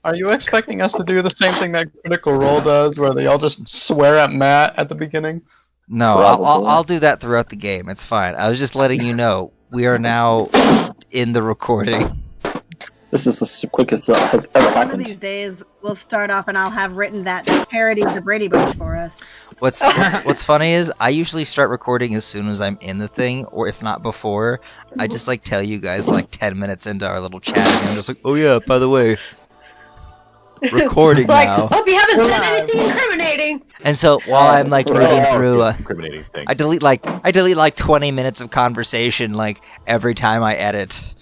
Are you expecting us to do the same thing that Critical Role does, where they all just swear at Matt at the beginning? No, I'll do that throughout the game. It's fine. I was just letting you know we are now in the recording. This is the quickest that has ever One of happened. these days, we'll start off and I'll have written that parody of the Brady Bunch for us. What's funny is I usually start recording as soon as I'm in the thing, or if not before. I just like tell you guys like 10 minutes into our little chat, and I'm just like, oh yeah, by the way, recording It's like, now. hope you haven't said anything incriminating. And so while I'm like moving through, incriminating things. I delete like 20 minutes of conversation like every time I edit.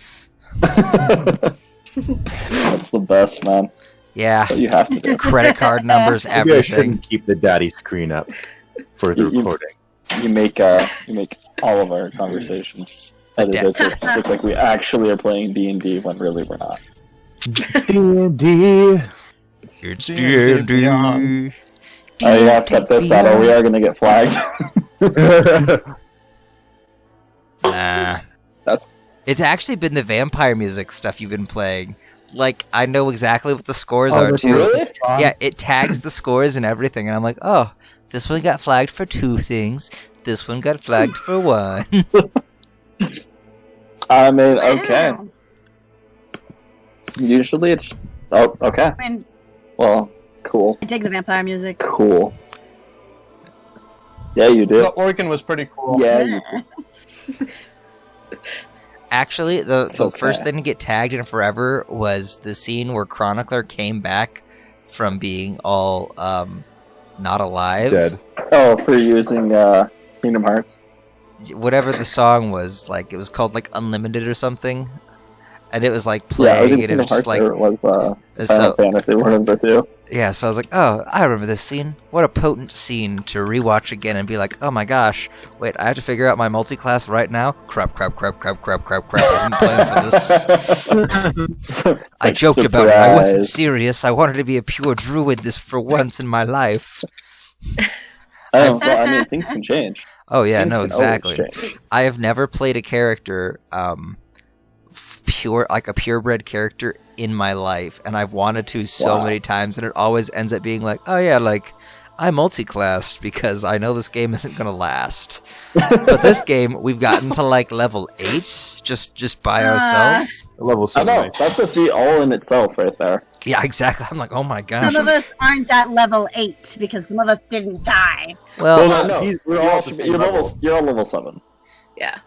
That's the best, man. Yeah, What you have to do. credit card numbers, Maybe I everything. shouldn't keep the daddy screen up for the You- recording. You make all of our conversations edited to look like we actually are playing D&D when really we're not. D&D. It's D&D. Oh yeah, cut this out or we are gonna get flagged. Nah. That's- It's actually been the vampire music stuff you've been playing. Like, I know exactly what the scores are, too. Really? Yeah, it tags the scores and everything, and I'm like, oh, this one got flagged for 2 things. This one got flagged for 1. I mean, okay. Wow. Usually it's... Oh, okay. I mean, Well, cool. I dig the vampire music. Cool. Yeah, you The do. organ was pretty cool. Yeah, you do. Actually, the Okay. first thing to get tagged in forever was the scene where Chronicler came back from being all, not alive. Dead. Oh, for using Kingdom Hearts. Whatever the song was, like, it was called, like, Unlimited or something. And it was, like, Yeah, it playing, was and it Kingdom was just, Hearts like... or it was Final So, Fantasy, one of the two. yeah, so I was like, oh, I remember this scene. What a potent scene to rewatch again and be like, oh my gosh, wait, I have to figure out my multi-class right now? Crap. I've been playing for this. I Like, joked about it. I wasn't surprise. serious. I wanted to be a pure druid this for once in my life. Oh, well, I mean, things can change. Oh yeah, Things no, can always exactly. change. I have never played a character, like a purebred character in my life, and I've wanted to so Wow. many times, and it always ends up being like, oh yeah, like, I multi-classed because I know this game isn't gonna last. But this game, we've gotten to like level 8, just by ourselves. Level I 7. know, that's a feat all in itself right there. Yeah, exactly. I'm like, oh my gosh. Some of us aren't at level 8 because some of us didn't die. Well, Well, No, we're you're all all, at the same you're, level. you're all level 7. Yeah.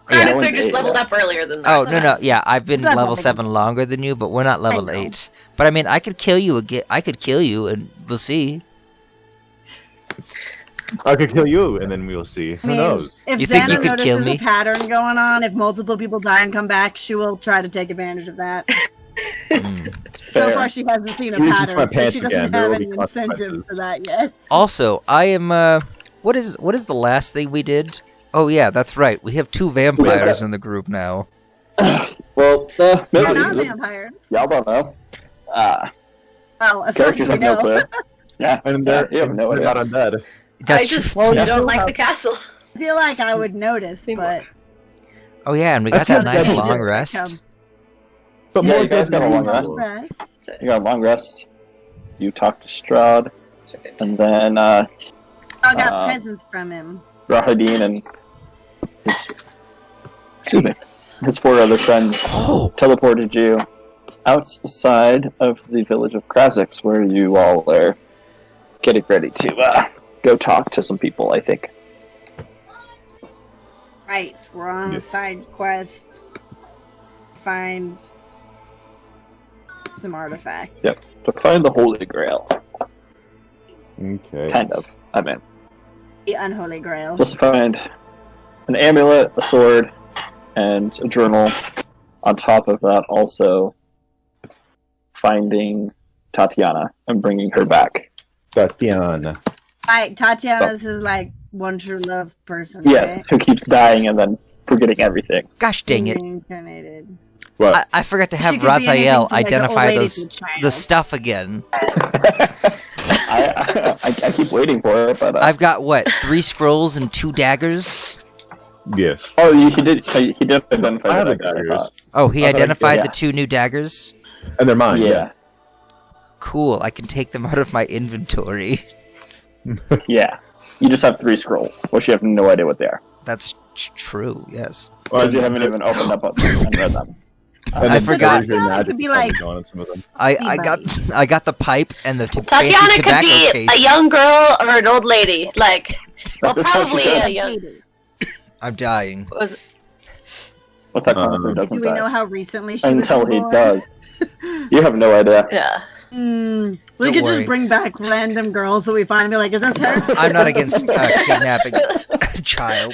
Yeah. Chronicler No one's just eight leveled yet. up earlier than that. oh so no, that's- yeah, I've been Level level eight. 7 longer than you, but we're not level I know. 8. But I mean, I could kill you again. I could kill you, and we'll see. I could kill you, and then we'll see. Who mean, knows? If You think Xana you could notices kill me? a pattern going on, if multiple people die and come back, she will try to take advantage of that. Mm. So Fair. far, she hasn't seen a She reaches my pattern, so pants she doesn't again. There have will be any incentive consequences. for that yet. Also, I am. What is the last thing we did? Oh yeah, that's right. We have 2 vampires in the group now. Well, We're maybe. not vampires. Y'all don't know. Well, as far as Characters we have no know. clue. Yeah, And yeah, they're you have no not idea. undead. That's I just true. don't like the castle. I feel like I would notice, but Oh yeah, and we got That's that nice not bad. long rest. But Yeah, more you guys dead got a than long usual. rest. right. You got a long rest. You talk to Strahd, and then I got Uh, presents from him. Rahadin and his, excuse me, his 4 other friends Oh, teleported you outside of the village of Krazix, where you all are getting ready to go talk to some people, I think. Right, we're on a Yes. side quest. Find some artifact. To find the Holy Grail. Okay. Kind of. I mean, The unholy grail. just to find an amulet, a sword, and a journal. On top of that, also finding Tatiana and bringing her back. Tatiana. Right, Tatiana's his like one true love person. Yes, right? who keeps dying and then forgetting everything. gosh dang it! Reincarnated. What? I forgot to have She could be anything Raziel from, like, an old identify lady those to a child. the stuff again. I keep waiting for it, but I've got what 3 scrolls and 2 daggers. Yes. oh, he did identify I have the the dagger, I daggers. thought. Oh, he I thought- identified yeah. the 2 new daggers. And they're mine. Yeah. Yes. cool. I can take them out of my inventory. Yeah. You just have 3 scrolls, which you have no idea what they are. That's true, yes. Because you haven't even opened up and read them. And I then forgot. there's your Tatiana magic could be like- going on some of them. I got the pipe and the fancy Tatiana could tobacco be case. a young girl or an old lady. Like, well, This one she probably could. a young. I'm dying. Was, What that chronicler doesn't Do we know die. how recently she Until was he born? does. You have no idea. yeah. We Don't could worry. just bring back random girls that we find and be like, is this her? I'm not against kidnapping a child.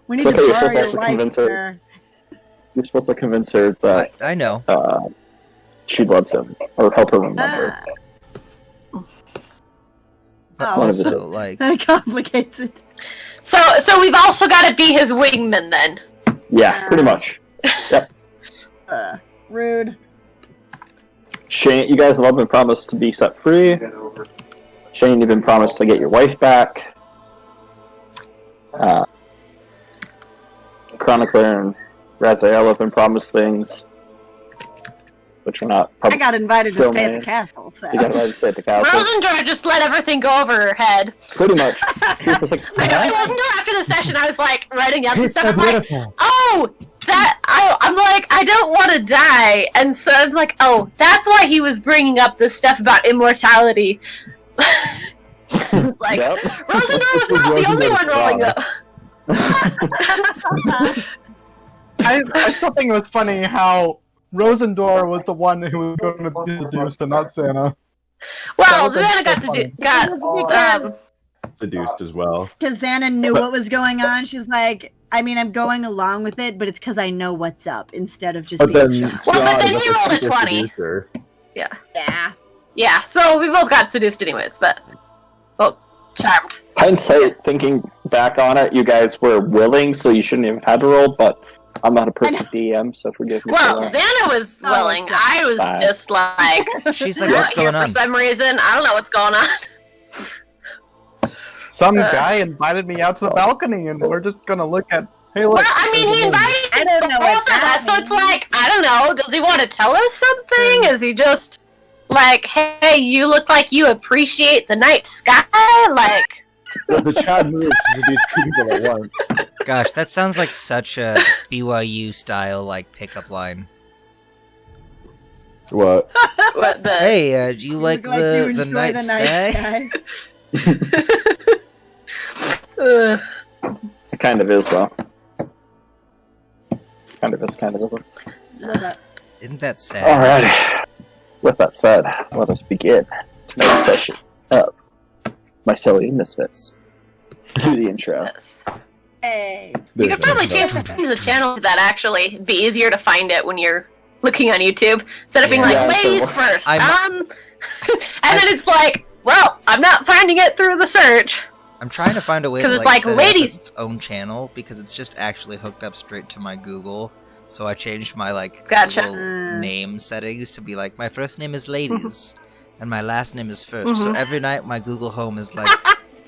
We need It's to okay, you're borrow supposed your to wife. convince her. sir. You're supposed to convince her that I know. she loves him, or help her remember. But Oh. also, like, That complicates it. So we've also got to be his wingman then. Yeah, pretty much. Rude. Shane, you guys have all been promised to be set free. Shane, you've been promised to get your wife back. Chronicler and Raziel have been promised things, which are not I public. got invited to Still stay at man. the castle, so. You got to stay at the castle. Rosendor just let everything go over her head. Pretty much. She was like, I know it wasn't until after the session I was like writing up and stuff. I'm like, oh, I'm like, I don't want to die, and so I'm like, oh, that's why he was bringing up this stuff about immortality. Like, Yep. Rosendor was not the only one rolling up. I still think it was funny how Rosendor was the one who was going to be seduced and not Santa. Well, That then would've been got so Seduced as well. Because Xana knew what was going on. She's like, I mean, I'm going along with it, but it's because I know what's up instead of just But being then, shocked. Well, but then Strahd he was rolled a super 20. seducer. Yeah. yeah, so we both got seduced anyways, but well, charmed. Hindsight, thinking back on it, you guys were willing, so you shouldn't have had to roll, but I'm not a perfect DM, so forgive me Well, for that. Xana was Oh, willing. yeah. I was Fine. just like, she's like, not what's here going on? for some reason. I don't know what's going on. Some guy invited me out to the balcony, and we're just gonna look at. Hey, look. Well, I mean, he there's a woman. invited I don't know both what's of us, so it's happening. like, I don't know. Does he want to tell us something? Is he just like, hey, you look like you appreciate the night sky? Like, The Chad moves to seduce 2 people at once. Gosh, that sounds like such a BYU style like pickup line. What? what the? Hey, do you like look you the enjoy night sky? Ugh. It kind of is, though. Kind of is, kind of isn't. Love that. Isn't that sad? Alright. With that said, let us begin tonight's session of Mycelium Misfits. Do the intro. Yes. Hey. You could probably change the channel to that, actually. It'd be easier to find it when you're looking on YouTube. Instead of being like, Yeah, so- ladies first. I'm- And then it's like, well, I'm not finding it through the search. I'm trying to find a way to 'Cause it's like, like, set it up ladies- as its own channel because it's just actually hooked up straight to my Google. So I changed my like Gotcha. Google name settings to be like my first name is ladies and my last name is first. So every night my Google Home is like,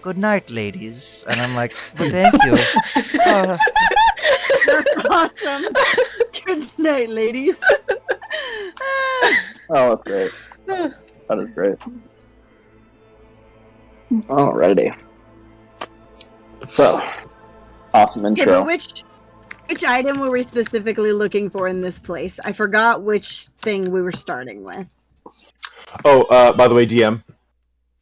"Good night, ladies," and I'm like, "Well, thank you." That's awesome. Good night, ladies. Oh, that's great. That is great. Alrighty. So, awesome Okay, intro. but which item were we specifically looking for in this place? I forgot which thing we were starting with. Oh, by the way, DM.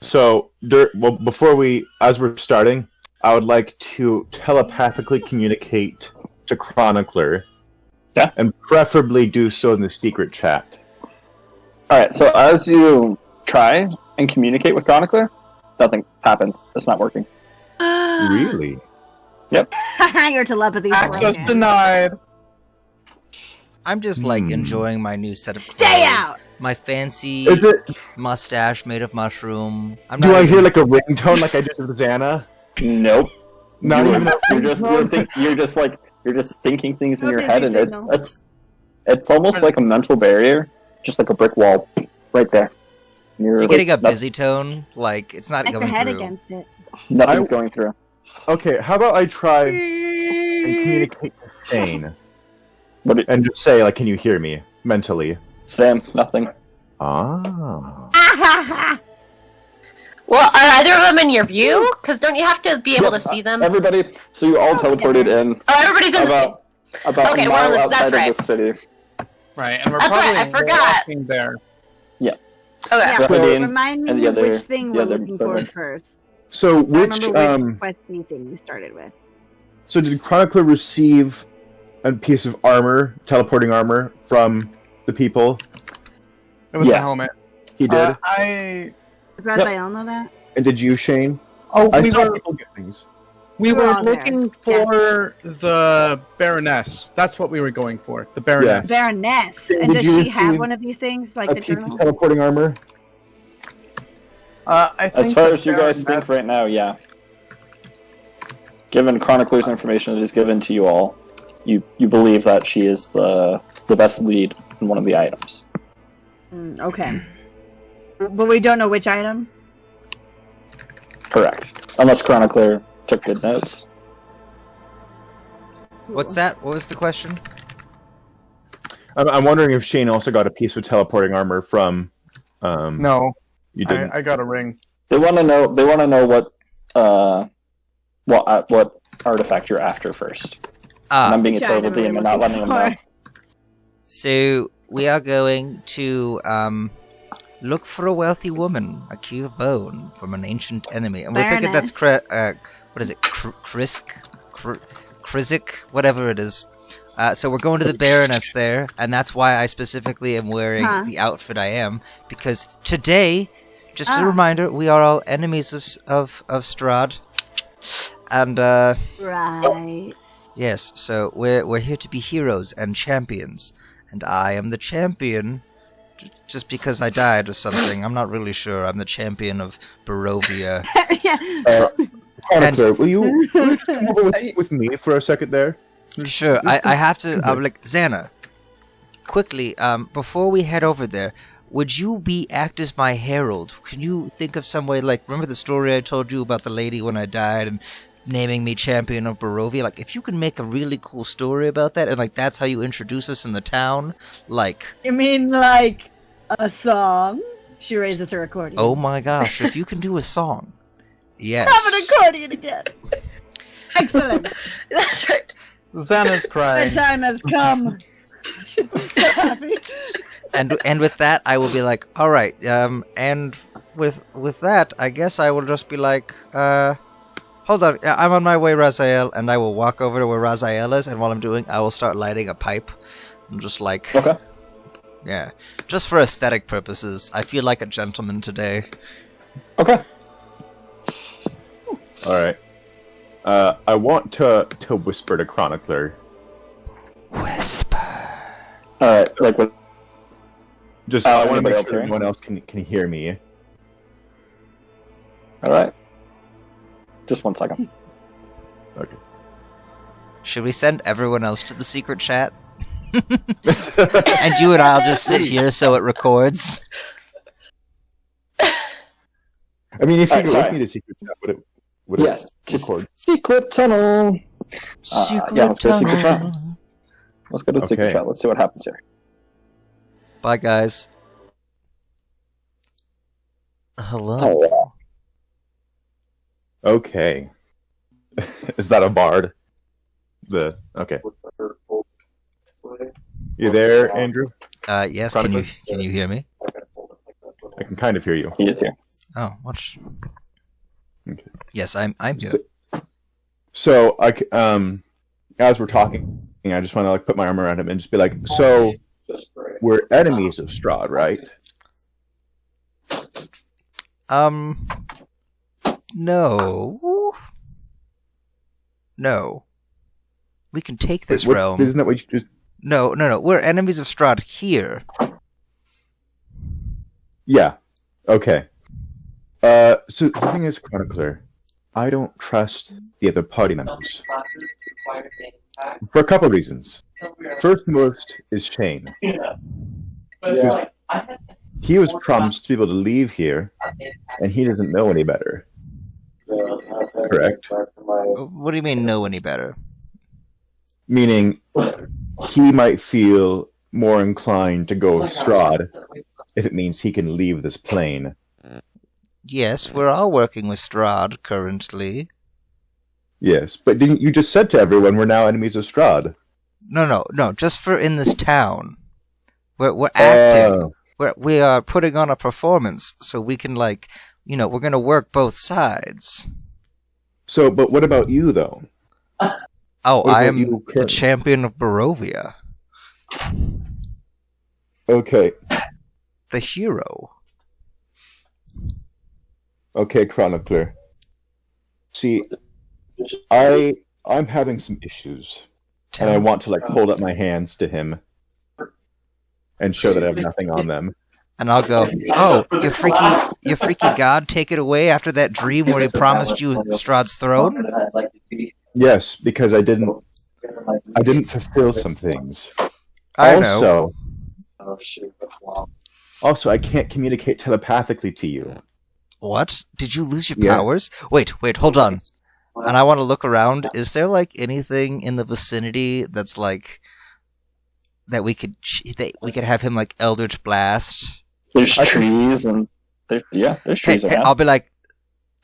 So, before as we're starting, I would like to telepathically communicate to Chronicler. Yeah. And preferably do so in the secret chat. Alright, so as you try and communicate with Chronicler, nothing happens. It's not working. Really? Your telepathy. Access denied. I'm just like enjoying my new set of clothes. Stay out. My fancy Is it? mustache made of mushroom. I'm Do not I even- hear like a ringtone like I did with Xana? Nope. Not you're, even a you're just thinking things in No your busy head, and signal. it's almost like a mental barrier, just like a brick wall, right there. You're getting a busy tone, like it's not Back the going head through. against it. Nothing's going through. Okay, how about I try and communicate to Shane What? and just say like, "Can you hear me?" mentally. Sam, nothing. Ah. Well, are either of them in your view? Because don't you have to be able to see them? Everybody, so you all teleported in Oh, everybody's in the same. about Okay, a well, mile that's outside right. of the city. Right, and we're That's right, probably I forgot. walking there. Okay. Yeah, Grenadine remind me and the other- which thing the we're other looking for bird. first. So I which remember which questy thing we started with. so did Chronicler receive a piece of armor, teleporting armor from the people? It was Yeah. a helmet. He did. I Does Raphael know that? And did you, Shane? oh I we saw were people get things. we We're were all there. looking for the Baroness. That's what we were going for. The Baroness. Baroness. Did And does you she have receive one of these things, like A the piece journal? of teleporting armor? I think As far the as you guys think Baroness- right now, yeah. Given Chronicler's information that is given to you all, you believe that she is the best lead in one of the items. Okay. But we don't know which item? Correct. Unless Chronicler took good notes. What's that? What was the question? I'm wondering if Shane also got a piece of teleporting armor from. No, You didn't. I got a ring. They want to know. They want to know what artifact you're after first. And I'm Ah, being a Which terrible item are we DM and not letting looking them know. for? so we are going to look for a wealthy woman, a key of bone from an ancient enemy, and we're thinking that's what is it, Krizik, whatever it is. So we're going to the Baroness there, and that's why I specifically am wearing Huh. the outfit I am, because today, just a Ah. reminder, we are all enemies of Strahd, and Right. yes, so we're here to be heroes and champions, and I am the champion. Just because I died or something, I'm not really sure. I'm the champion of Barovia. Yeah. Chronicler, will you come over with me for a second there? Sure, I have to. I'm like Xana. Quickly, before we head over there, would you act as my herald? Can you think of some way? Like, remember the story I told you about the lady when I died and naming me champion of Barovia? Like, if you can make a really cool story about that, and like that's how you introduce us in the town, like. You mean like a song? She raises her accordion. Oh my gosh, if you can do a song. Yes. Have an accordion again. Excellent. That's right. Xana's The crying. time has come. She's so happy. And with that, I will be like, all right. And with that, I guess I will just be like, hold on, I'm on my way, Raziel, and I will walk over to where Raziel is. And while I'm doing, I will start lighting a pipe. I'm just like, Okay. yeah, just for aesthetic purposes. I feel like a gentleman today. Okay. All right. I want to whisper to Chronicler. Whisper. Like with Just I want to anybody make else sure hearing? everyone else can hear me. all right. Just 1 second. Okay. Should we send everyone else to the secret chat? And you and I'll just sit here so it records. I mean, if you Alright, go sorry. with me to secret chat, would Yes. it Just record? secret tunnel. Secret let's go secret tunnel. chat. Let's go to secret Okay. chat. Let's see what happens here. Bye, guys. Hello. Oh, Okay. Is that a bard? Okay. You there, Andrew? Yes. Can you hear me? I can kind of hear you. he is here. Oh, watch. Okay. Yes, I'm here. So as we're talking, I just want to like put my arm around him and just be like, so we're enemies of Strahd, right? No. No. We can take this What- realm. Isn't that what you just? No. We're enemies of Strahd here. Yeah. Okay. So the thing is, Chronicler, I don't trust the other party members for a couple of reasons. First and most is Shane. He was promised to be able to leave here, and he doesn't know any better. Correct? What do you mean, know any better? Meaning, he might feel more inclined to go with Strahd if it means he can leave this plane. Yes, we're all working with Strahd currently. Yes, but didn't you just said to everyone we're now enemies of Strahd? No, just for in this town. We're acting. We are putting on a performance so we can, like, you know, we're going to work both sides. So, but what about you, though? Oh, What I about am you, the Kurt? champion of Barovia. Okay, The hero. okay, Chronicler. See, I'm having some issues, and I want to, like, hold up my hands to him and show that I have nothing on them. And I'll go, oh, you freaky god, take it away after that dream where he promised you Strahd's throne? Yes, because I didn't fulfill some things. I know. Also, I can't communicate telepathically to you. What? Did you lose your Yeah. powers? Wait, hold on. And I want to look around. Is there, like, anything in the vicinity that's, like, that we could have him, like, Eldritch Blast? There's trees and there's trees Hey, around. I'll be like,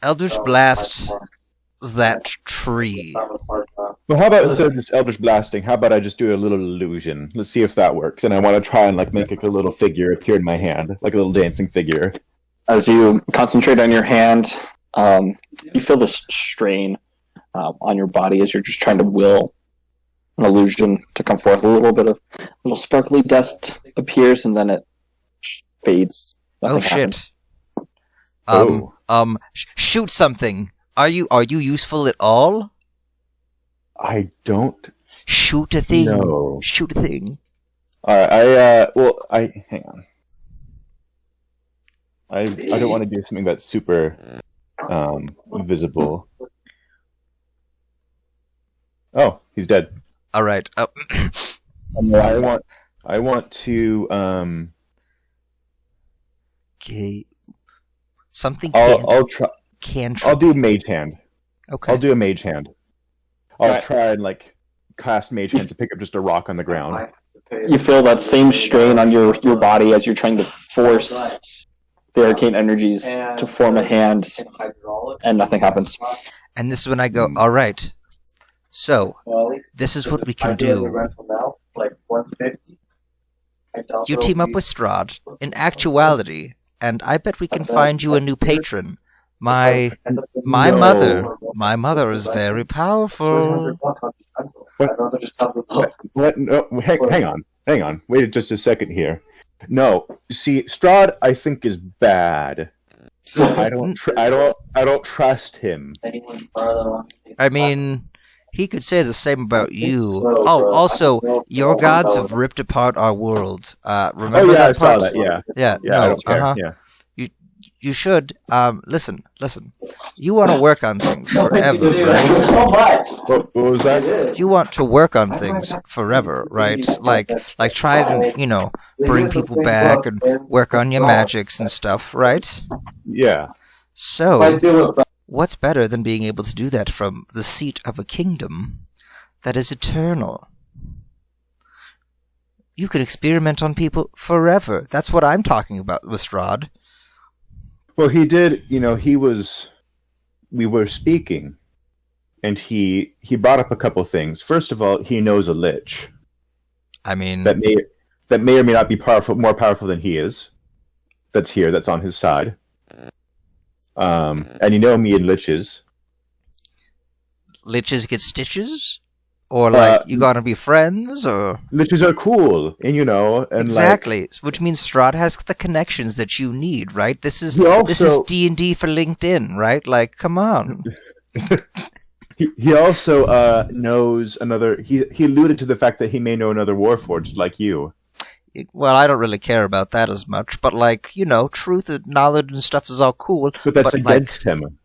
Eldritch Blast that tree. Well, how about instead of just Eldritch Blasting, how about I just do a little illusion? Let's see if that works. And I want to try and, like, make like, a little figure appear in my hand, like a little dancing figure. As you concentrate on your hand, you feel this strain on your body as you're just trying to will an illusion to come forth. A little sparkly dust appears, and then it fades. Oh Nothing happens. shit. Shoot something. Are you useful at all? I don't Shoot a thing. know. Shoot a thing. Alright, hang on. I don't want to do something that's super visible. Oh, he's dead. All right. I want to Okay. Something I'll try. can. I'll do mage hand. Okay. I'll do a mage hand. I'll Alright. try and like cast mage hand to pick up just a rock on the ground. You feel that same strain on your body as you're trying to force the arcane energies to form a hand, and nothing happens. And this is when I go. All right. So this is what we can do. You team up with Strahd, in actuality, and I bet we can find you a new patron. My mother is very powerful. What? No, hang on. Wait just a second here. No, see, Strahd, I think is bad. I don't trust him. I mean, he could say the same about you. Oh, also, your gods have ripped apart our world. Remember Oh yeah, that I saw part? that. Yeah, Yeah, yeah. I don't care. uh-huh. Yeah. You should. Listen. You want to work on things forever, right? What was that? You want to work on things forever, right? Like try to, bring people back and work on your magics and stuff, right? Yeah. So, what's better than being able to do that from the seat of a kingdom that is eternal? You could experiment on people forever. That's what I'm talking about with Strahd. Well, he did. We were speaking, and he brought up a couple things. First of all, he knows a lich I mean, that may or may not be more powerful than he is. That's on his side. And me and liches. liches get stitches? Or, like, you gotta be friends, or... Liches are cool, and Exactly, which means Strahd has the connections that you need, right? This is also- D&D for LinkedIn, right? Like, come on. he also knows another. He alluded to the fact that he may know another Warforged like you. Well, I don't really care about that as much, but, like, truth and knowledge and stuff is all cool. But that's like, against him.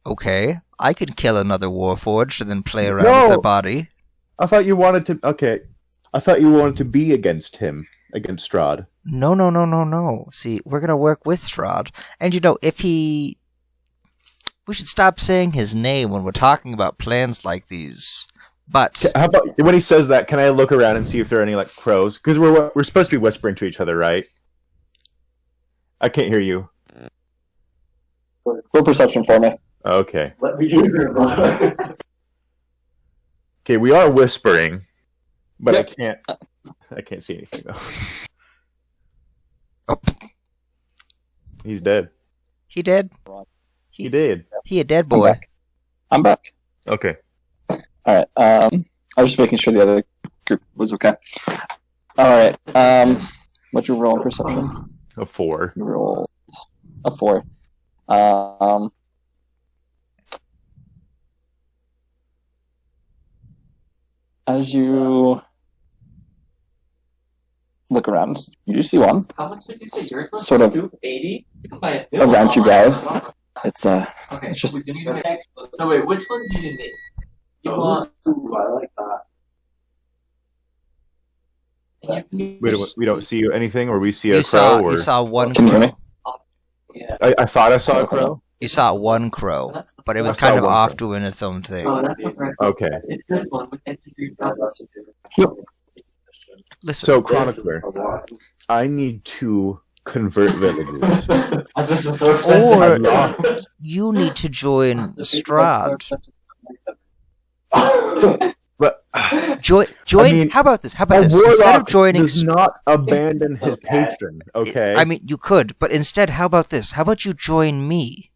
okay, I can kill another Warforged and then play around No! with their body. I thought you wanted to. Okay, I thought you wanted to be against him, against Strahd. No. See, we're gonna work with Strahd. And if he... We should stop saying his name when we're talking about plans like these. But... How about when he says that? Can I look around and see if there are any like crows? Because we're supposed to be whispering to each other, right? I can't hear you. Roll perception for me. Okay. Okay, we are whispering, but Yep. I can't see anything though. Oh, He's dead. he dead? He did. He a dead boy. I'm back. Okay. Alright, I was just making sure the other group was okay. Alright, what'd you roll in perception? A 4. You rolled a 4. As you look around, you do see one. How much did you say yours was? Sort of 280? You can buy a new around one you guys. online. It's Okay, it's just- we didn't even text. So wait, which ones do you need? You want? Ooh, I like that. We don't see anything, or we see a You crow, or you saw one Can you hear crow. me? Yeah. I thought I saw a crow. You saw one crow, but it was I saw kind of one off crow. doing its own thing. Oh, that's not right. Okay. It's this one with entry. Listen, So chronicler, I need to convert villages. As this was so expensive. Or- you need to join Strahd. But Join. I mean, How about this? How about a this? Instead of warlock joining, does not abandon his patron. Okay. I mean, you could, but instead, how about this? How about you join me?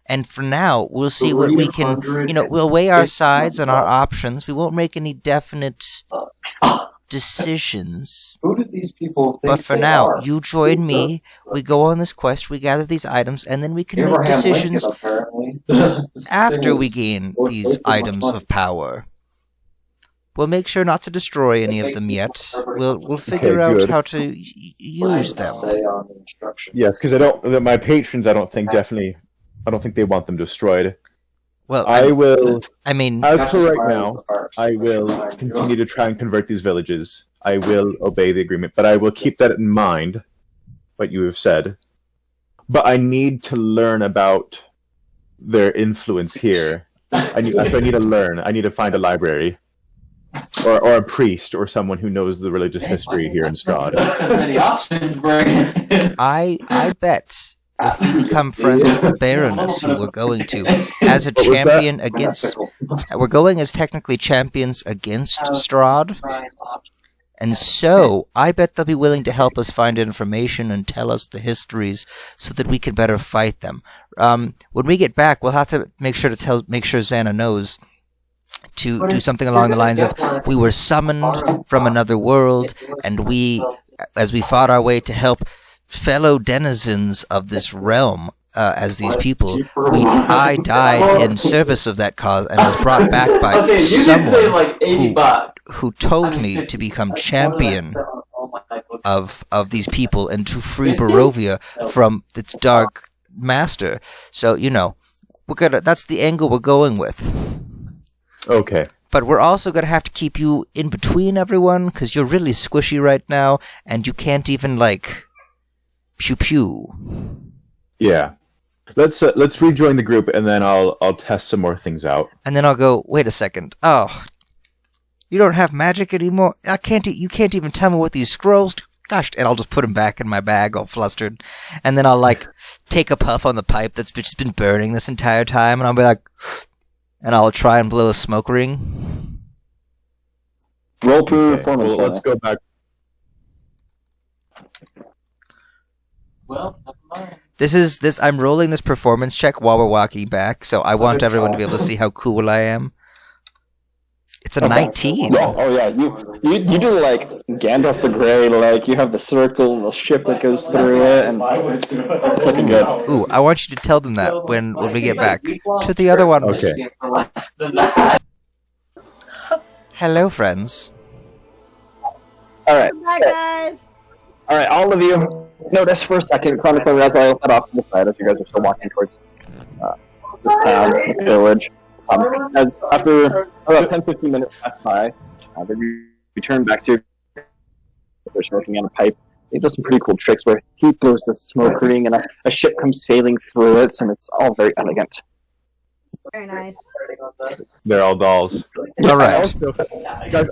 And for now, we'll see what we can. We'll weigh our sides and our options. We won't make any definite decisions. Who do these people think But for they now, are? you join me. We go on this quest. We gather these items, and then we can make decisions after we gain these items of power. We'll make sure not to destroy any of them yet. We'll figure out good. how to use them. Yes, because my patrons. I don't think they want them destroyed. Well, I will. I mean, As for right now, I will continue to try and convert these villages. I will obey the agreement, but I will keep that in mind, what you have said. But I need to learn about their influence here. I need to learn. I need to find a library. Or a priest, or someone who knows the religious history here in Strahd. As many options, Brian. I bet if we become friends with the Baroness, who we're going to, as a What was champion against, we're going as technically champions against Strahd, and so I bet they'll be willing to help us find information and tell us the histories so that we can better fight them. When we get back, we'll have to make sure Xana knows to do something along the lines of, we were summoned from another world, and as we fought our way to help fellow denizens of this realm, as these people, I died in service of that cause and was brought back by Okay, you did say someone like 80 bucks. who told me to become champion of these people and to free Barovia from its dark master. So, that's the angle we're going with. Okay. But we're also going to have to keep you in between everyone, because you're really squishy right now, and you can't even, pew-pew. Yeah. Let's rejoin the group, and then I'll test some more things out. And then I'll go, wait a second. Oh, you don't have magic anymore? You can't even tell me what these scrolls do? Gosh, and I'll just put them back in my bag, all flustered. And then I'll, take a puff on the pipe that's just been burning this entire time, and I'll be like... And I'll try and blow a smoke ring. Roll Okay, performance. well, let's go back. Well, never mind. I'm rolling this performance check while we're walking back, so I want everyone to be able to see how cool I am. It's a 19. Yeah. Oh yeah. You do like Gandalf the Grey. Like you have the circle and the ship that goes through it, and it's looking good. Ooh, I want you to tell them that when we get back to the other one. Okay. Hello, friends. All right. Bye, guys. All right. All of you, notice for a second, Chronicler Razal head off to the side as you guys are still walking towards this town, this village. As after about 10-15 minutes pass by, they return back to. They're smoking on a pipe. He does some pretty cool tricks where he blows this smoke ring and a ship comes sailing through it, and it's all very elegant. Very nice. They're all dolls. All right. Also, guys,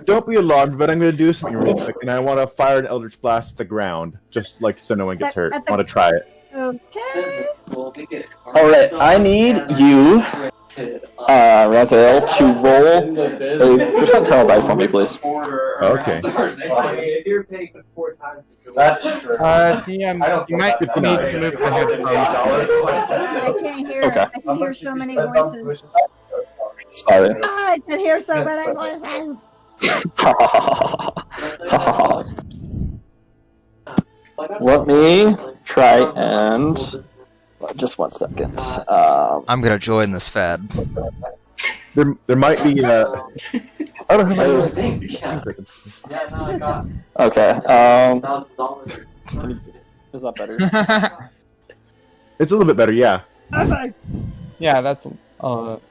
don't be alarmed, but I'm going to do something real quick, and I want to fire an Eldritch Blast at the ground, just like so no one gets hurt. I want to try it. Okay. Alright, I need you, Raziel, to roll a percentile die for me, please. Okay. That's true. DM, you might need to move the headphones. I can't hear. Okay. I can hear so many voices. Sorry. I can hear so many voices. Let me try and... Just 1 second. I'm gonna join this fad. There might be. I don't have There's- Yeah, no, I got Okay. $1,000. Is that better? It's a little bit better, yeah. Yeah, that's. Oh,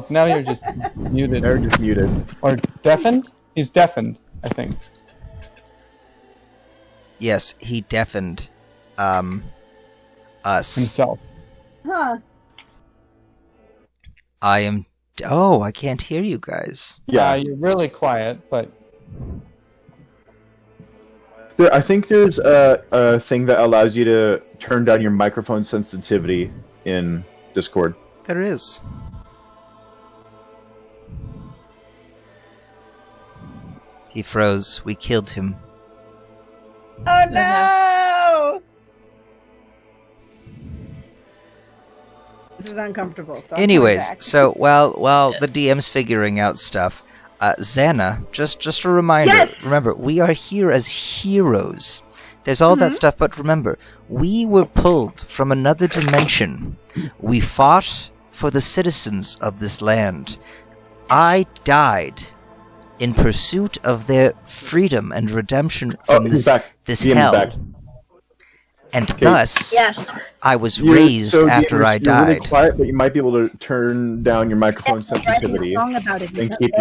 now you're just muted. They're just muted. Or deafened? He's deafened, I think. Yes, he deafened us. Himself. Huh. I am. Oh, I can't hear you guys. Yeah. You're really quiet, but I think there's a thing that allows you to turn down your microphone sensitivity in Discord. There is. He froze. We killed him. Oh no! This is uncomfortable. So I'm going Anyways, back. so while the DM's figuring out stuff, Xana, just a reminder. Yes! Remember, we are here as heroes. There's all that stuff, but remember, we were pulled from another dimension. We fought for the citizens of this land. I died in pursuit of their freedom and redemption from he's this back. this DM's hell. back. And thus, Yes. I was raised So, after I you're died. really quiet, but you might be able to turn down your microphone Yes, I'm writing a sensitivity song about it. and keep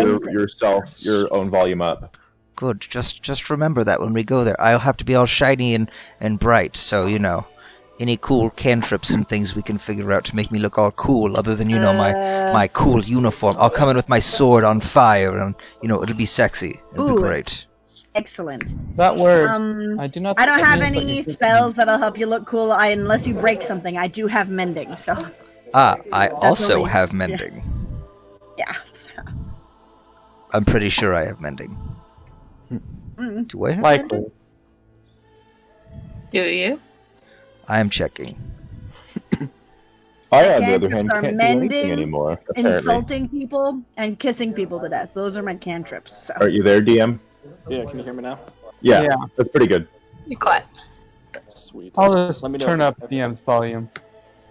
your own volume up. Good. Just remember that when we go there, I'll have to be all shiny and bright. So any cool cantrips and things we can figure out to make me look all cool, other than my cool uniform. I'll come in with my sword on fire, and it'll be sexy. It'll be Ooh. great. Excellent. that word. I do not. I don't think have that means what any you think. spells that'll help you look cool. Unless you break something, I do have mending. So I also only- have mending. yeah. I'm pretty sure I have mending. Mm. Do I have Likely. mending? Do you? I am checking. I, on the other hand, Cantrips are can't do anything mending, anymore, apparently. Insulting people and kissing people to death. Those are my cantrips. So. Are you there, DM? Yeah, can you hear me now? Yeah, Yeah. that's pretty good. Be quiet. Sweet. I'll just Let me know turn if- up DM's volume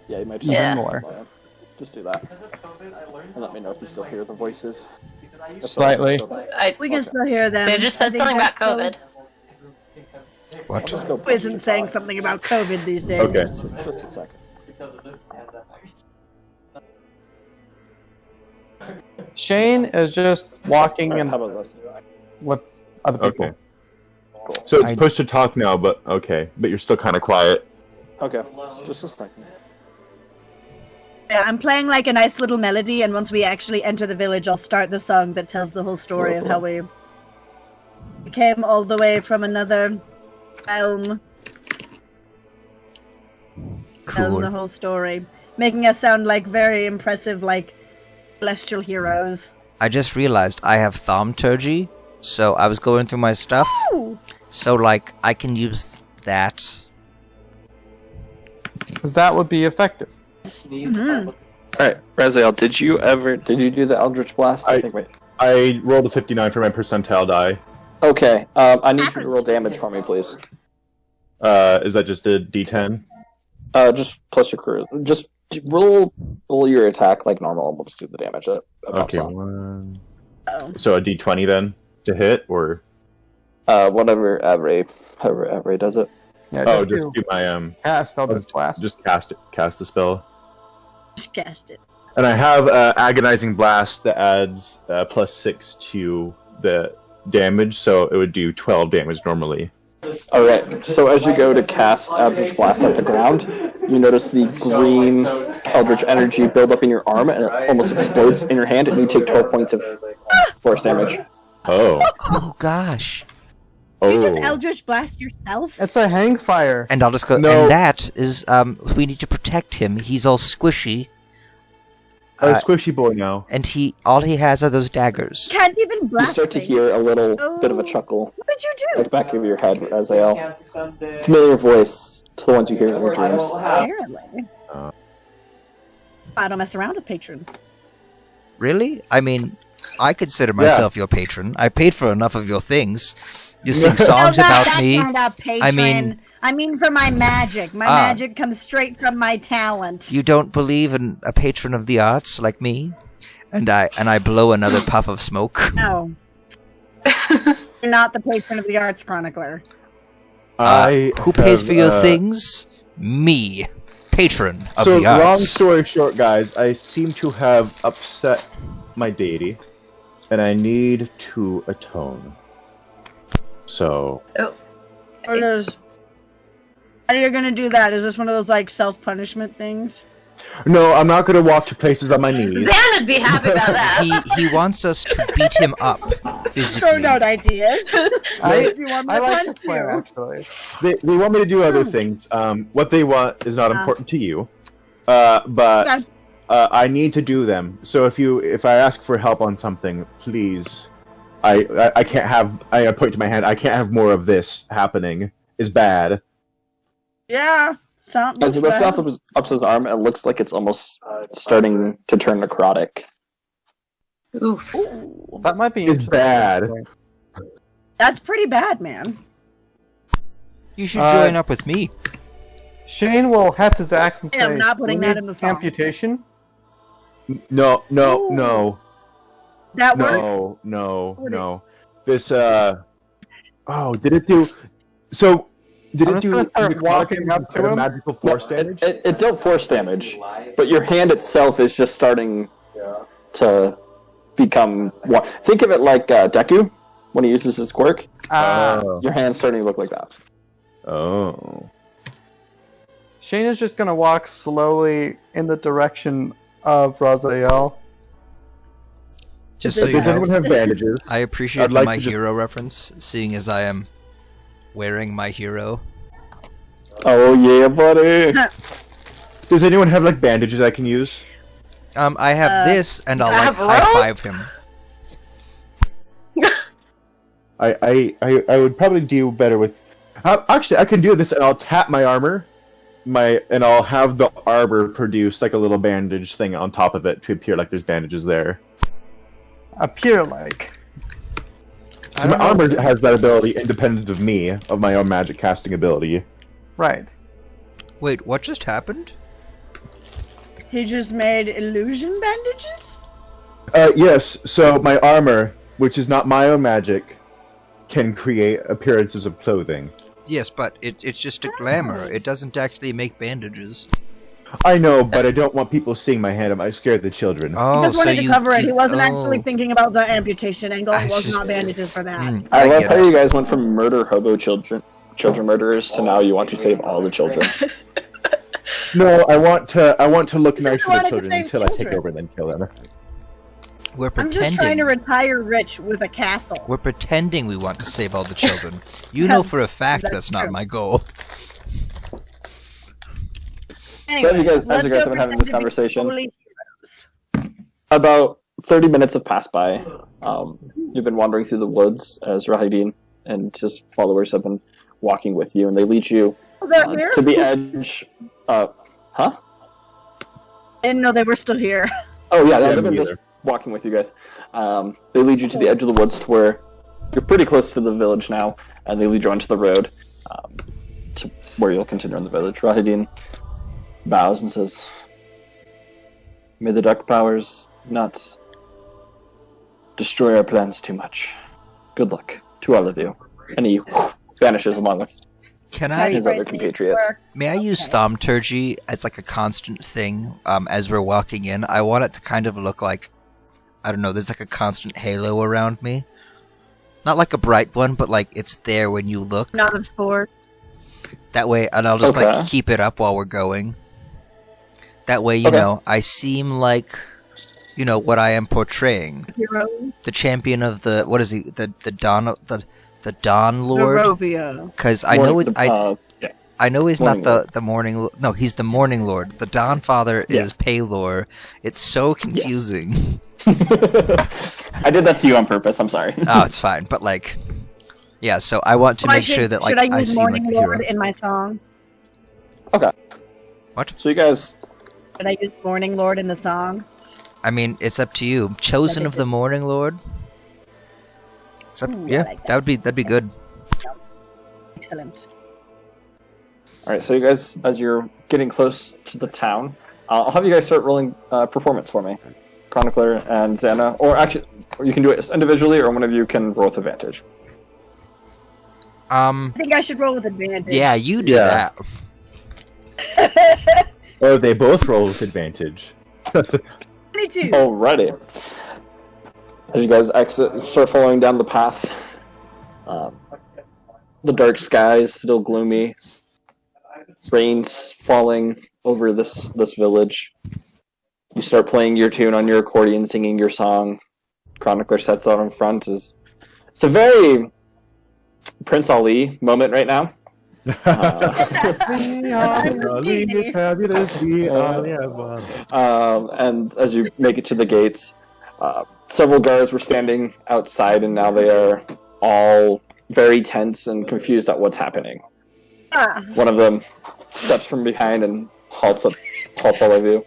Yeah, you might even Yeah. more. Just do that. And let me know if you still hear the voices. Slightly. We can still hear them. They just I said think something about that's COVID. What? Just go Who isn't saying something about COVID these days? Okay. Just a second. Shane is just walking in How about this? with other people. Okay. So it's I- push to talk now, but okay. But you're still kind of quiet. Okay, just a second. Yeah, I'm playing like a nice little melody, and once we actually enter the village, I'll start the song that tells the whole story of how we came all the way from another realm. Tells the Cool. whole story, making us sound like very impressive, like celestial heroes. I just realized I have thaumaturgy, so I was going through my stuff. Ooh. So I can use that. Because that would be effective. Mhm. Alright, Raziel, did you do the Eldritch Blast? I- think, wait. I rolled a 59 for my percentile die. Okay, I need you to roll damage for me, please. Is that just a D10? Just plus your career. Just roll your attack like normal, and we'll just do the damage. Okay. Oh. So a D20 then to hit, or Whatever Avery does it. Yeah, just do my cast Eldritch Blast. just cast the spell. Just cast it. And I have agonizing blast that adds +6 to the damage, so it would do 12 damage normally. Alright, so as you go to cast Eldritch Blast at the ground, you notice the green eldritch energy build up in your arm, and it almost explodes in your hand, and you take 12 points of force damage. Oh. Oh gosh. You just Oh. Eldritch Blast yourself? It's a hang fire. And I'll just go. No. And that is we need to protect him. He's all squishy, A squishy boy now. and all he has are those daggers. Can't even You blast start to things. hear a little bit of a chuckle What did you at do? the back of your head, Azael. Familiar voice to the ones you hear in your dreams. Apparently. Uh. I don't mess around with patrons. Really? I mean, I consider myself your patron. I paid for enough of your things. You sing songs No, about that's me. not a patron. I mean- for my magic. My magic comes straight from my talent. You don't believe in a patron of the arts like me? And I blow another puff of smoke. No. You're not the patron of the arts chronicler. Who pays have, for your things? Me, patron of So, the arts. long story short, guys, I seem to have upset my deity, and I need to atone. So, Or does... How are you gonna do that? Is this one of those, like, self-punishment things? no, I'm not going to walk to places on my knees. Xan would be happy about that. He wants us to beat him up physically. Throw out ideas. I Do you want me I to like punch this plan, you? actually. They want me to do other things. What they want is not important to you, but Okay. I need to do them. So if I ask for help on something, please, I can't have. I point to my hand. I can't have more of this happening. Is bad. Yeah. Sounds As you lift bad. up his arm, it looks like it's almost starting to turn necrotic. Oof. That might be It's interesting. bad. That's pretty bad, man. You should join up with me. Shane will heft his axe and say, Yeah, I'm not putting "We that need in the song." amputation. No. That works? No. This oh, did it do? So did I'm it just do? gonna start did it walking up to him. Magical force damage. It dealt force damage, but your hand itself is just starting to become. Think of it like Deku when he uses his quirk. Oh. Your hand's starting to look like that. Oh. Shane is just gonna walk slowly in the direction of Raziel. Just so you Does know, anyone have bandages? I appreciate I'd like my to just- hero reference, seeing as I am wearing my hero. Oh yeah, buddy. Does anyone have like bandages I can use? I have this, and I'll I like have a high rope? five him. I would probably do better with. Actually, I can do this, and I'll tap my armor, and I'll have the armor produce like a little bandage thing on top of it to appear like there's bandages there. Appear like. 'Cause my armor has that ability independent of me, of my own magic casting ability. Right. Wait, what just happened? He just made illusion bandages? Yes. So my armor, which is not my own magic, can create appearances of clothing. Yes, but it's just a glamour. It doesn't actually make bandages. I know, but I don't want people seeing my hand. I might scare the children. He Oh, just so wanted to you cover it. He wasn't oh. actually thinking about the amputation angle. I It was just- not bandages for that. I love get how it. you guys went from murder hobo children murderers to now you want to save all the children. No, I want to look nice to the wanted to children save until I take children. over and then kill them. We're I'm just trying to pretending. retire rich with a castle. We're pretending we want to save all the children. You know for a fact that's not true. my goal. Anyway, as you guys let's have go been having pretend this to be conversation, totally heroes. about 30 minutes have passed by. You've been wandering through the woods as Rahidin and his followers have been walking with you, and they lead you Oh, they're here? to the edge. Huh? I didn't know they were still here. Oh yeah, Yeah, they've been me just either. walking with you guys. They lead you to the edge of the woods to where you're pretty close to the village now, and they lead you onto the road to where you'll continue on the village. Rahidin bows and says, "May the dark powers not destroy our plans too much. Good luck to all of you." And he vanishes along with Can his I? other compatriots. May I use thaumaturgy as like a constant thing as we're walking in? I want it to kind of look like, I don't know, there's like a constant halo around me. Not like a bright one, but like it's there when you look. Not of sport. That way, and I'll just Okay. like keep it up while we're going. That way, you Okay. know, I seem like, you know, what I am portraying. Hero. The champion of the, what is he? The Dawn Lord? Barovia. Because I know Morning- it, yeah. I know he's Morning not the morning. No, he's the morning lord. The Dawn Father Yeah. is Paylor. It's so confusing. I did that to you on purpose. I'm sorry. Oh, it's fine. But like, yeah. So I want to Well, make sure that like should I I use seem like Morning the Lord hero. in my song? Okay. What? So you guys, Should I use Morning Lord in the song? I mean, it's up to you. Chosen of the morning lord. It's up, Ooh, I yeah, like that. that'd be good. Excellent. all right. So you guys, as you're getting close to the town, I'll have you guys start rolling performance for me, Chronicler and Xana, or actually, or you can do it individually, or one of you can roll with advantage. I think I should roll with advantage. Yeah, you do Yeah. that. Or they both roll with advantage. 22. Alrighty. As you guys exit, start following down the path. The dark skies still gloomy. Rain's falling over this village. You start playing your tune on your accordion, singing your song. Chronicler sets out in front. It's a very Prince Ali moment right now. And as you make it to the gates, several guards were standing outside, and now they are all very tense and confused at what's happening. Ah, One of them steps from behind and halts all of you.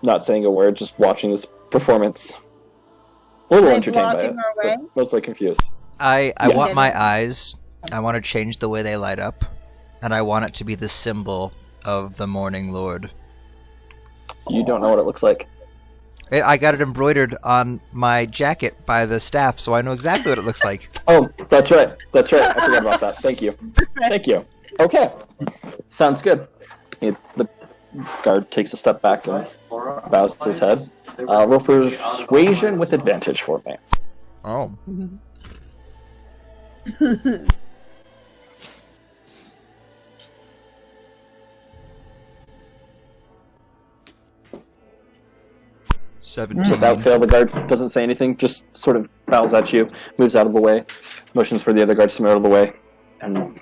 Not saying a word, just watching this performance. A little Are they entertained by blocking it, our way? but mostly confused. I Yes. want my eyes. I want to change the way they light up, and I want it to be the symbol of the morning lord. You don't know what it looks like. I got it embroidered on my jacket by the staff, so I know exactly what it looks like. Oh, that's right. That's right. I forgot about that. Thank you. Thank you. Okay. Sounds good. The guard takes a step back and bows his head. Roll persuasion with advantage for me. Oh. Without fail, the guard doesn't say anything, just sort of bows at you, moves out of the way, motions for the other guards to move out of the way, and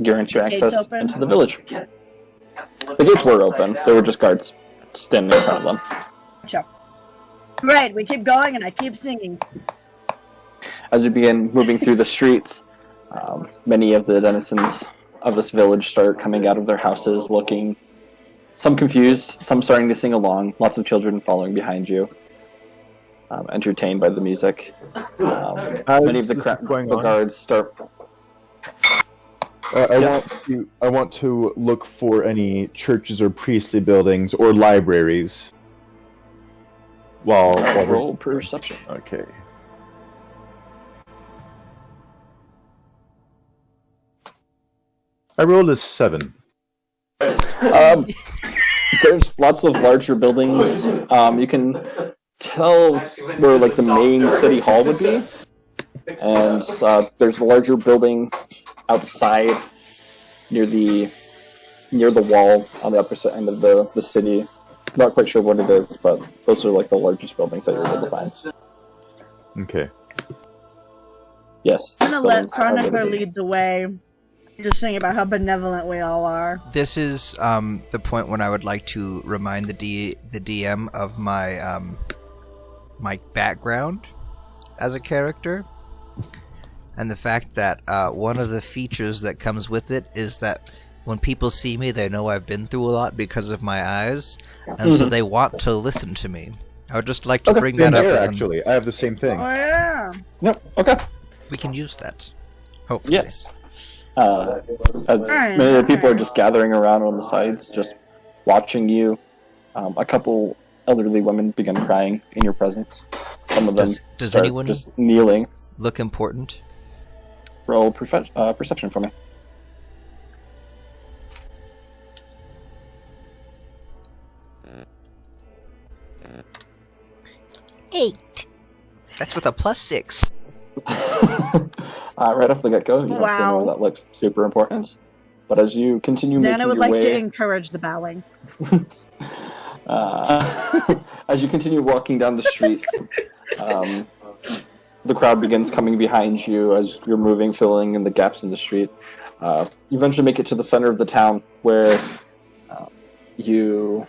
guarantees you Gates access open? into the village. The gates were open. There were just guards standing in front of them. Sure. Right, we keep going and I keep singing. As you begin moving through the streets, many of the denizens of this village start coming out of their houses looking, some confused, some starting to sing along, lots of children following behind you, entertained by the music. Many of the, this is going the on? guards start... I Yes. want to look for any churches or priestly buildings or libraries. While we're Roll perception. okay. I rolled a 7. There's lots of larger buildings. You can tell where like the main city hall would be, and there's a larger building outside near the wall on the upper end of the city. Not quite sure what it is, but those are like the largest buildings that you're able to find. Okay. Yes. I'm gonna let buildings are Chronicler able to be- lead the way. Just sing about how benevolent we all are. This is the point when I would like to remind the DM of my my background as a character, and the fact that one of the features that comes with it is that when people see me, they know I've been through a lot because of my eyes, and so they want to listen to me. I would just like to Okay. bring Same that up. here, As actually. I have the same thing. Oh yeah. Yep. Okay. we can use that. Hopefully. Yes. As many of the people are just gathering around on the sides, just watching you. A couple elderly women begin crying in your presence. Some of them Does start anyone just kneeling. look important? Roll perception for me. Eight. That's with a +6. Right off the get-go, you don't see Wow. anyone that looks super important. But as you continue making Xana would your like to way, encourage the bowing. as you continue walking down the streets, the crowd begins coming behind you as you're moving, filling in the gaps in the street. You eventually make it to the center of the town, where you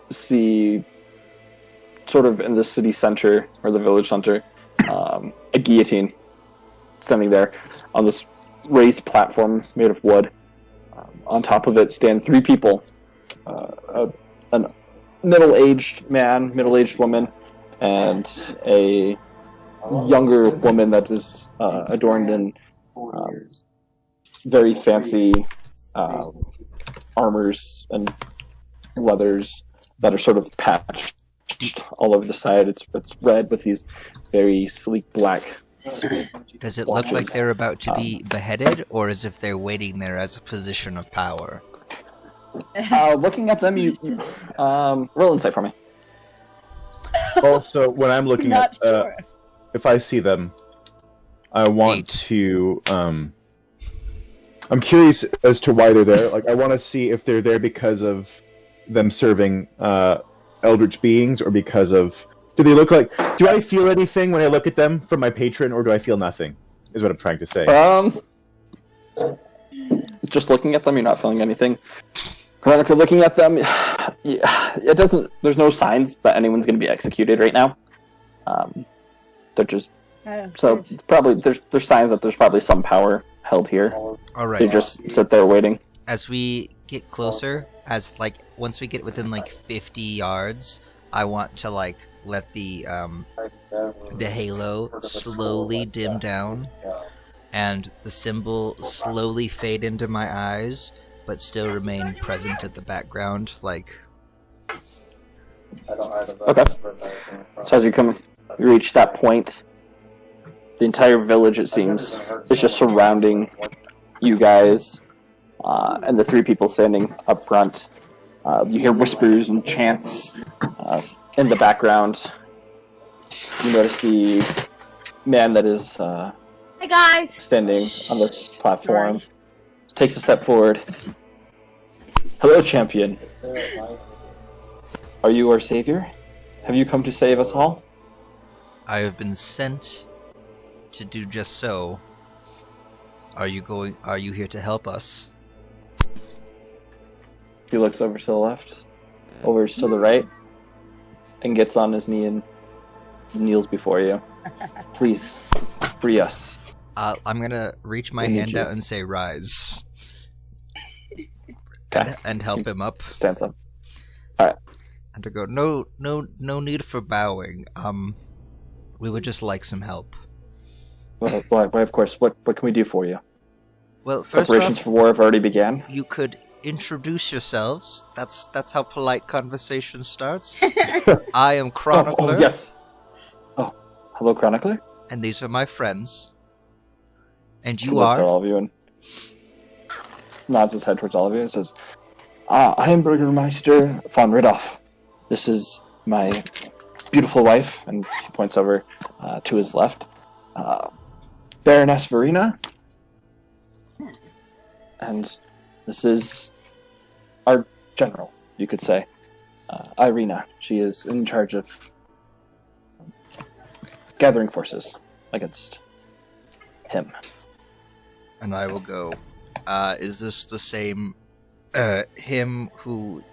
see, sort of in the city center, or the village center, a guillotine standing there on this raised platform made of wood. On top of it stand three people. A middle-aged man, middle-aged woman, and a younger woman that is adorned in very fancy armors and leathers that are sort of patched all over the side. It's red with these very sleek black. Does it look like they're about to be beheaded, or as if they're waiting there as a position of power? Looking at them, you roll insight for me. Also, when I'm looking Not at, sure. if I see them, I want 8. to. I'm curious as to why they're there. Like, I want to see if they're there because of them serving eldritch beings, or because of. Do they look like? Do I feel anything when I look at them from my patron, or do I feel nothing? Is what I'm trying to say. Just looking at them, you're not feeling anything. Chronicler, looking at them, it doesn't. There's no signs that anyone's going to be executed right now. They're just so probably there's signs that there's probably some power held here. All They right. just sit there waiting. As we get closer, once we get within 50 yards, I want to let the halo slowly dim down, and the symbol slowly fade into my eyes, but still remain present at the background. Okay. So as you reach that point, the entire village, it seems, is just surrounding you guys, and the three people standing up front. You hear whispers and chants in the background. You notice the man that is Hey guys. standing on this platform takes a step forward. Hello, champion. Are you our savior? Have you come to save us all? I have been sent to do just so. Are you here to help us? He looks over to the left, over to the right, and gets on his knee and kneels before you. Please, free us. I'm gonna reach my We need hand you. out and say, "Rise," Okay. and help him up. Stands up. And to go, no need for bowing. We would just like some help. Why, of course. What can we do for you? Well, first Preparations off, for war have already began. you could introduce yourselves. That's how polite conversation starts. I am Chronicler, Oh, yes. Oh, hello, Chronicler. and these are my friends. And He you looks at are. all of you and nods his head towards all of you and says, I am Burgermeister von Ridoff. This is my beautiful wife, and he points over to his left, Baroness Verena. And this is our general, you could say, Irina. She is in charge of gathering forces against him. And I will go. Is this the same him who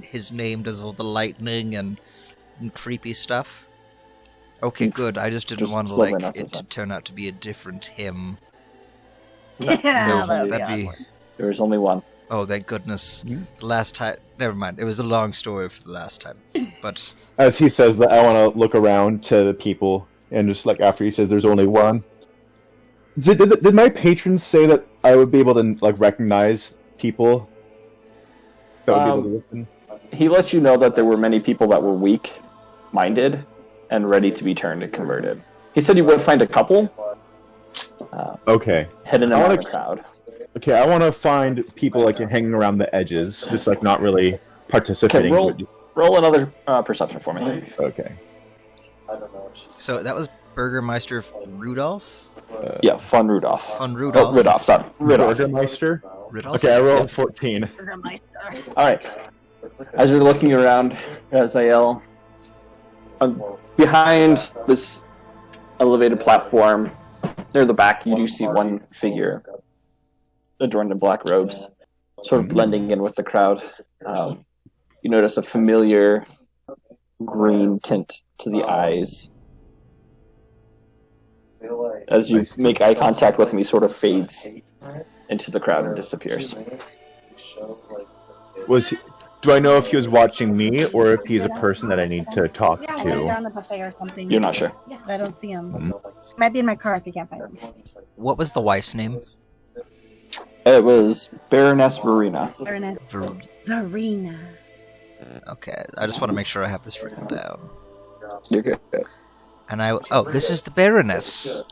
his name does all the lightning and creepy stuff? Okay, good. I just didn't Just want to slowly nods it his to head. turn out to be a different him. Yeah, No, that'd be that'd be. awkward. There is only one. Oh, thank goodness. The last time. Never mind. It was a long story for the last time. But As he says that, I want to look around to the people, and just after he says there's only one. Did my patrons say that I would be able to recognize people that would be able to listen? He lets you know that there were many people that were weak-minded and ready to be turned and converted. He said you would find a couple Okay. hidden I among wanna- the crowd. Okay, I want to find people hanging around the edges, just not really participating. Okay, roll. but just- Roll another perception for me. Okay. so that was Burgermeister Rudolph. Yeah, Von Rudolph. Von Oh, Rudolph. Rudolph, sorry. Rudolph. Burgermeister? Rudolph? Okay, I rolled 14. Alright. As you're looking around, Raziel, behind this elevated platform, near the back, you do see one figure adorned in black robes, sort of blending in with the crowd. You notice a familiar green tint to the eyes. As you make eye contact with me, sort of fades into the crowd and disappears. Was he, do I know if he was watching me or if he's a person that I need to talk Down to? at the buffet or something. You're not sure. I don't see him. Might be in my car if you can't find him. What was the wife's name? It was Baroness Verena. Baroness Ver- Verena. Okay, I just want to make sure I have this written down. You're good. And this is the Baroness.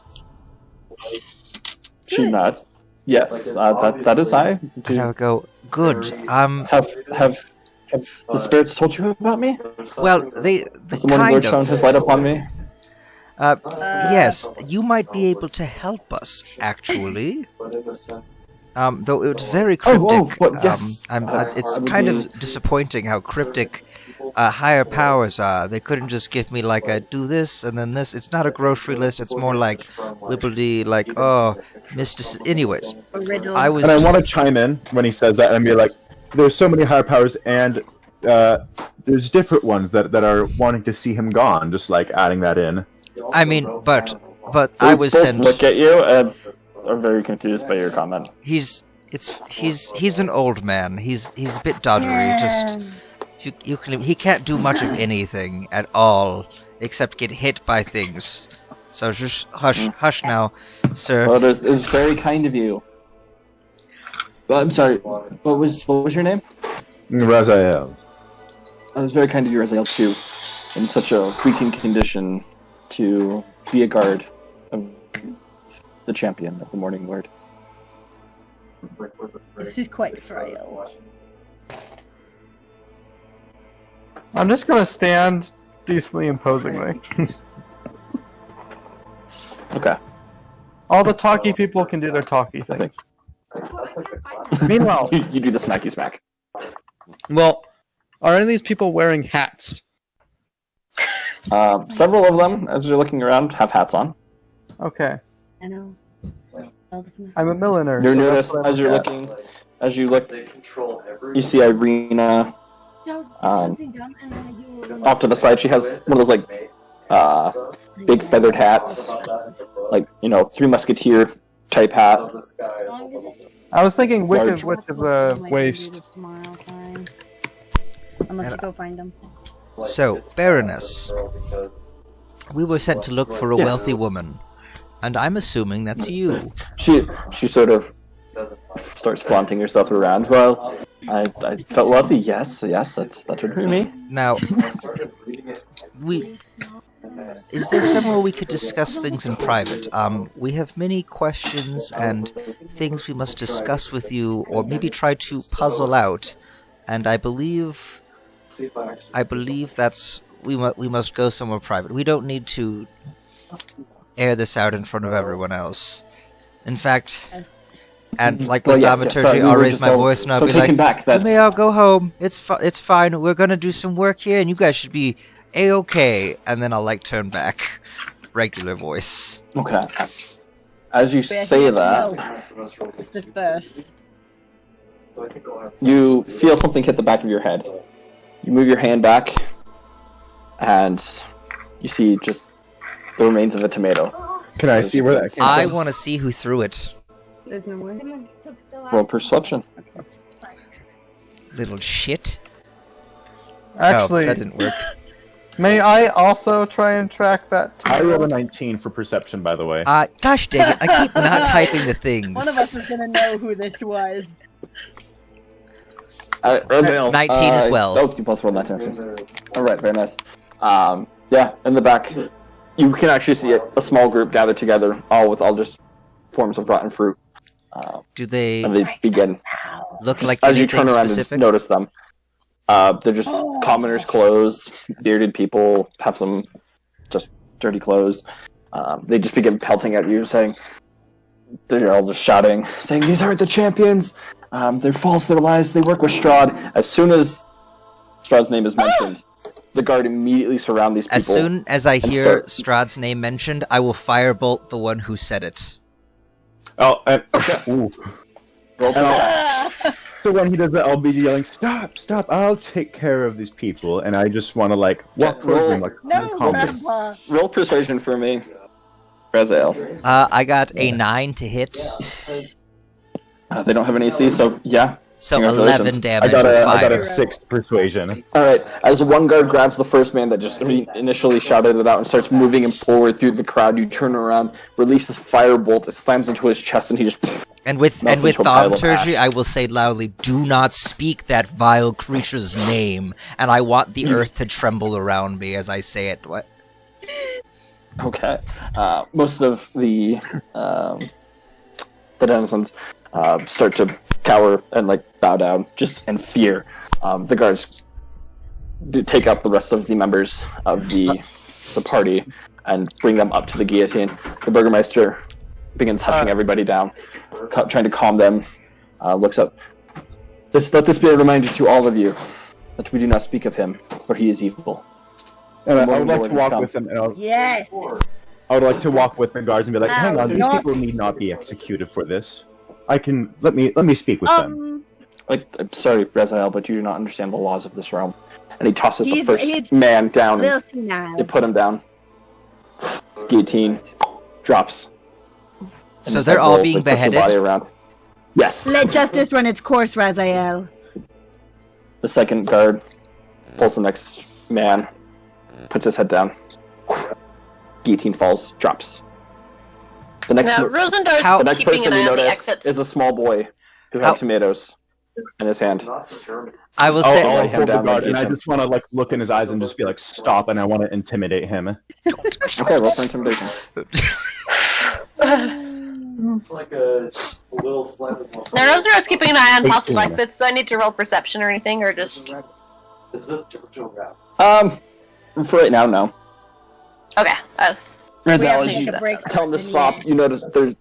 She nods. Yes, that is I. And I would go, good. Have the spirits told you about me? Well, they Has the morning kind Lord shone of. his light upon me? Yes, you might be able to help us, actually. Though it was very cryptic. Yes. It's I would kind be- of disappointing how cryptic higher powers are. They couldn't just give me like a do this and then this. It's not a grocery list. It's more like wibbly, like Mr. Anyways, A riddle. I was. And I want to chime in when he says that and be like, there's so many higher powers and there's different ones that are wanting to see him gone, just like adding that in. I mean, but I was both sent. look at you and are very confused by your comment. He's an old man. He's a bit doddery. Just he can't do much of anything at all except get hit by things. So just hush now, sir. Well, it was very kind of you. Well, I'm sorry. What was your name? Raziel. It was very kind of you, Raziel, too, in such a weakened condition, to be a guard of the champion of the Morning Lord. She's quite frail. I'm just gonna stand decently imposingly. Okay. All the talky people can do their talky things. Meanwhile, You do the smacky smack. well, are any of these people wearing hats? Several of them, as you're looking around, have hats on. Okay, I know. I'm a milliner. You so notice that's what I as you're look at. looking, as you look, you see Irina off to the side. She has one of those like big feathered hats, like Three Musketeer type hat. I was thinking Large. Wicked Witch of the Waste. Unless you go find them. So, Baroness, we were sent to look for a Yes. wealthy woman, and I'm assuming that's you. She sort of starts flaunting herself around. Well, I felt wealthy. Yes, that would be me. Now, is there somewhere we could discuss things in private? We have many questions and things we must discuss with you, or maybe try to puzzle out. And I believe that's we must go somewhere private. We don't need to air this out in front of everyone else. In fact, and like with thaumaturgy, sorry, we I'll were raise just my all voice and I'll so be taken like, back. "You That's may all go home. It's fine. We're gonna do some work here, and you guys should be a-okay." And then I'll like turn back, regular voice. okay. As you Wait, I say think that, It's the first. you feel something hit the back of your head. You move your hand back, and you see just the remains of a tomato. Can I see where that came I from? want to see who threw it. There's no more. Roll perception. Little shit. Actually, Oh, that didn't work. may I also try and track that? I rolled a 19 for perception, by the way. Gosh dang it, I keep not typing the things. One of us is gonna know who this was. 19 as well. Oh, you both rolled 19. Alright, very nice. Yeah, in the back, you can actually see a small group gathered together, all with all just forms of rotten fruit. Do they And they begin. look like As you anything turn around specific? and notice them, they're just commoners' clothes, bearded people, have some just dirty clothes. They just begin pelting at you, saying, they're all just shouting, saying, these aren't the champions. They're false, they're lies, they work with Strahd. As soon as Strahd's name is mentioned, the guard immediately surround these people. As soon as I hear start- Strahd's name mentioned, I will firebolt the one who said it. Oh, and, okay. Ooh. Roll for And that. So when he does that, I'll be yelling, "Stop! Stop! I'll take care of these people." And I just want to like walk towards them, like, No, calm down. Grandpa. Roll persuasion for me, Raziel. I got a 9 to hit, They don't have an AC, so yeah. so Congratulations. 11 I damage got with a fire. 6th persuasion. All right. As one guard grabs the first man that just initially shouted it out and starts moving him forward through the crowd, you turn around, release this firebolt, it slams into his chest, and he just. And with melts into a pile of thaumaturgy, ash. I will say loudly, "Do not speak that vile creature's name." And I want the earth to tremble around me as I say it. What? Okay. Most of the denizens start to cower and like bow down, just in fear. The guards do take up the rest of the members of the party and bring them up to the guillotine. The Burgermeister begins hushing everybody down, trying to calm them. Looks up. Let this be a reminder to all of you that we do not speak of him, for he is evil. And I More would like Lord to has walk come. with them, and Yes. I would like to walk with the guards and be like, "Hang on, these Not- people need not be executed for this. I can let me speak with them." Like, I'm sorry, Raziel, but you do not understand the laws of this realm. And he tosses the He's- first he's- man down. Little senile. They put him down. Guillotine drops. And So his they're head all rolls, being they push the beheaded? Body around. Yes. Let justice run its course, Raziel. The second guard pulls the next man, puts his head down. Guillotine falls, drops. The next, Now, Rosendor's How- the next keeping person an you eye on the notice exits. is a small boy who How- has tomatoes in his hand. I will I'll, say, I'll Lay him hold the down, guard, lay and I him. just want to like look in his eyes and just be like, "Stop!" And I want to intimidate him. Okay, roll for intimidation. Like a little slightly more. Now, Rosendor's keeping an eye on 18. possible exits. Do I need to roll perception or anything, or just... Is this JoJo rap? For right now, no. Okay, I was... Raziel, as take you a break. tell him to stop, you notice there's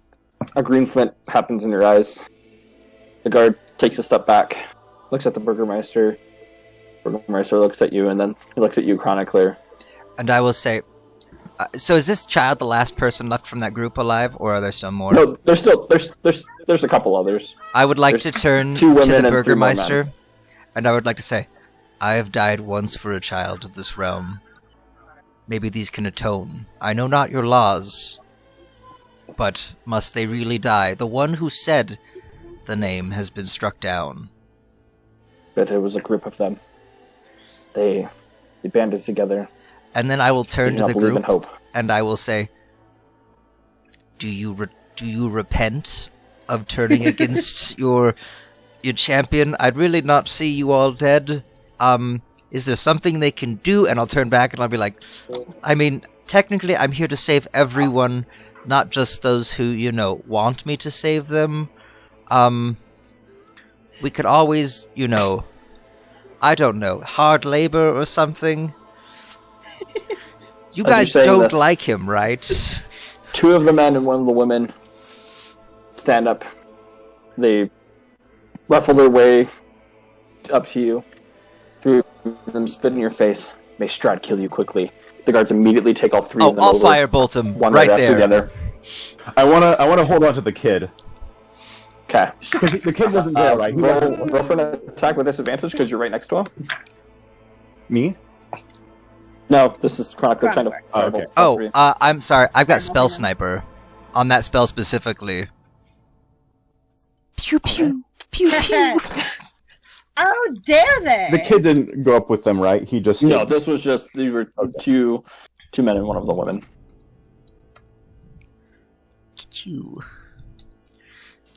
a green flint happens in your eyes. The guard takes a step back, looks at the Burgermeister. Burgermeister looks at you, and then he looks at you, Chronicler. and I will say, so is this child the last person left from that group alive, or are there still more? No, there's a couple others. I would like to There's turn 2 women to the and 3 more Burgermeister, men. and I would like to say, I have died once for a child of this realm. Maybe these can atone. I know not your laws, but must they really die? The one who said the name has been struck down. But there was a group of them. They banded together. And then I will They turn did to not the believe in group, hope. and I will say, do you repent of turning against your champion? I'd really not see you all dead. Is there something they can do? And I'll turn back and I'll be like, I mean, technically I'm here to save everyone, not just those who, want me to save them. We could always, I don't know, hard labor or something. You As you're guys saying don't this- like him, right? 2 of the men and 1 of the women stand up. They ruffle their way up to you. 3 of them spit in your face. May Strahd kill you quickly. The guards immediately take all 3 Oh, of them I'll over, firebolt him one right after there. the other. I wanna hold on to the kid. Okay. 'Cause the kid wasn't there, right? He wasn't Roll for an attack with disadvantage because you're right next to him. me. No, this is Chronicler trying to Oh, firebolt okay. all 3. I'm sorry. I've got Spell Sniper on that spell specifically. Pew pew pew pew. How dare they? The kid didn't go up with them, right? He just No, this was just you were two men and 1 of the women. Pew.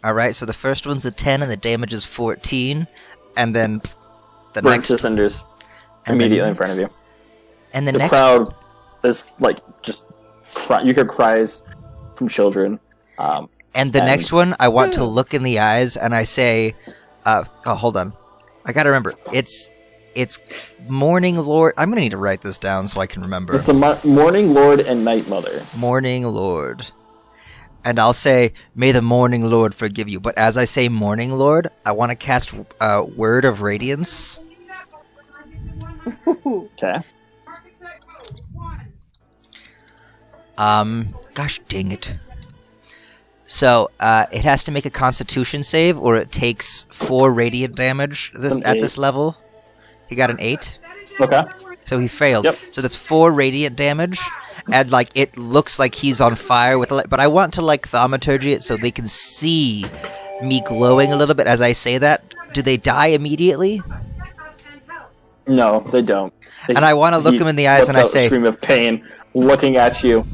All right. So the first one's a 10, and the damage is 14, and then the Burns next to cinders and the immediately in front of you. And the The next crowd is like just cry. You hear cries from children. And the And- next one, I want to look in the eyes and I say, hold on. I gotta remember, it's It's Morning Lord. I'm gonna need to write this down so I can remember. It's the Morning Lord and Night Mother. Morning Lord. And I'll say, may the Morning Lord forgive you. But as I say Morning Lord, I want to cast Word of Radiance. Okay. Gosh dang it. So, it has to make a Constitution save, or it takes 4 radiant damage at this level. He got an 8. Okay. So he failed. Yep. So that's 4 radiant damage, and like it looks like he's on fire with but I want to like thaumaturgy it so they can see me glowing a little bit as I say that. Do they die immediately? No, they don't. And I want to look them in the eyes and I lets out a say, scream of pain, looking at you.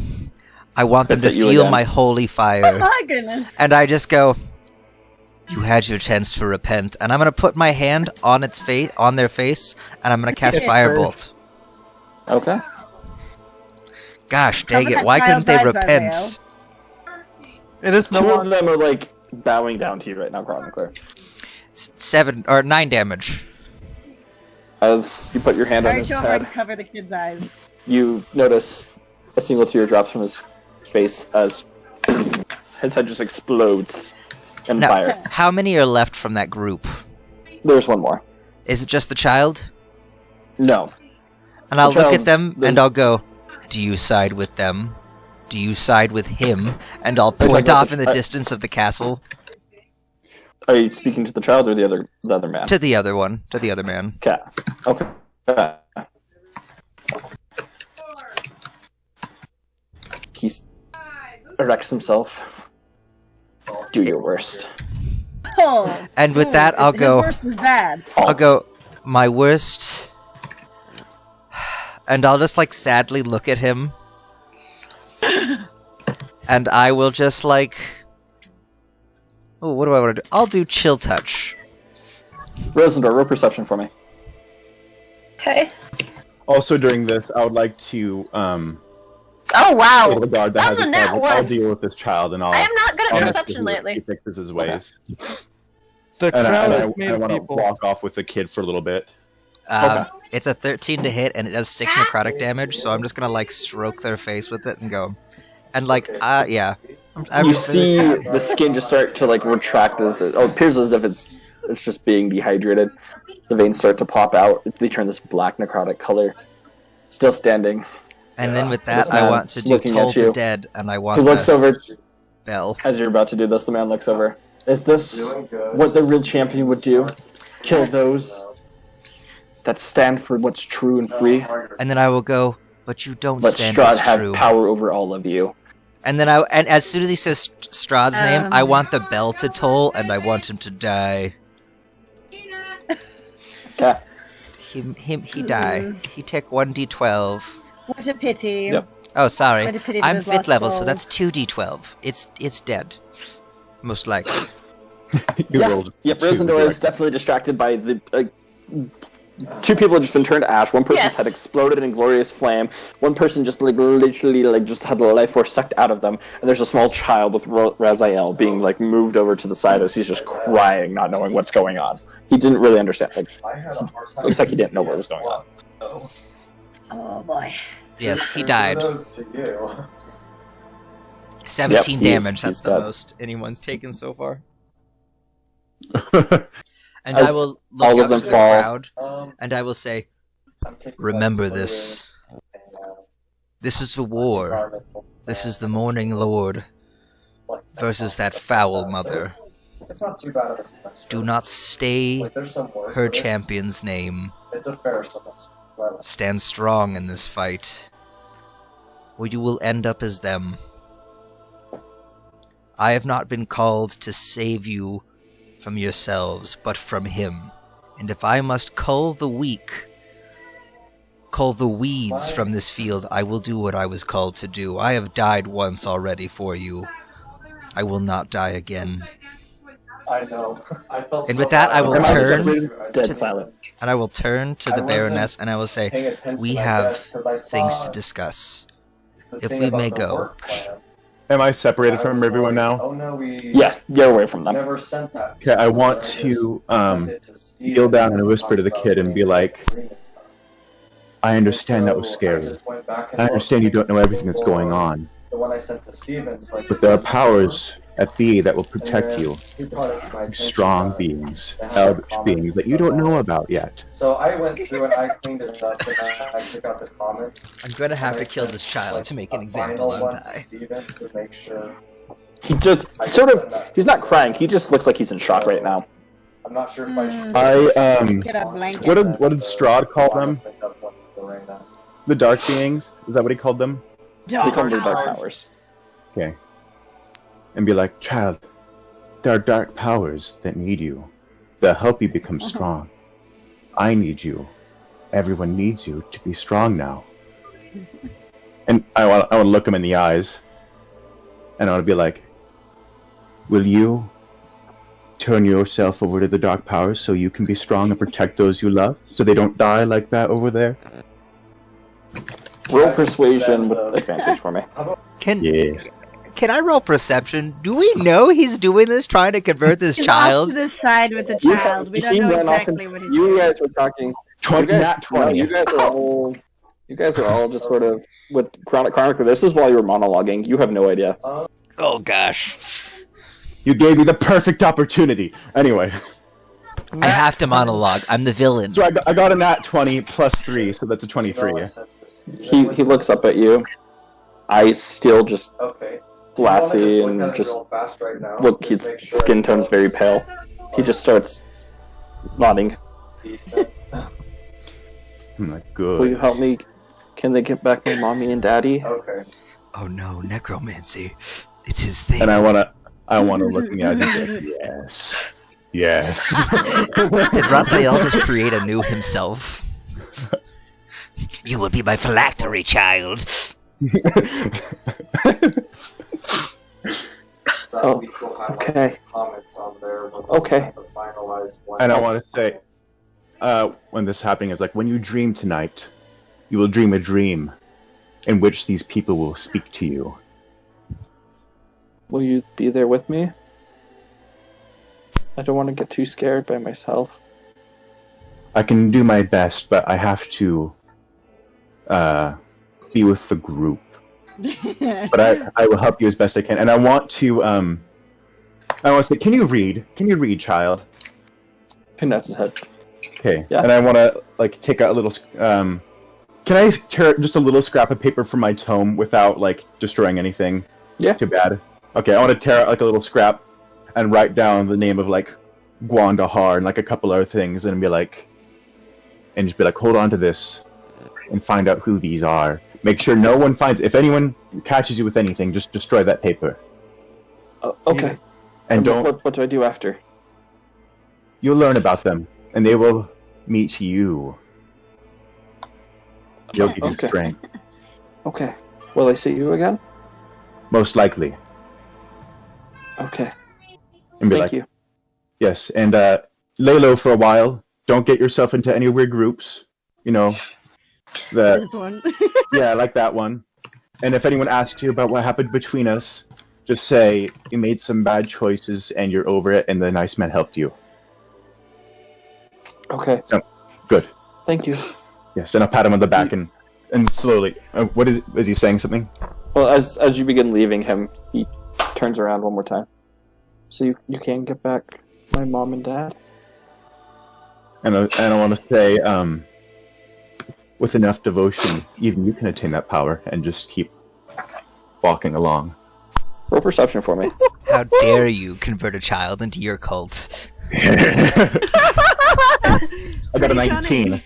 I want them to Looks at you feel again. my holy fire. My goodness. And I just go, you had your chance to repent. And I'm going to put my hand on its face, on their face, and I'm going to cast Firebolt. Okay. Gosh dang Cover it, that why couldn't they child's eyes, repent? Raphael. It is no Two of longer. them are like bowing down to you right now, Chronicler. 7 or 9 damage. As you put your hand on Try his so hard head, to cover the kid's eyes. you notice a single tear drops from his face as his head just explodes in Now, fire. how many are left from that group? There's one more. Is it just the child? No. And I'll The look at child- them the- and I'll go, do you side with them? Do you side with him? And I'll talking point about off in the distance of the castle Are you speaking to the child or the other man? to the other one, to the other man. Okay. Okay. He erects himself. Do your worst. Oh. And with that, I'll his go, worst is bad. I'll go, my worst. And I'll just like sadly look at him. And I will just like, oh, what do I want to do? I'll do chill touch. Rosendor, roll perception for me. Okay. Also, during this, I would like to Oh wow. tell the guard that That has was a a nat child. I'll one. deal with this child, and I'll. I am not good I'll at make perception sure lately. He fixes his ways, The and crowd I is made of want to people. walk off with the kid for a little bit. It's a 13 to hit, and it does 6 necrotic damage, so I'm just gonna, like, stroke their face with it and go. And, like, yeah. I'm You just really see sad. the skin just start to like retract as it appears as if it's just being dehydrated. The veins start to pop out. They turn this black necrotic color. Still standing. And then with that, This I man want to do looking at Toll the you. Dead, and I He want looks the over bell. as you're about to do this. The man looks over. Is this what the real champion would do? Kill those that stand for what's true and free. And then I will go, but you don't Let stand Strahd as have true. power over all of you. And then and as soon as he says Strahd's name, I want the bell to toll, and I want him to die. Okay. He die. He take 1d12. What a pity. Yep. Oh, sorry. What a pity to I'm have 5th lost level, so all. that's 2d12. It's dead. Most likely. You Yeah. rolled Yep, two, Rosendor is correct? definitely distracted by the. Two people have just been turned to ash. One person's Yes. head exploded in glorious flame. One person just like literally like just had the life force sucked out of them. And there's a small child with Raziel being like moved over to the side as he's just crying, not knowing what's going on. He didn't really understand. Like, looks like he didn't know what was going on. Oh boy. Yes, he died. Kudos to you. 17 Yep, he is- damage. That's he's the dead. most anyone's taken so far. Remember And As I will all look of out them to the fall. crowd, and I will say, remember this. This is a war. This is the Morning Lord versus that foul mother. It's not too bad of a semester. Do not stay Like, there's some work her with it. champion's name. It's a fair semester. Well, Stand strong in this fight, or you will end up as them. I have not been called to save you from yourselves, but from him. And if I must cull the weak, cull the weeds from this field, I will do what I was called to do. I have died once already for you. I will not die again. I know. I felt And so with that, bad. I will Am turn dead to- silent. And I will turn to the Baroness and I will say, Paying attention, we I have guess, 'cause I saw things to discuss. the if thing we about may the go. work plan. Am I separated from everyone now? Oh no, Yeah, you're away from them. never sent that. Okay, I want to kneel down and whisper to the kid and be like, I understand that was scary. I understand you don't know everything that's going on. The one I sent to Steven, so But there are powers at B that will protect you. Strong beings, eldritch beings that you don't know about yet. So I went through and I cleaned it up and I took out the comments. I'm gonna have to kill this child to make an example on Die. Steven to make sure. He just sort of, he's not crying, he just looks like he's in shock right now. I'm not sure if I should. Get a blanket. What did Strahd call them? The dark beings? Is that what he called them? They call them the dark powers. Okay. And be like, child, there are dark powers that need you. They'll help you become strong. I need you. Everyone needs you to be strong now. And I want to look him in the eyes. And I want to be like, will you turn yourself over to the dark powers so you can be strong and protect those you love? So they don't die like that over there? Roll persuasion with advantage for me. Can I roll perception? Do we know he's doing this, trying to convert this He's child? off to the side with the child. We don't know exactly what he's You doing. guys were talking. 20, not 20. You guys are all just sort of with Chronicler. This is while you were monologuing. You have no idea. Oh gosh. You gave me the perfect opportunity. Anyway, I have to monologue. I'm the villain. so I got a nat 20 plus 3, so that's a 23. He looks up at you. Eyes still just Okay. glassy and just look. His skin tone's very pale. He just starts nodding. I'm like, Will you good. help me? Can they get back my mommy and daddy? Okay. Oh no, necromancy. It's his thing. And I wanna look in the eyes and be like, yes. Yes. Did Raphael just create a new himself? You will be my phylactery child. Oh, okay. Okay. And I want to say, when this is happening, is like, when you dream tonight, you will dream a dream in which these people will speak to you. Will you be there with me? I don't want to get too scared by myself. I can do my best, but I have to be with the group. But I will help you as best I can. And I want to say, can you read? Can you read, child? He nods his head. Okay. Yeah. And I want to take out a little. Can I tear just a little scrap of paper from my tome without destroying anything? Yeah. Too bad. Okay, I want to tear out a little scrap and write down the name of Gwandahar and a couple other things, and just be like, hold on to this, and find out who these are. Make sure no one finds. If anyone catches you with anything, just destroy that paper. Okay. And don't. What do I do after? You'll learn about them, and they will meet you. They'll give you Okay. strength, Okay. Will I see you again? most likely. Okay. And be Thank like, you. yes, and lay low for a while. Don't get yourself into any weird groups. This one. Yeah, like that one. And if anyone asks you about what happened between us, just say you made some bad choices and you're over it, and the nice man helped you. Okay. So, good. Thank you. Yes, and I'll pat him on the back and slowly. What is he saying something? Well, as you begin leaving him, he turns around one more time. So you can get back my mom and dad? And I want to say, with enough devotion, even you can attain that power and just keep walking along. Roll perception for me. How dare you convert a child into your cult? I got a 19.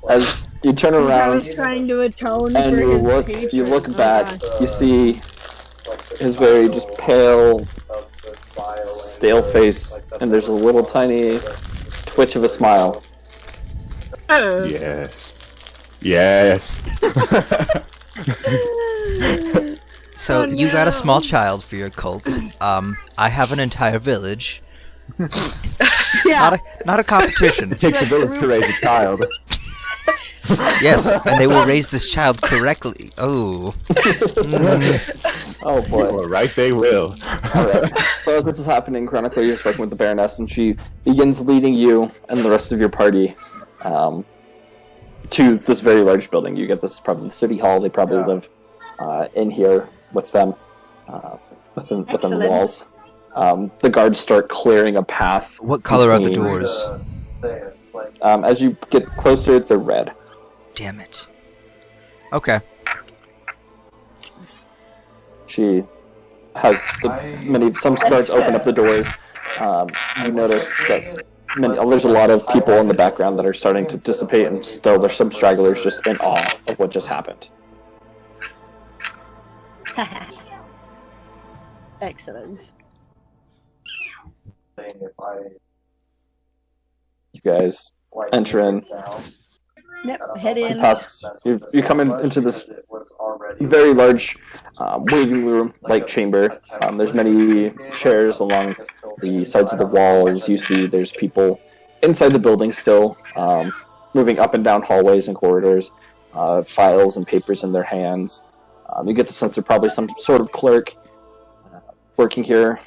As you turn I around was trying to atone and for you his look hatred. Oh, back, gosh. you see his very just pale, stale face, and there's a little tiny twitch of a smile. Oh. Yes. Yes. So Oh, you got a no. small child for your cult. I have an entire village. Yeah. Not a competition. It takes a village to raise a child. Yes, and they will raise this child correctly. Oh. Oh boy. You are right, they will. Alright. So as this is happening, Chronicler, you're speaking with the Baroness, and she begins leading you and the rest of your party to this very large building. You get this is probably the city hall. They probably live in here with them, within the walls. The guards start clearing a path. What color are the between- doors? As you get closer, they're red. Damn it. Okay. She has some guards open up the doors. You notice that there's a lot of people in the background that are starting to dissipate, and still there's some stragglers just in awe of what just happened. Excellent. You guys enter in. Yep, head in. You come into this very large waiting room like chamber. There's many chairs along the sides of the walls. You see there's people inside the building still, moving up and down hallways and corridors, files and papers in their hands. You get the sense they're probably some sort of clerk working here.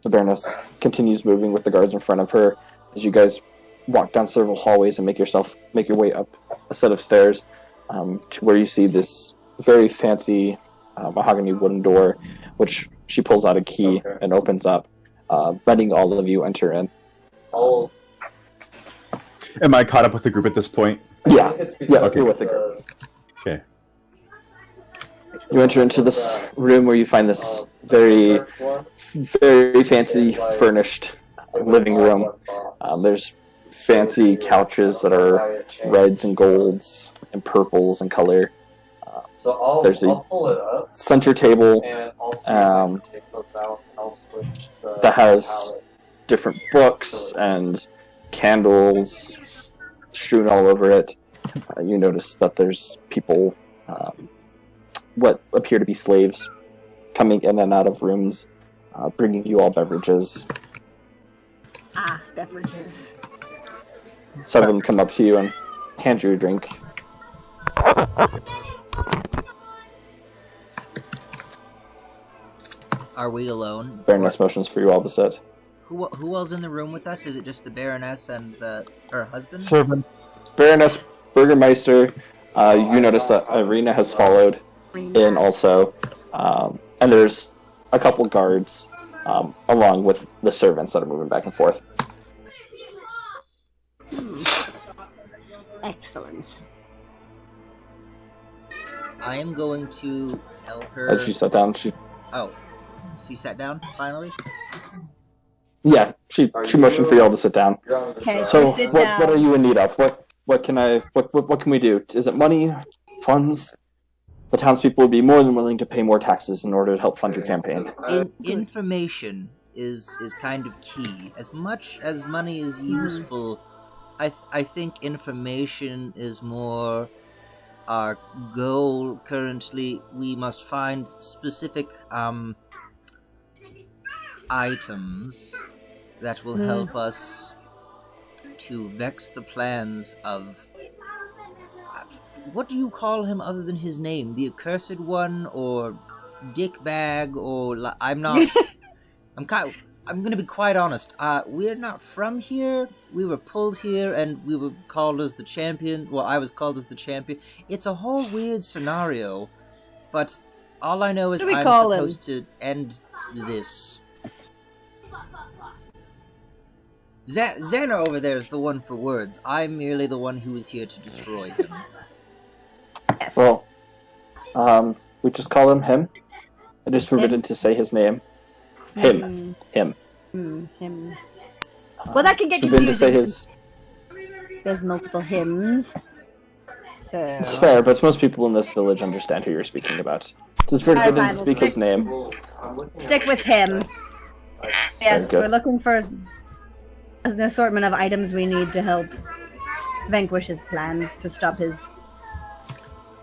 The Baroness continues moving with the guards in front of her as you guys walk down several hallways and make your way up a set of stairs to where you see this very fancy mahogany wooden door, which she pulls out a key and opens up, letting all of you enter in. Am I caught up with the group at this point? Yeah, Okay. you're with the group. Okay. You enter into this room where you find this very, very fancy furnished living room. There's fancy couches that are reds and golds and purples in color. There's a center table that has different books and candles strewn all over it. You notice that there's people, what appear to be slaves, coming in and out of rooms, bringing you all beverages. Ah, beverages. Some of them come up to you and hand you a drink. Are we alone? Baroness motions for you all to sit. Who else in the room with us? Is it just the Baroness and her husband? Servant. Baroness, Burgermeister, you notice that Irina has followed in also, and there's a couple guards along with the servants that are moving back and forth. Excellent. I am going to tell her. As she sat down, Oh, she sat down finally. she motioned for you all to sit down. Okay, So sit what down. are you in need of? What can we do? Is it money, funds? The townspeople would be more than willing to pay more taxes in order to help fund your campaign. Information is kind of key. As much as money is useful, I think information is more our goal currently. We must find specific items that will help us to vex the plans of... What do you call him other than his name? The Accursed One, or Dickbag, or... I'm not... I'm gonna be quite honest. We're not from here. We were pulled here, and we were called as the champion. Well, I was called as the champion. It's a whole weird scenario, but all I know is What do we I'm call supposed to end this. Xana over there is the one for words. I'm merely the one who is here to destroy him. Well, we just call him. It is forbidden to say his name. Him. Him. Well, that can get Forbidden to say confusing. his. There's multiple hymns. So. It's fair, but most people in this village understand who you're speaking about. So it's forbidden fine, to we'll speak stick- his name. Stick with him. Yes, good. we're looking for an assortment of items we need to help vanquish his plans, to stop his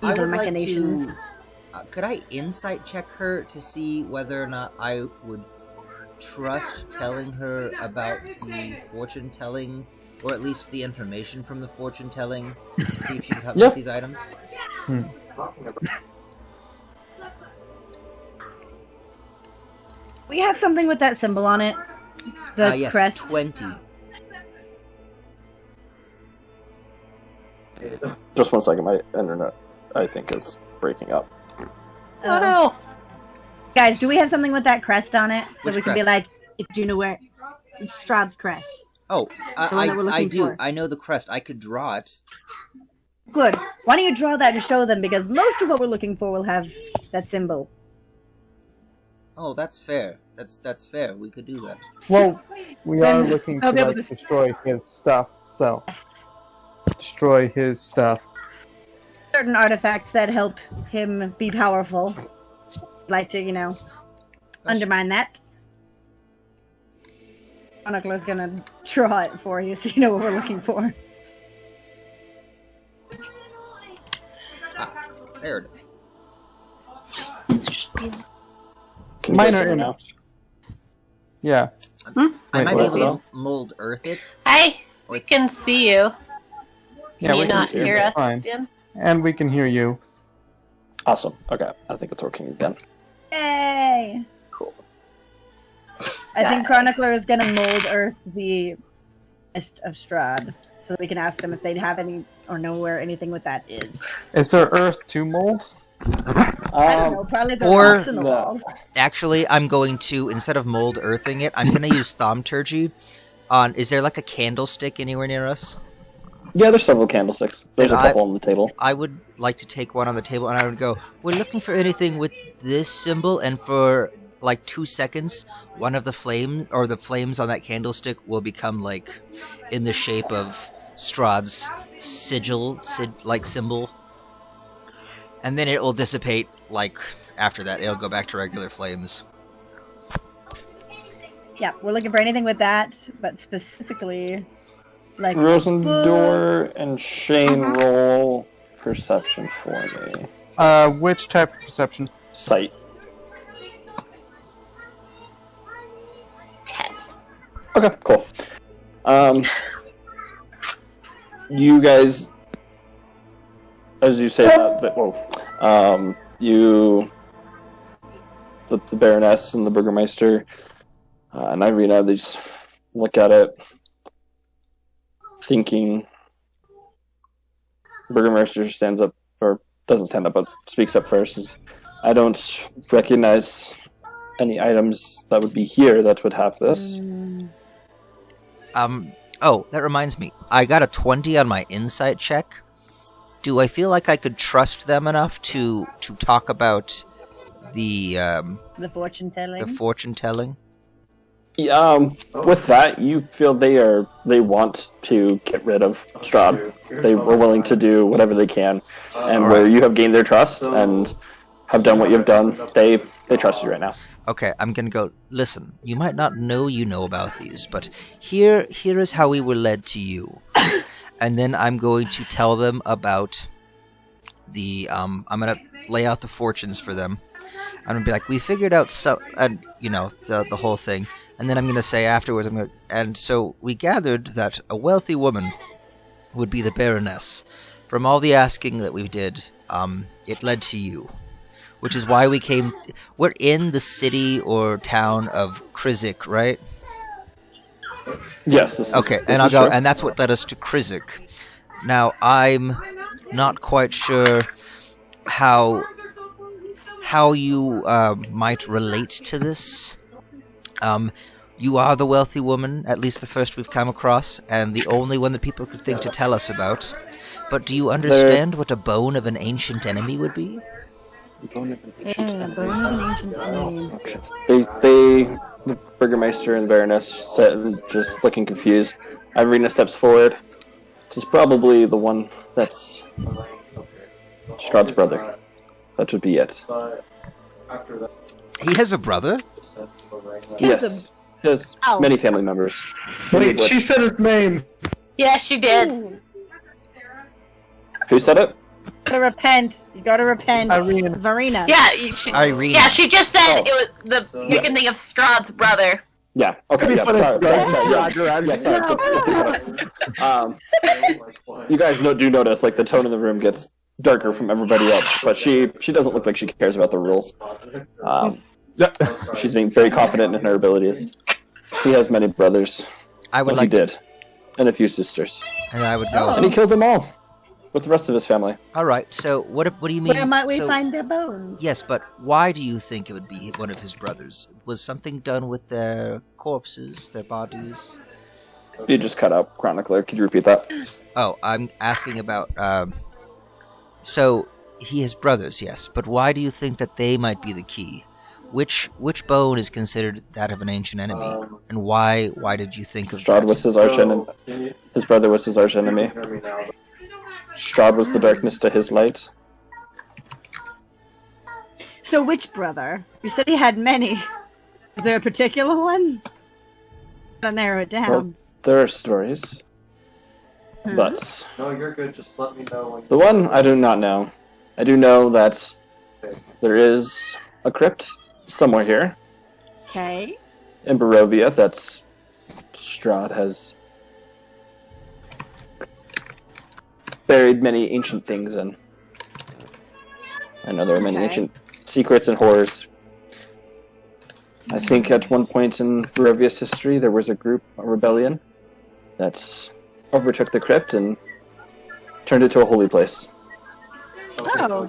I evil would like machinations. to... could I insight check her to see whether or not I would trust telling her about the fortune-telling or at least the information from the fortune telling, to see if she could help Yeah. with these items? We have something with that symbol on it. The Yes, crest. 20. Just 1 second, my internet, I think, is breaking up. Oh no! Guys, do we have something with that crest on it? Which that we can be crest? like, do you know where? It's Strahd's crest. Oh, The one that we're I looking do. for. I know the crest. I could draw it. Good. Why don't you draw that and show them? Because most of what we're looking for will have that symbol. Oh, that's fair. That's fair. We could do that. Well, we are looking to I'll be able like, destroy his stuff, so destroy his stuff. Certain artifacts that help him be powerful. Like to, undermine that. Chronicler's gonna draw it for you so you know what we're looking for. Ah, there it is. Can you guys Minor hear me now? image. Yeah. I Wait, might be what? able to mold earth it. Hey, we can see you. Yeah, Can we you can not see you. hear us, Fine. Jim? And we can hear you. Awesome. Okay, I think it's working again. Yay! Cool. I think Chronicler is gonna mold Earth the Mist of Strahd, so that we can ask them if they have any or know where anything with that is. Is there Earth to mold? I don't know, probably the or- rocks in the No. walls. Actually, I'm going to, instead of mold earthing it, I'm going to use thaumaturgy on... Is there like a candlestick anywhere near us? Yeah, there's several candlesticks. There's Then a couple on the table. I would like to take one on the table and I would go, we're looking for anything with this symbol, and for like 2 seconds, one of the flames on that candlestick will become like in the shape of Strahd's symbol. And then it will dissipate, like, after that. It'll go back to regular flames. Yeah, we're looking for anything with that, but specifically, like Rosendor and Shane roll perception for me. Which type of perception? Sight. Okay, cool. You guys, as you say that, the Baroness and the Burgermeister and Irina, they just look at it, thinking. Burgermeister stands up, or doesn't stand up, but speaks up first. Says, I don't recognize any items that would be here that would have this. Oh, that reminds me. I got a 20 on my insight check. Do I feel like I could trust them enough to talk about the fortune telling. the fortune telling? With that, you feel they want to get rid of Strahd. They were willing to do whatever they can, and where you have gained their trust and have done what you've done, they trust you right now. Okay, I'm gonna go. Listen, you might not know about these, but here is how we were led to you. And then I'm going to tell them about the I'm gonna lay out the fortunes for them. I'm gonna be like, we figured out the whole thing. And then I'm gonna say afterwards, and so we gathered that a wealthy woman would be the Baroness. From all the asking that we did, it led to you. Which is why we came. We're in the city or town of Krizik, right? Yes. This Okay, is, and this I'll is go, true. and that's what led us to Krizik. Now, I'm not quite sure how you might relate to this. You are the wealthy woman, at least the first we've come across, and the only one that people could think to tell us about. But do you understand what a bone of an ancient enemy would be? The Burgermeister and Baroness sit just looking confused. Irina steps forward. This is probably the one that's Strahd's brother. That would be it. He has a brother? Yes. He has Ow. many family members. Wait, she said his name. Yeah, she did. Who said it? You gotta repent. Varina. Yeah, Irina. yeah, she just said Oh. it was you can think of Strahd's brother. Yeah. Okay. It'd be Yeah. funny Sorry. if you Sorry. guys Sorry. drag her out. You guys do notice like the tone of the room gets darker from everybody else, but she doesn't look like she cares about the rules. She's being very confident in her abilities. He has many brothers. I would Well, like he did, and a few sisters, and I would go. and he killed them all with the rest of his family. All right. So what do you mean? Where might we so, find their bones? Yes, but why do you think it would be one of his brothers? Was something done with their corpses, their bodies? You just cut out chronicler. Could you repeat that? Oh, I'm asking about. So he has brothers, yes, but why do you think that they might be the key? Which bone is considered that of an ancient enemy, and why did you think of Strahd that? was his arch enemy. His brother was his arch enemy. Strahd was the darkness to his light. So which brother? You said he had many. Is there a particular one? I'll narrow it down. Well, there are stories, Hmm. but No, you're good. Just let me know when. the one I do not know. I do know that there is a crypt somewhere here Okay. in Barovia that's Strahd has buried many ancient things in. I know there are many Okay. ancient secrets and horrors. I think at one point in Barovia's history there was a rebellion that overtook the crypt and turned it to a holy place. Oh,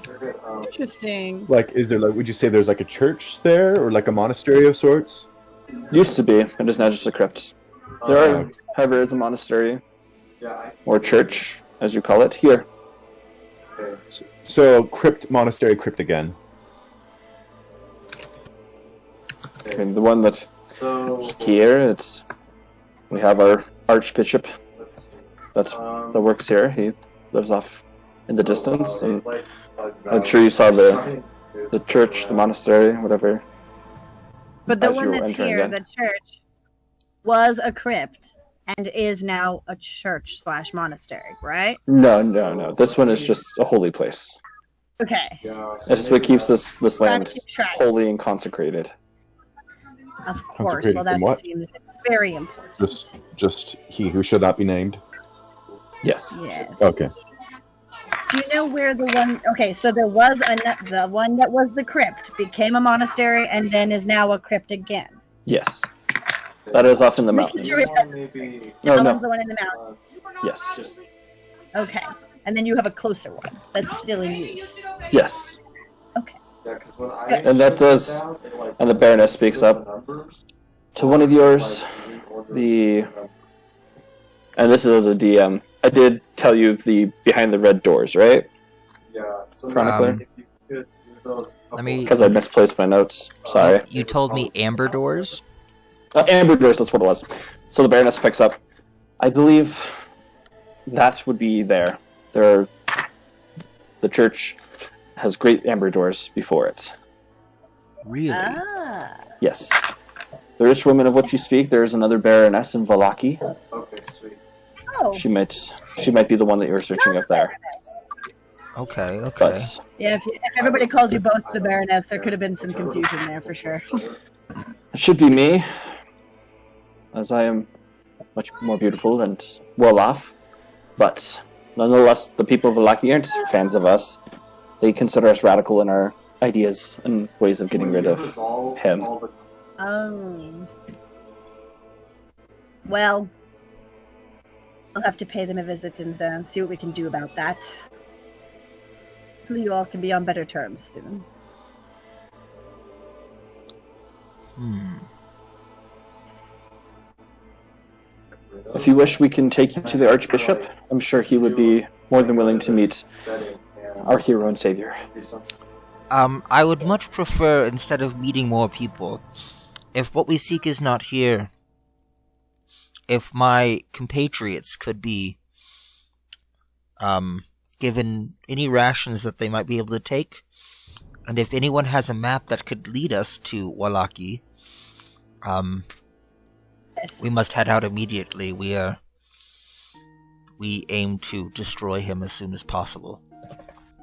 interesting. Like, is there would you say there's like a church there or like a monastery of sorts? Used to be, it is now just a crypt. There are, however, is a monastery or church, as you call it, here. So crypt, monastery, crypt again. And the one that's So here, we have our archbishop that works here. He lives off in the distance, and I'm sure you saw the church, the monastery, whatever. But the As one you were that's entering here, in. the church, was a crypt and is now a church/monastery, right? No. This one is just a holy place. Okay. It is what keeps this land Keep track. holy and consecrated. Of course. Consecrated Well, that from what? seems very important. Just he who should not be named. Yes. Yes. Okay. Do you know where the one? Okay, so there was the one that was the crypt became a monastery and then is now a crypt again. Yes. That is off in the Making mountains. sure it- maybe. No, That no. one's the one in the mountains. Yes. Okay, and then you have a closer one that's still in use. Yes. Yeah, 'cause when I And that does- And the Baroness speaks up. To one of yours, and this is as a DM, I did tell you the behind the red doors, right? Yeah. So Chronicler? if you could do those Let me- Because I misplaced my notes. Sorry. You told me amber doors. Amber doors, that's what it was. So the Baroness picks up. I believe that would be there. The church has great amber doors before it. Really? Ah. Yes. The rich woman of which you speak, there is another Baroness in Valaki. Okay, sweet. Oh. She might be the one that you're searching of there. Okay. But Yeah, if everybody calls you both the Baroness, there could have been some confusion there for sure. it should be me, as I am much more beautiful and well off. But nonetheless, the people of Valaki aren't fans of us. They consider us radical in our ideas and ways of getting rid of him. Oh. Well, I'll have to pay them a visit and see what we can do about that. Hopefully you all can be on better terms soon. If you wish, we can take you to the Archbishop. I'm sure he would be more than willing to meet our hero and savior. I would much prefer, instead of meeting more people, if what we seek is not here, if my compatriots could be given any rations that they might be able to take, and if anyone has a map that could lead us to Wallaki, we must head out immediately. We aim to destroy him as soon as possible.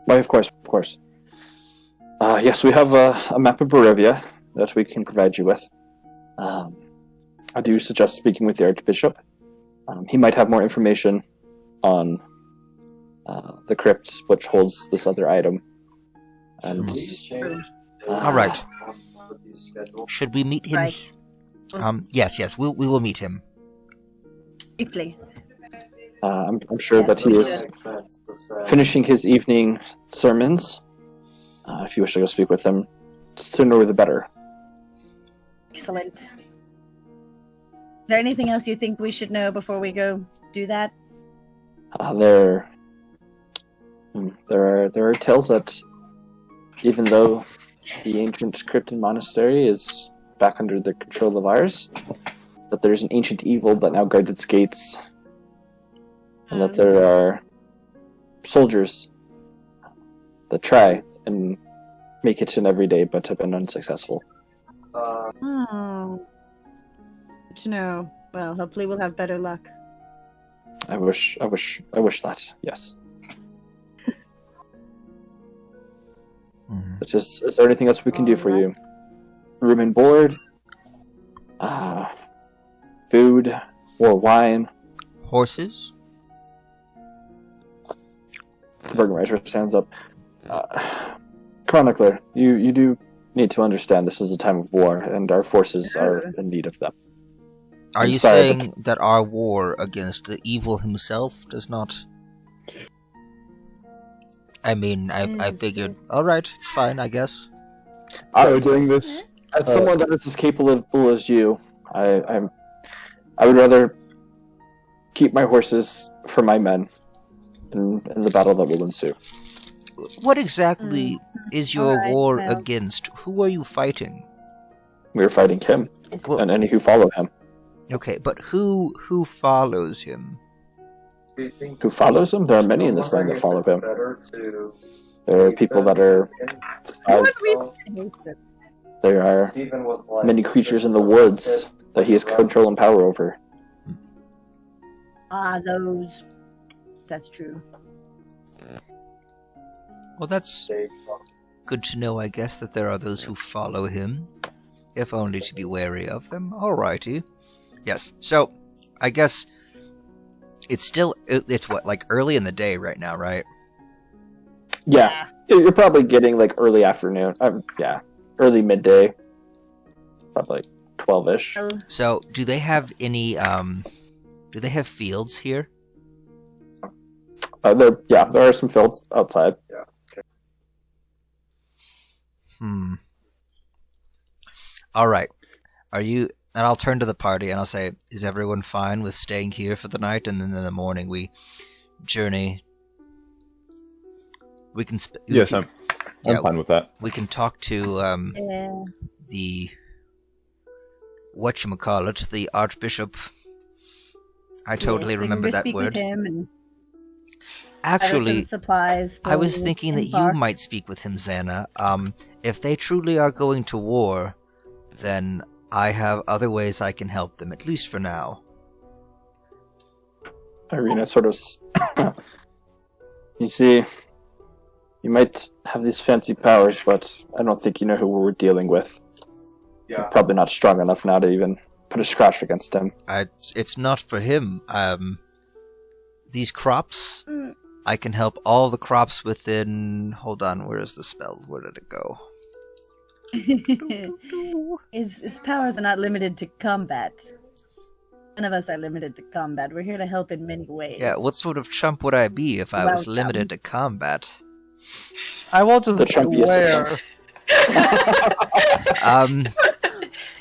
Why, of course. Yes, we have a map of Barovia that we can provide you with. I do suggest speaking with the Archbishop. He might have more information on the crypt, which holds this other item. And All right. Should we meet him? Right. Yes, we will meet him. Briefly. I'm sure that he is finishing his evening sermons. If you wish to go speak with him, sooner the better. Excellent. Is there anything else you think we should know before we go do that? There are tales that even though the ancient crypt and monastery is back under the control of ours, that there's an ancient evil that now guards its gates, and that there are soldiers that try and make it in every day but have been unsuccessful. Good to know. Well, hopefully we'll have better luck. I wish that, yes. But is there anything else we can do for you? Room and board? Food? Or wine? Horses? The Burgermeister stands up. Chronicler, you do need to understand this is a time of war, and our forces are in need of them. Are you sorry, saying that our war against the evil himself does not... I mean, I figured, alright, it's fine, I guess. So during this, As someone that is as capable as you, I would rather keep my horses for my men in the battle that will ensue. What exactly is your Alright, war well. against? Who are you fighting? We are fighting him, Well, and any who follow him. okay, but who follows him? Who follows him? There are many in this land that follow him. There are people that are spies. There are many creatures in the woods that he has control and power over. Those. That's true. Well, that's good to know, I guess, that there are those who follow him. If only to be wary of them. Alrighty. Yes, so, I guess it's what, like early in the day right now, right? Yeah, you're probably getting like early afternoon. Yeah, early midday. Probably like 12-ish. So, do they have any, do they have fields here? There are some fields outside. Alright. And I'll turn to the party and I'll say, is everyone fine with staying here for the night? And then in the morning we journey. yes, I'm fine with that. We can talk to, the... whatchamacallit, the Archbishop. I totally remember that word. Actually, supplies I was thinking that you might speak with him, Xana. If they truly are going to war, then I have other ways I can help them, at least for now. Irina sort of... You see, you might have these fancy powers, but I don't think you know who we're dealing with. You're probably not strong enough now to even put a scratch against him. It's not for him. These crops, I can help all the crops within... Hold on, where is the spell? Where did it go? His powers are not limited to combat. None of us are limited to combat. We're here to help in many ways. Yeah, what sort of chump would I be if I was limited to combat? I will just The chumpiest wear.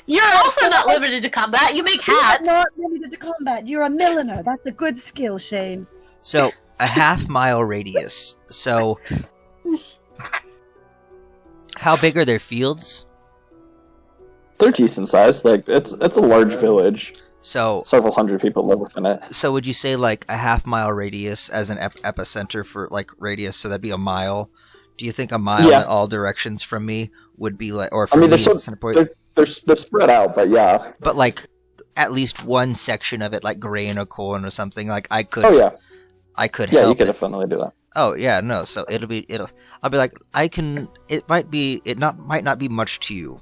You're also not limited to combat. You make You're hats. not limited to combat. You're a milliner. That's a good skill, Shane. So, a half-mile radius. So, how big are their fields? They're decent sized. Like it's a large village. So, Several hundred people live within it. so would you say like a half-mile radius as an epicenter for like radius? So that'd be a mile. Do you think a mile Yeah. in all directions from me would be like, or I from mean, me they're, as the center point? they're spread out, but yeah. But like at least one section of it, like grain or corn or something, like I could. Oh yeah, I could yeah. You help can it. definitely do that. Oh yeah, no. So I'll be like, I can. It might not be much to you,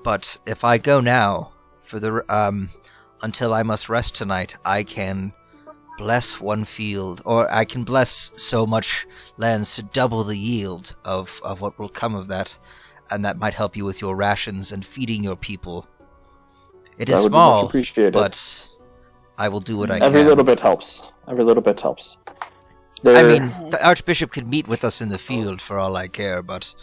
but if I go now, for the until I must rest tonight, I can bless one field, or I can bless so much lands to double the yield of what will come of that, and that might help you with your rations and feeding your people. It is That would be much small, appreciated. but I will do what I Every can. little bit helps. Every little bit helps. I There- mean, the Archbishop could meet with us in the field for all I care, but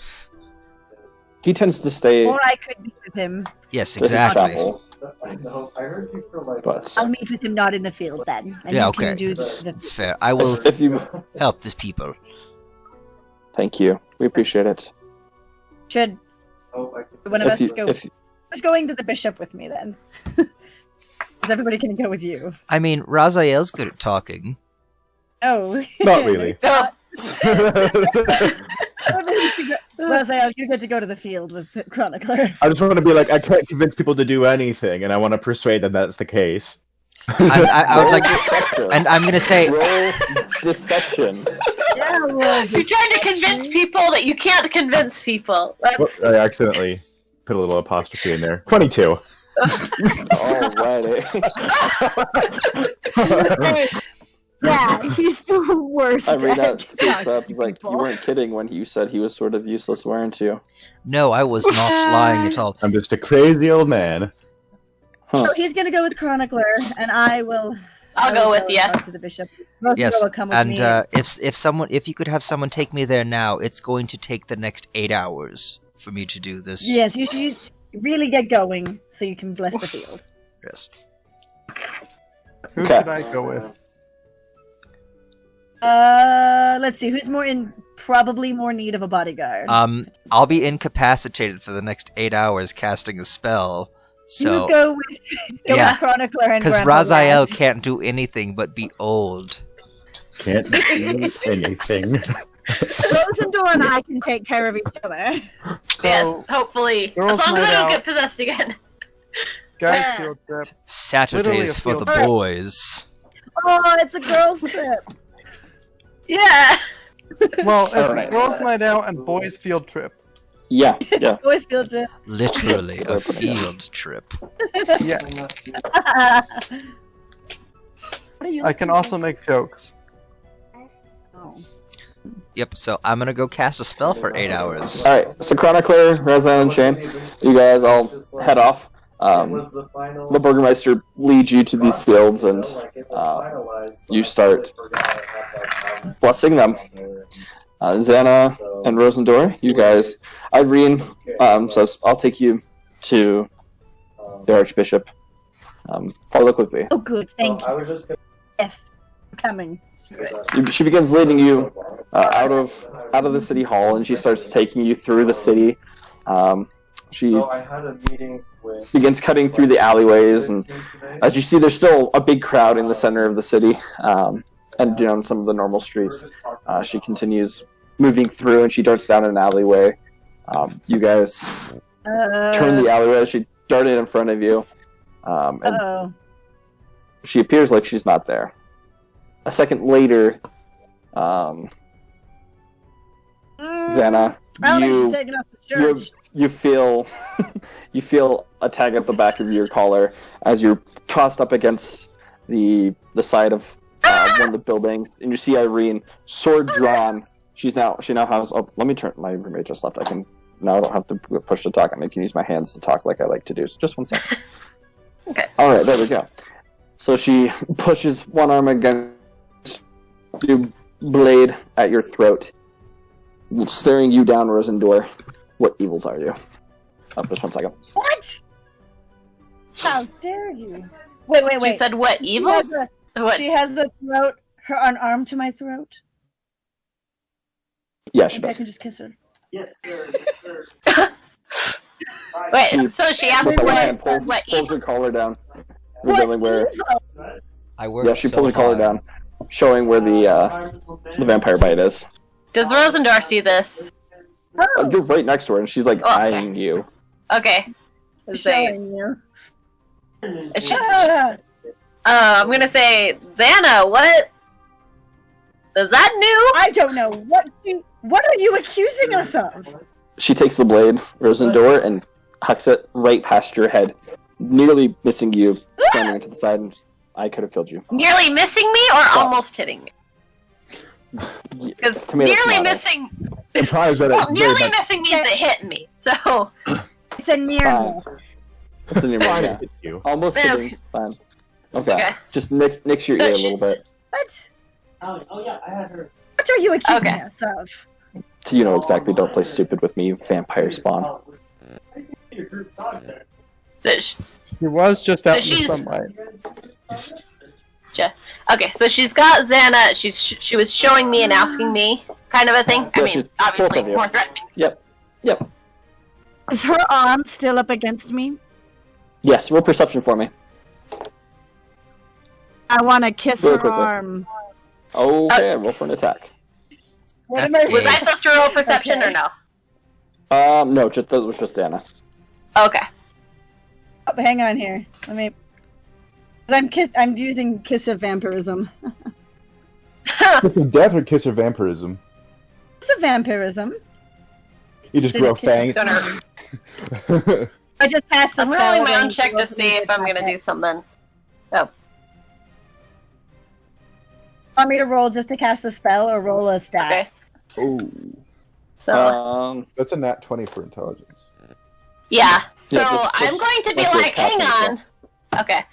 he tends to stay. Or I could meet with him. yes, to his exactly. chapel, No, I heard you for like. but I'll meet with him not in the field then. And Yeah, you okay. Can do the It's fair. I will if you, help these people. thank you. We appreciate it. should Oh, I can... one of If us you, go. if Who's going to the bishop with me then? Because everybody can go with you. I mean, Raziel's good at talking. Oh. Not really. So, Well, you get to go to the field with Chronicler. I just want to be like, I can't convince people to do anything, and I want to persuade them that's the case. I would roll like to, deception. and I'm gonna say, Roll deception. Yeah, well, you're trying to convince people that you can't convince people. That's, Well, I accidentally put a little apostrophe in there. 22. Alrighty. yeah, he's the worst. I mean, that at speaks talking up. to Like, you people. weren't kidding when you said he was sort of useless, weren't you? no, I was not lying at all. I'm just a crazy old man. Huh. So he's gonna go with Chronicler, and I will. I'll go with and you. talk to the bishop. Most Yes, people will come with and me. if you could have someone take me there now, it's going to take the next 8 hours for me to do this. Yes, you should really get going so you can bless the field. Yes. Who Okay. should I go with? Let's see. Who's probably more need of a bodyguard? I'll be incapacitated for the next 8 hours casting a spell. So, you go with Yeah. with Chronicler and because Grandpa Raziel Lad. can't do anything but be old. Can't do anything. Rosendor and I can take care of each other. So, yes, hopefully. girls As long as I night don't out. get possessed again. guys, field trip. Literally Saturdays a for the field trip. boys. Oh, it's a girls' trip. Yeah. Well, it's Alright. girls' night out and boys' field trip. Yeah, yeah. Boys' field trip. Literally a They're putting it. field trip. Yeah, What are you I can also make jokes. Oh. Yep, so I'm gonna go cast a spell for 8 hours. Alright, so Chronicler, Razan, and Shane, you guys all head off. The Burgermeister leads you to these fields, and you start blessing them. Xana and Rosendor, you guys. Irene says, I'll take you to the Archbishop. Follow quickly. Oh, good. Thank you. I was just gonna... Yes, I'm coming. She begins leading you out of the city hall, and she starts taking you through the city. She So I had a meeting with... begins cutting through the alleyways, and as you see, there's still a big crowd in the center of the city, and on some of the normal streets. She continues moving through, and she darts down an alleyway. You guys turn the alleyway. She darted in front of you, and Uh-oh. she appears like she's not there. A second later, Xana, I don't think you she's taking off the shirt. you feel you feel a tag at the back of your collar as you're tossed up against the side of one of the buildings, and you see Irene, sword drawn. She now has. Oh, let me turn. My roommate just left. I don't have to push to talk. I can use my hands to talk like I like to do. So just one second. Okay. All right, there we go. So she pushes one arm against your blade at your throat, staring you down, Rosendor. What evils are you? Oh, just one second. What? How dare you? Wait. She said, what, evil? What? She has the throat, an arm to my throat. Yeah, she Maybe I does. can just kiss her. Yes, sir. Yes, sir. Wait, so she asked With the one hand what pulls evil? her collar down, revealing where. I worked Yeah, she so pulls her collar hard. down, showing where the vampire bite is. Does Rosendor see this? You're right next to her, and she's like Oh, okay. eyeing you. Okay. Showing you. She's, Ah, I'm gonna say, Xana, what? Is that new? I don't know what are you accusing us of? She takes the blade, Rosendor, and hucks it right past your head, nearly missing you, slamming into the side, and I could have killed you. Nearly missing me or almost hitting me? Because Tomato, nearly tomato. missing. I'm trying to Well, nearly missing means it hit me. So It's a near. Fine. It's a near Fine, yeah. it hits you. Almost hitting. Fine. Okay. Just nix your So ear a she's- little bit, What? Oh yeah, I had her. What are you accusing Okay. us of? so you know exactly. Don't play stupid with me, you vampire spawn. so He was just out in the she's- sunlight. okay, so she's got Xana. She was showing me and asking me, kind of a thing. I Yeah, mean, she's both obviously of you. more threatening. Yep. Is her arm still up against me? Yes. Roll perception for me. I want to kiss Real her quickly. arm. Okay. Roll for an attack. What am That's I- gay. Was I supposed to roll perception or no? No. Just that was just Anna. Okay. Oh, hang on here. Let me. I'm using Kiss of Vampirism. Kiss of death or kiss of vampirism? Kiss of Vampirism. You just Did grow it kiss- fangs. Gonna- I just passed the I'm spell rolling my own and check to rolled see if I'm gonna do something. Want me to roll just to cast a spell or roll a stat? Okay. Ooh, So that's a nat 20 for intelligence. yeah. So Yeah, just I'm going to be like your like, hang passive on. Okay.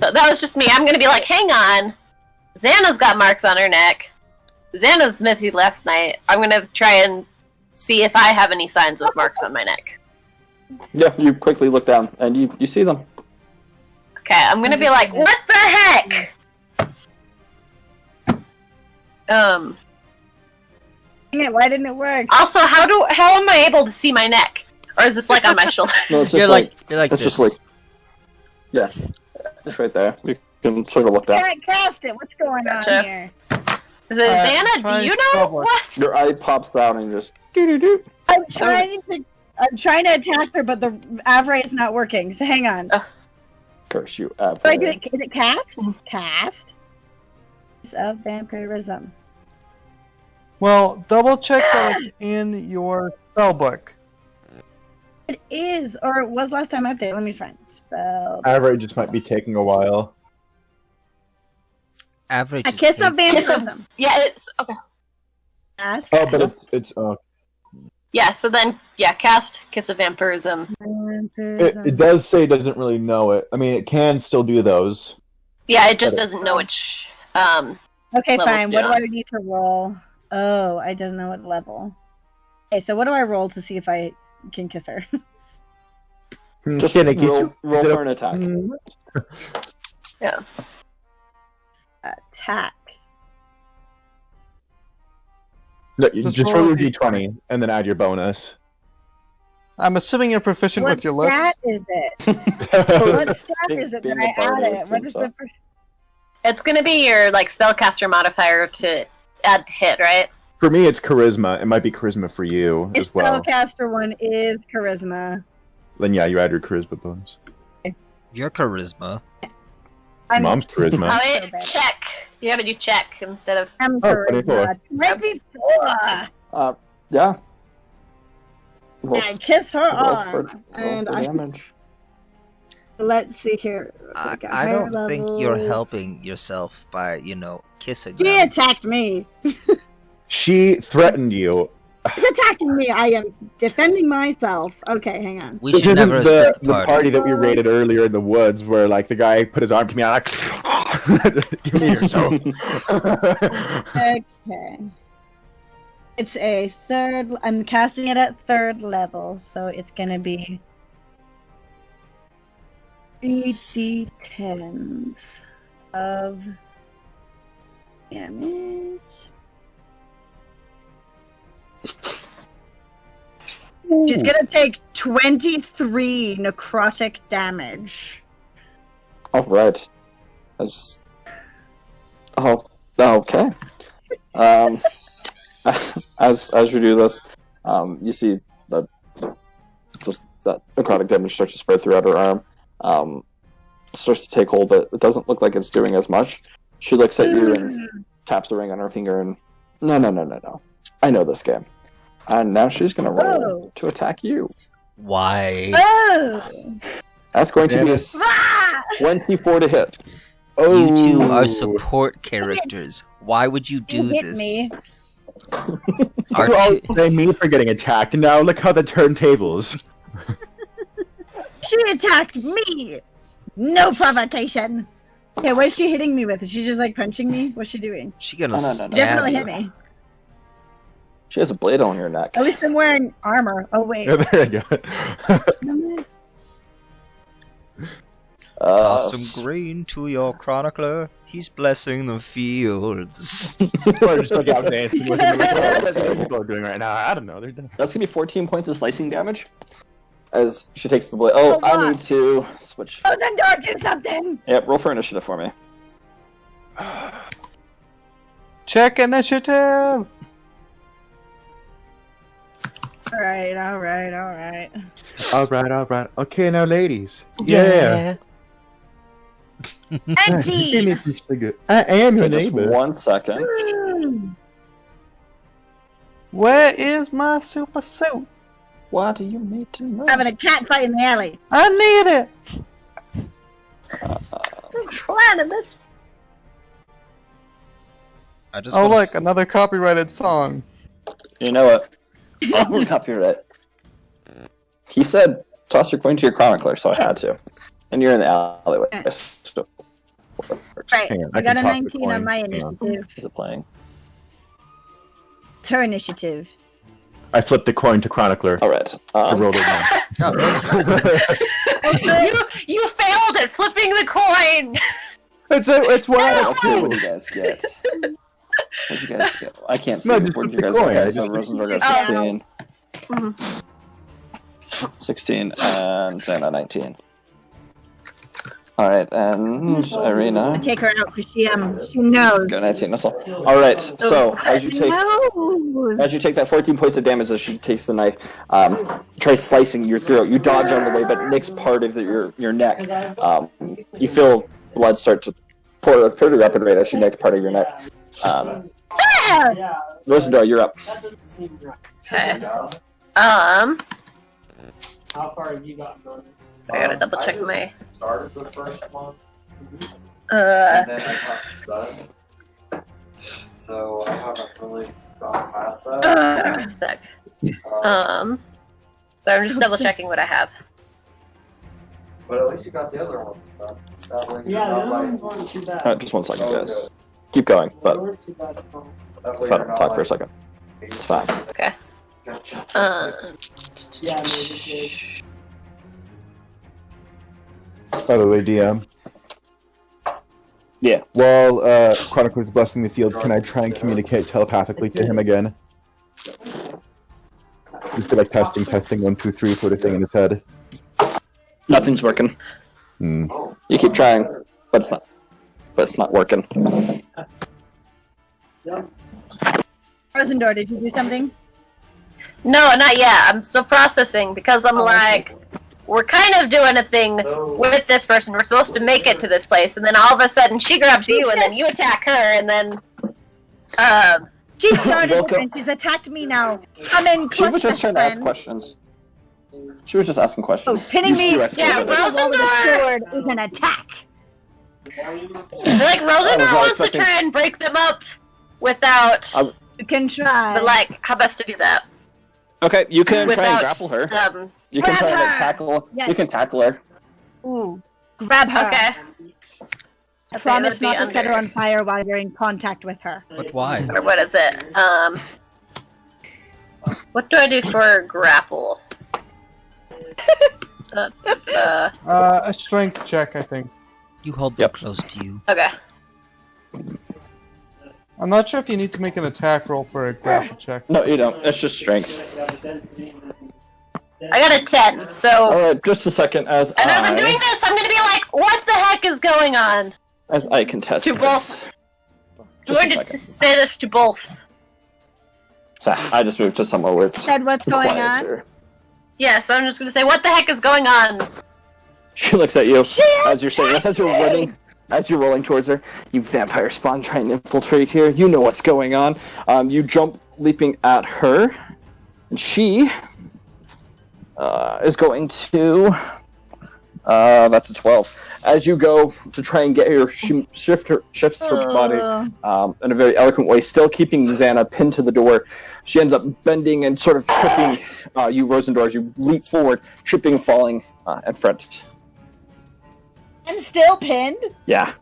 So that was just me. I'm gonna be like, hang on. Xana's got marks on her neck. Xana's smithy last night. I'm gonna try and see if I have any signs of marks on my neck. Yeah. You quickly look down and you see them. Okay, I'm gonna be like, what the heck? Dang it, why didn't it work? Also, how am I able to see my neck? Or is this like on my shoulder? No, it's just You're like it's this. just like yeah, just right there. You can sort of look down. Can't cast it. What's going on Gotcha. here? Xana, try do you know trouble. what? Your eye pops out and you just I'm trying to attack her, but the Avray is not working. So hang on. curse you. Do I do it? Is it cast? Cast. Kiss of Vampirism. Well, double check that it's in your spellbook. It is, or it was last time updated. Let me find spell. Average just might be taking a while. Average. A is kiss of eight. Vampirism. Yeah, it's okay. Cast. Oh, but it's Yeah, so then cast Kiss of Vampirism. it does say it doesn't really know it. I mean, it can still do those. Yeah, it just doesn't know which Okay, level fine. to What do do it I need to roll? Oh, I don't know what level. Okay, so what do I roll to see if I can kiss her? Just Can I kiss roll, you? roll Is it for an attack. Attack. No, you Just just roll roll a your d20 and then add your bonus. I'm assuming you're proficient What with your lips. stat is it? What stat Being- is it being that a I bard add would it? What seem is so. the It's gonna be your like spellcaster modifier to add to hit, right? For me, it's charisma. It might be charisma for you His as well. spellcaster one is charisma. Then yeah, you add your charisma bonus. Your charisma. I'm Mom's charisma. Oh so wait, bad. check. You gotta do check instead of I'm Oh, charisma. 24. Yeah. Roll, I kiss her roll arm. for, roll And for I damage. let's see here. I, Okay, I higher don't think you're level. helping yourself by, kissing She them. attacked me. She threatened you. She's attacking me. I am defending myself. Okay, hang on. We This should isn't never the, split the party that we raided earlier in the woods, where like the guy put his arm to me, and I'm like, give me yourself. Okay. It's a third. I'm casting it at third level, so it's gonna be 3d10s of damage. She's gonna take 23 necrotic damage. All right. As okay. As you do this, you see that just that necrotic damage starts to spread throughout her arm. Starts to take hold, but it doesn't look like it's doing as much. She looks at you and taps the ring on her finger and no. I know this game. And now she's gonna roll Oh. to attack you. Why? Oh! That's going to be a Ah! 24 to hit. You two Oh. are support characters. Why would you do You hit this? me. Our You always two- blame me for getting attacked, and now look how the turntables. She attacked me. No provocation. Okay, what is she hitting me with? Is she just like punching me? What's she doing? She gonna No. stab Definitely you. hit me. She has a blade on your neck. At least I'm wearing armor. Oh wait. There you go. Toss some grain to your chronicler. He's blessing the fields. People are just like out dancing with him. What people are doing right now? I don't know. They're done. That's gonna be 14 points of slicing damage. As she takes the blade. Oh, Oh, I what? need to switch. Rosendor, do something. Yep, roll for initiative for me. Check initiative. Alright. All right. Okay, now, ladies. Yeah. Give me Auntie! some sugar. I am your Okay, just neighbor. 1 second. Where is my super suit? What do you need to know? Having a cat fight in the alley. I need it. Planning this. I just Oh, wanna look, another copyrighted song. You know what? Oh, copyright. He said, toss your coin to your chronicler, so I had to. And you're in the alleyway. So, Right. Hang on, I I got can a toss the 19 on coin. my Hang on. initiative. is it playing? It's her initiative. I flipped the coin to chronicler. Alright. I rolled it Oh, You failed at flipping the coin. It's one out of Let's see what two. you guys get. What'd you guys get? I can't see. No, just What did flip you the guys coin. get? I Okay, so just- Rosenberg Oh. got 16. 16 and Xana 19. Alright, and Irina Take her out because she knows. got 19. That's all. Alright, so as you take knows. As you take that 14 points of damage as she takes the knife, try slicing your throat. You dodge out of the way, but it nicks part of your neck. You feel blood start to pour at a pretty rapid rate as she nicks part of your neck. Rosendar, you're up. That doesn't seem right. Okay. How far have you gotten on it? I gotta double check my. Started the first one, Uh, and then I got stuck. So I haven't really gone past that. sec. So I'm just double checking what I have. But at least you got the other ones done. That way you're Yeah, the not other like. ones weren't too bad. Just 1 second, Oh, guys. good. Keep going, They but weren't too bad at all. That way if I you're don't not talk for a like- second, it's fine. Okay. Gotcha. Yeah, maybe they By the way, DM. Yeah. While Chronicler's blessing the field, can I try and communicate telepathically to him again? Just like testing, 1, 2, 3 sort of thing in his head. Nothing's working. Hmm. You keep trying, but it's not working. Rosendor, did you do something? No, not yet. I'm still processing because I'm like, we're kind of doing a thing with this person. We're supposed to make it to this place, and then all of a sudden she grabs you, and then you attack her, and then She started Welcome. and she's attacked me now. Come in, She was clutch, just trying to ask friend. questions. She was just asking questions. Oh, pinning me. You escorted Yeah, her. bro. Roll with a sword is an attack. like Rosendor not wants expecting- to try and break them up without, You can try. but like, how best to do that? Okay, you can try and Without grapple her. um, You can Grab try and like, her! tackle. Yes. You can tackle her. Ooh. Grab her. okay. I promise that'd be not to set her under- on fire while you're in contact with her. But why? Or what is it? What do I do for grapple? A strength check, I think. You hold them close to you. Okay. I'm not sure if you need to make an attack roll for a grapple check. No, you don't. It's just strength. I got a 10, so... Alright, just a second. As And as I'm doing this, I'm gonna be like, what the heck is going on? I contest To this. both. I'm Just going a to second. say this to both. So, I just moved to somewhere where it's Said what's going on? quieter. Yeah, so I'm just gonna say, what the heck is going on? She looks at you as you're saying this. As you're running, as you're rolling towards her, you vampire spawn trying to infiltrate here. You know what's going on. You jump, leaping at her, and she is going to That's a 12. As you go to try and get her, she shifts her body in a very eloquent way, still keeping Xana pinned to the door. She ends up bending and sort of tripping you, Rosendor, as you leap forward, tripping, falling, and front. I'm still pinned? Yeah.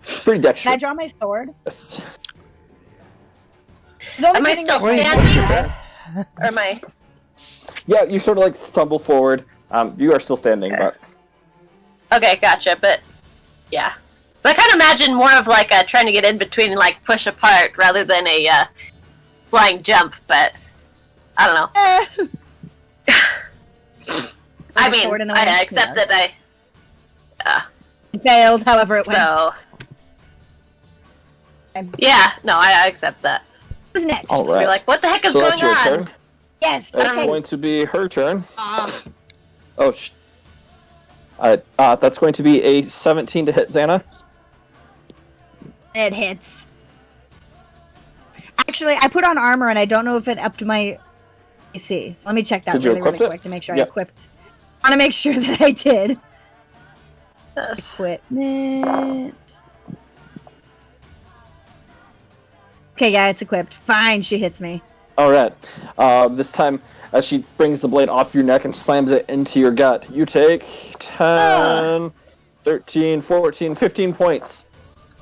It's pretty dexterous. Can I draw my sword? Yes. Am I still standing? Or am I? Yeah, you sort of like stumble forward. You are still standing, but... Okay, gotcha, but... Yeah. But I kind of imagine more of like trying to get in between and like push apart rather than a flying jump, but... I don't know. I mean, I accept that I... failed, however it went. So... Yeah, no, I accept that. Who's next? All right. You're like, what the heck is so going that's your on? turn. Yes, It's okay. going to be her turn. That's going to be a 17 to hit Xana. It hits. Actually, I put on armor and I don't know if it upped my AC. Let me check that Did you really equip it? quick to make sure Yep. I equipped. I want to make sure that I did. Yes. Equipment. Okay, yeah, it's equipped. Fine, she hits me. Alright. This time, as she brings the blade off your neck and slams it into your gut, you take 10, 13, 14, 15 points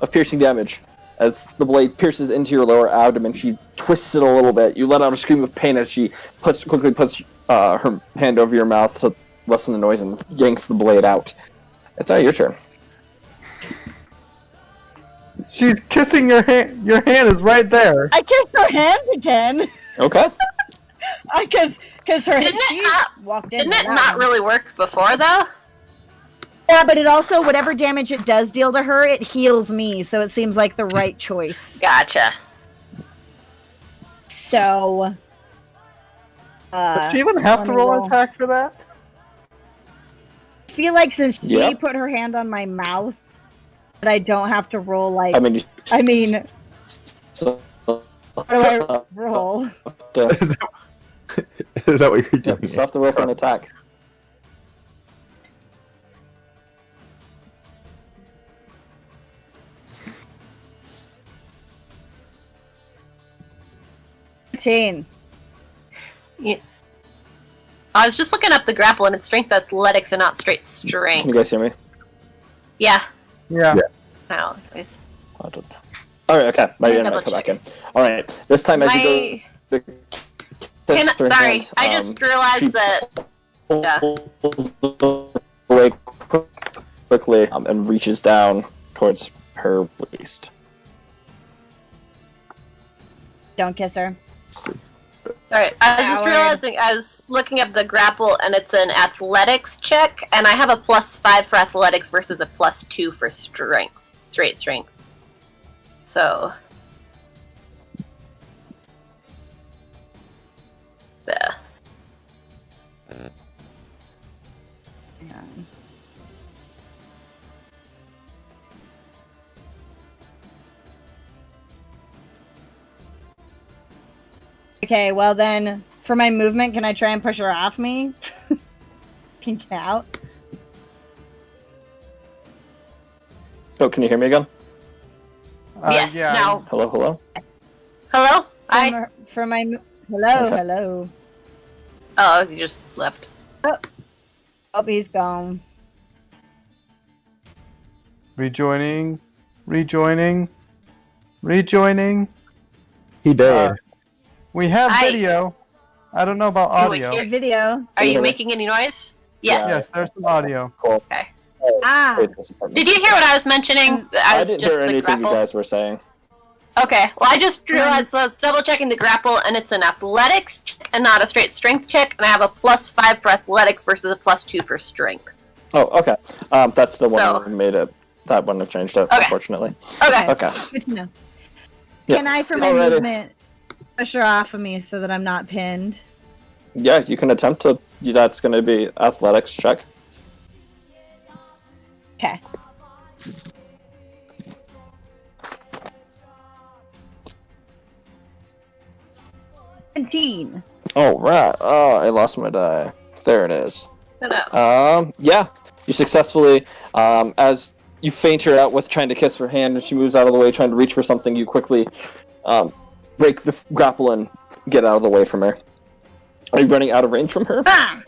of piercing damage. As the blade pierces into your lower abdomen, she twists it a little bit. You let out a scream of pain as she quickly puts her hand over your mouth to lessen the noise and yanks the blade out. It's now your turn. She's kissing your hand. Your hand is right there. I kissed her hand again. Okay. Because her Didn't she it not- walked in. Didn't it with not that. really work before, though? Yeah, but it also, whatever damage it does deal to her, it heals me, so it seems like the right choice. Gotcha. So... Does she even have let to me roll an attack for that? I feel like since she Yep. put her hand on my mouth, that I don't have to roll like... I mean, so, what do I roll? Is that what you're you doing? still have to roll for an attack. Teen. I was just looking up the grapple and it's strength athletics and not straight Can strength. you guys hear me? Yeah. Yeah. Oh, anyways. Alright, okay. My Yeah, internet double come back in. Alright, this time as you go... Sorry, I just realized that... away quickly and reaches down towards her waist. Don't kiss her. Sorry, I was just Howard. realizing I was looking up the grapple and it's an athletics check, and I have a +5 for athletics versus a +2 for strength. Straight strength. So... Yeah. Okay, well then, for my movement, can I try and push her off me? Can get out? Oh, can you hear me again? Yes, yeah. now. Hello, hello? Hello? Hi. For my hello, Okay. hello. Oh, you just left. Oh, he's gone. Rejoining. He did. We have Hi. video. I don't know about Oh, wait, audio. here- Good video. Are Can you you hear me? making any noise? Yes. Yes, there's some audio. Cool. Okay. Ah, Did you hear what I was mentioning? I was didn't just hear the anything you grapple. guys were saying. Okay, well I just realized, so I was double checking the grapple, and it's an athletics check and not a straight strength check, and I have a +5 for athletics versus a +2 for strength. Oh, okay. That's the one So- that made it. That wouldn't have changed it, Okay. unfortunately. Okay. Okay. good to know. Yeah. Can I, for my Alrighty. movement, push her off of me so that I'm not pinned? Yeah, you can attempt to. That's going to be athletics check. Okay. $17. Oh, right. Oh, I lost my die. There it is. Yeah, you successfully, as you feint her out with trying to kiss her hand, and she moves out of the way, trying to reach for something. You quickly break the grapple and get out of the way from her. Are you running out of range from her? Ah!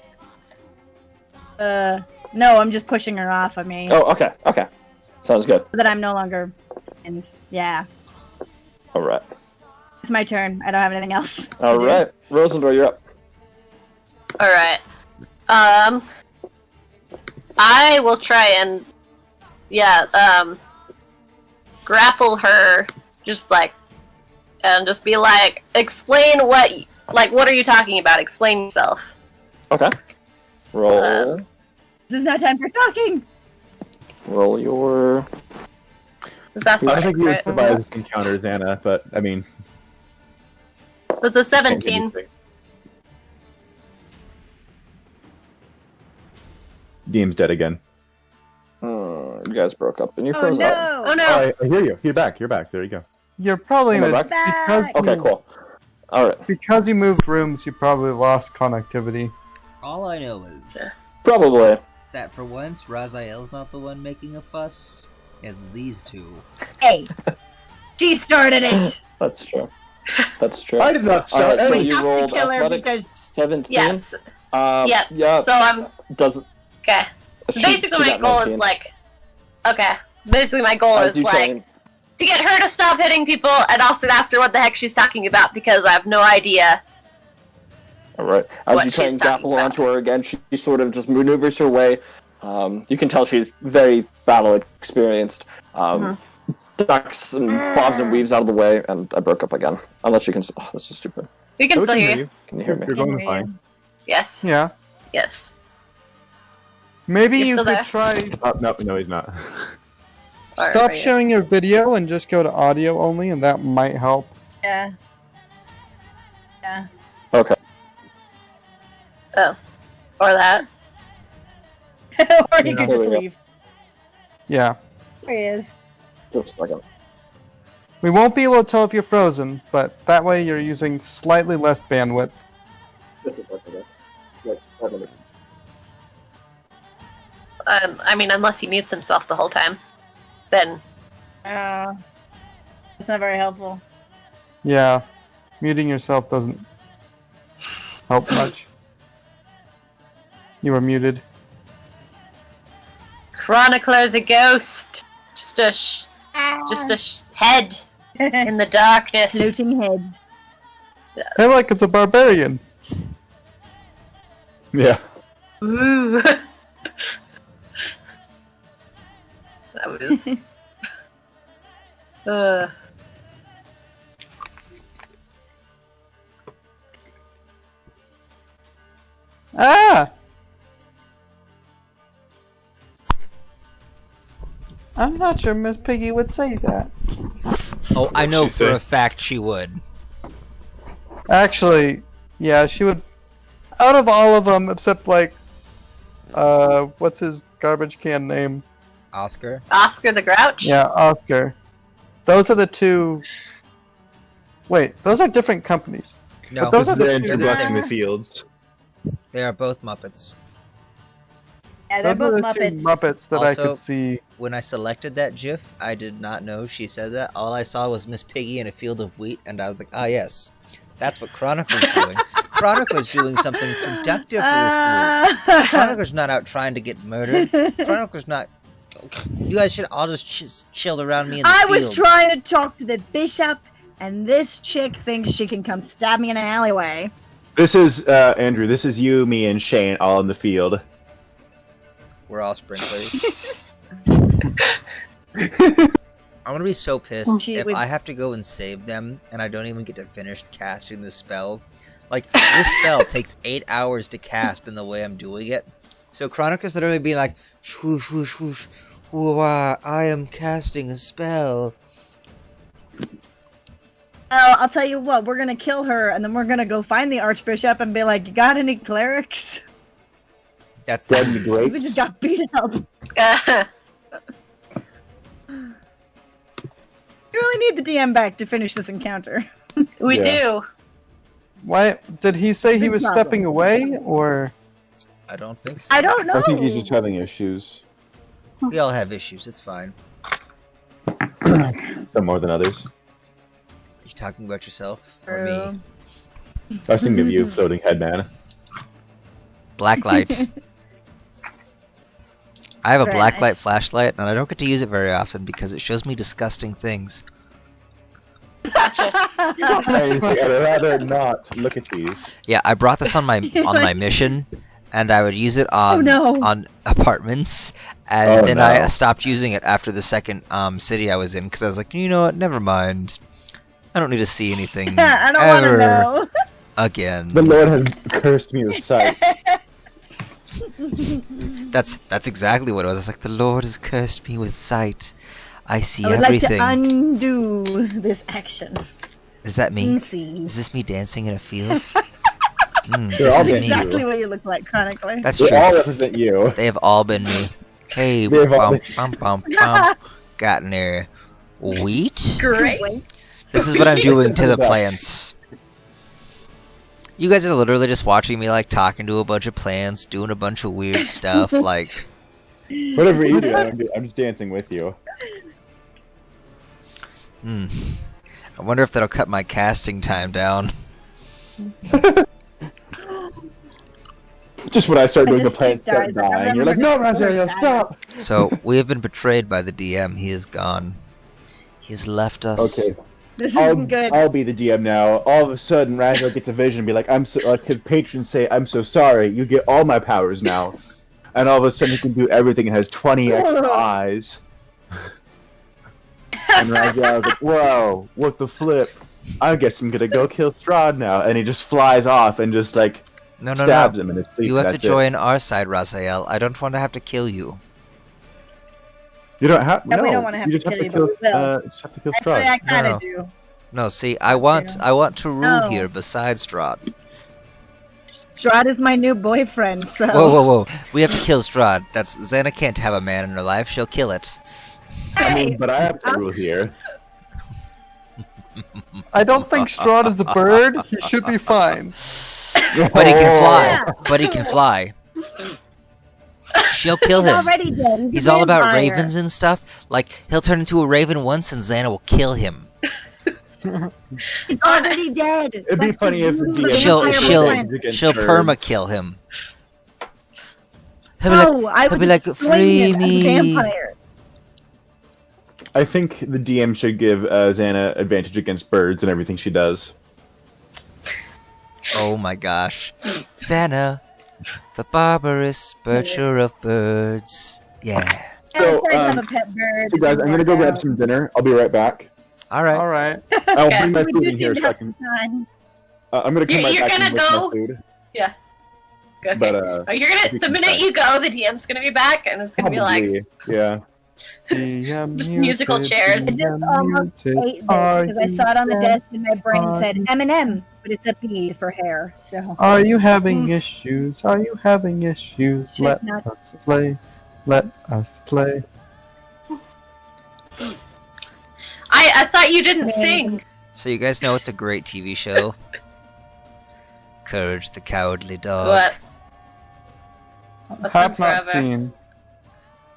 No, I'm just pushing her off of me. Oh, okay, sounds good. So that I'm no longer. And yeah, All right, it's my turn. I don't have anything else. all right, Rosendor, you're up. Alright. I will try and grapple her, just like, and just be like, explain what are you talking about? Explain yourself. Okay. Roll. This is not time for talking. Roll your. Is that I think you would right? survive this encounter, Xana, but I mean. That's a can't do 17. anything. Deem's dead again. You guys broke up, and you're Oh frozen out. no! Oh no! Oh, I hear you. You're back. You're back. There you go. You're probably Am I in a, back? because Okay, cool. All right, because you moved rooms, you probably lost connectivity. All I know is probably. that for once, Raziel's not the one making a fuss. It's these two. Hey, she started it. That's true. That's true. I did not All start. right, so any- you have to rolled kill her athletics because- 17. Yes. Yeah. So I'm- doesn't. Okay. Basically, my goal is like. Okay. Basically, my goal is like to get her to stop hitting people, and also to ask her what the heck she's talking about because I have no idea. All right. As what you try she's and talking grapple about. onto her again, she sort of just maneuvers her way. You can tell she's very battle experienced. Ducks and bobs and weaves out of the way, and I broke up again. Unless you can. Oh, this is stupid. We can I still can hear you. Can you hear me? You're going fine. Yes. Yeah. Yes. Maybe You're you still could there? try Oh, no, he's not. Or stop are you? sharing your video and just go to audio only, and that might help. Yeah. Yeah. Okay. Oh. Or that. Or you Yeah. could There just we go. leave. Yeah. There he is. Just a second. We won't be able to tell if you're frozen, but that way you're using slightly less bandwidth. I mean, unless he mutes himself the whole time, then It's not very helpful. Yeah. Muting yourself doesn't help much. You were muted. Chronicler's a ghost. Just a head in the darkness. Floating head. Hey, look, it's a barbarian. Yeah. Ooh. That was. Ah! I'm not sure Miss Piggy would say that. Oh, I know she for say? a fact she would. Actually, yeah, she would. Out of all of them, except like, what's his garbage can name? Oscar? Oscar the Grouch? Yeah, Oscar. Those are the two. Wait, those are different companies. No, Those This are is the Andrew they're the blessing same. the fields. They are both Muppets. Yeah, they're Those are both the two Muppets. Muppets that I Also- could see. When I selected that GIF, I did not know she said that. All I saw was Miss Piggy in a field of wheat, and I was like, ah, yes. That's what Chronicler's doing. Chronicler's doing something productive for this group. Chronicler's not out trying to get murdered. Chronicler's not... You guys should all just chill around me in the I fields. was trying to talk to the bishop, and this chick thinks she can come stab me in an alleyway. This is Andrew. This is you, me, and Shane all in the field. We're all sprinklers. I'm gonna be so pissed She if would- I have to go and save them and I don't even get to finish casting the spell. Like, this spell takes 8 hours to cast in the way I'm doing it. So Chronicler's literally being like, swoosh, swoosh, swoosh, wah, I am casting a spell. Oh, I'll tell you what, we're gonna kill her, and then we're gonna go find the archbishop and be like, you got any clerics? That's Dead the Drake. We just got beat up. You really need the DM back to finish this encounter. we Yeah. do. Why did he say he Big was problem. stepping away, or I don't think so. I don't know. I think he's just having issues. We all have issues. It's fine. Some more than others. Are you talking about yourself or me? True. I was thinking of you, floating head man. Blacklight. I have a Very blacklight nice. flashlight, and I don't get to use it very often because it shows me disgusting things. I'd rather not look at these. Yeah, I brought this on my mission, and I would use it on no. on apartments, and Oh, then I no. stopped using it after the second city I was in because I was like, you know what? Never mind. I don't need to see anything I don't want to ever know. again. The Lord has cursed me with sight. That's exactly what it was. It's like the Lord has cursed me with sight. I see I would everything. like to undo this action. Is that me? See. Is this me dancing in a field? They're This all is been me. Exactly what you look like chronically. That's They true. all represent you. They have all been me. Hey, They've all bum. Got near wheat. Great. This is what I'm doing to the plants. You guys are literally just watching me like talking to a bunch of plants, doing a bunch of weird stuff. Like, Whatever you do, I'm just dancing with you. I wonder if that'll cut my casting time down. Just when I start I doing the just plants kicked start ours. I dying, you're like, no, remember Raziel, that. stop! So we have been betrayed by the DM. He is gone. He has left us. Okay, This isn't good. I'll be the DM now. All of a sudden, Raziel gets a vision and be like, his patrons say, I'm so sorry, you get all my powers now. And all of a sudden he can do everything and has 20 extra eyes. And Raziel's like, whoa, what the flip? I guess I'm gonna go kill Strahd now. And he just flies off and just like No. stabs him in his sleep. You have to That's it. join our side, Raziel. I don't want to have to kill you. You don't have. No, No, we don't wanna have you to just kill have you, to but kill. we will. Just have to kill Actually, Strahd. I kind No. of do. No, see, I want to rule No. here besides Strahd. Strahd is my new boyfriend, so. Whoa. We have to kill Strahd. That's Xana can't have a man in her life. She'll kill it. I mean, but I have to rule here. I don't think Strahd is a bird. He should be fine. But he can fly. But he can fly. She'll kill He's him. already dead. He's a all about vampire. ravens and stuff. Like, he'll turn into a raven once and Xana will kill him. He's already dead. It'd be funny if the DM She'll Vampire she'll birds against she'll birds. perma kill him. He'll be No, I he'll would be like, destroy free him as a me. vampire. I think the DM should give Xana advantage against birds and everything she does. Oh my gosh. Xana, the barbarous butcher of birds. Yeah. So, I have a pet bird. So guys, I'm gonna go grab some dinner. I'll be right back. Alright. All right. I'll Okay. bring my We food do in here seem so to I have can. time. I'm gonna come right You're back gonna in with go? my food. Okay. But Oh, you're gonna. The minute you go, the DM's gonna be back, and it's gonna be like probably, yeah. Just musical chairs. I just almost ate this because I saw it on the desk and my brain said M&M, but it's a P for hair. So Are you having issues? Are you having issues? Let Chestnut. us play. Let us play. I thought you didn't sing. So you guys know it's a great TV show? Courage the Cowardly Dog. What? What's Have on not forever? seen.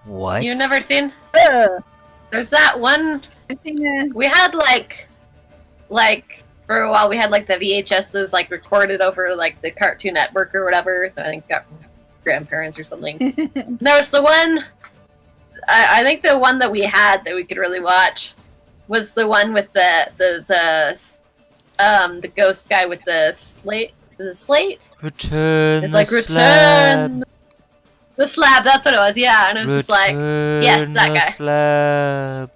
What? You've never seen? Ugh. There's that one. I think, We had like for a while we had like the VHSs like recorded over like the Cartoon Network or whatever. I think got grandparents or something. There was the one. I think the one that we had that we could really watch was the one with the ghost guy with the slate. The slate? Return It's the like slab. return the slab. That's what it was. Yeah, and it was just like yes, that the guy. slab.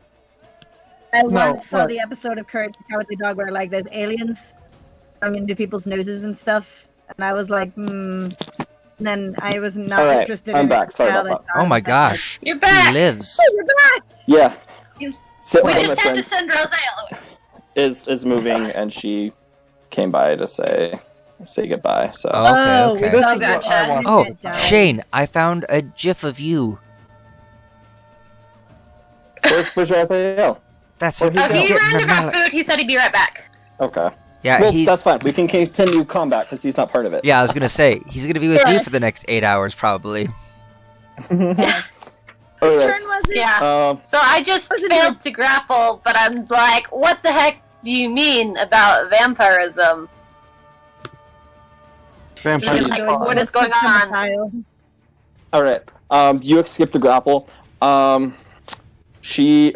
I once saw what? the episode of Courage the Cowardly Dog where like there's aliens going into people's noses and stuff, and I was like, And then I was not All right, interested I'm in back. Sorry how about they Oh my sounded. gosh. You're He back. lives. Oh, you're back! Yeah. You- Sit We down, my just had to friend send Rosale away. is moving, and she came by to say goodbye. So Oh, okay, This okay. is gotcha. what I want. Oh, Dead guy. Shane, I found a gif of you. where's Raphael? That's her Well, He getting ran her to grab mallet. food. He said he'd be right back. Okay. Yeah, Well, he's. that's fine. We can continue combat because he's not part of it. Yeah, I was gonna say he's gonna be with me for the next 8 hours probably. Alright. Turn was it? Yeah. So I just failed to grapple, but I'm like, what the heck do you mean about vampirism? Vampire. Like, what is going on? Alright. You escape the grapple. She's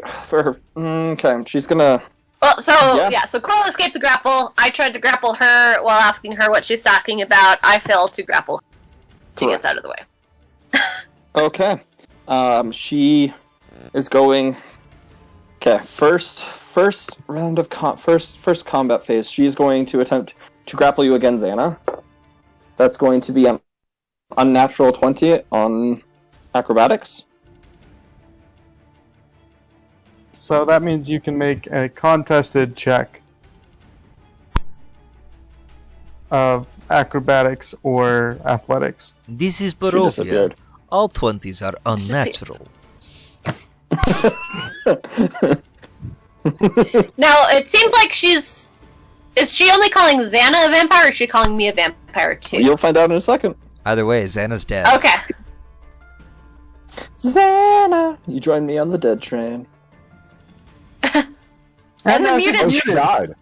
gonna. Well, so Yeah. so Coral escaped the grapple. I tried to grapple her while asking her what she's talking about. I failed to grapple. She gets out of the way. Okay. She is going. Okay, first round of first combat phase. She's going to attempt to grapple you again, Xana. That's going to be an unnatural 20 on acrobatics. So that means you can make a contested check of acrobatics or athletics. This is She Barovia. disappeared. All 20s are unnatural. Now, it seems like she's... Is she only calling Xana a vampire, or is she calling me a vampire, too? You'll find out in a second. Either way, Xana's dead. Okay. Xana! You join me on the dead train. And the Oh, mutant... she died.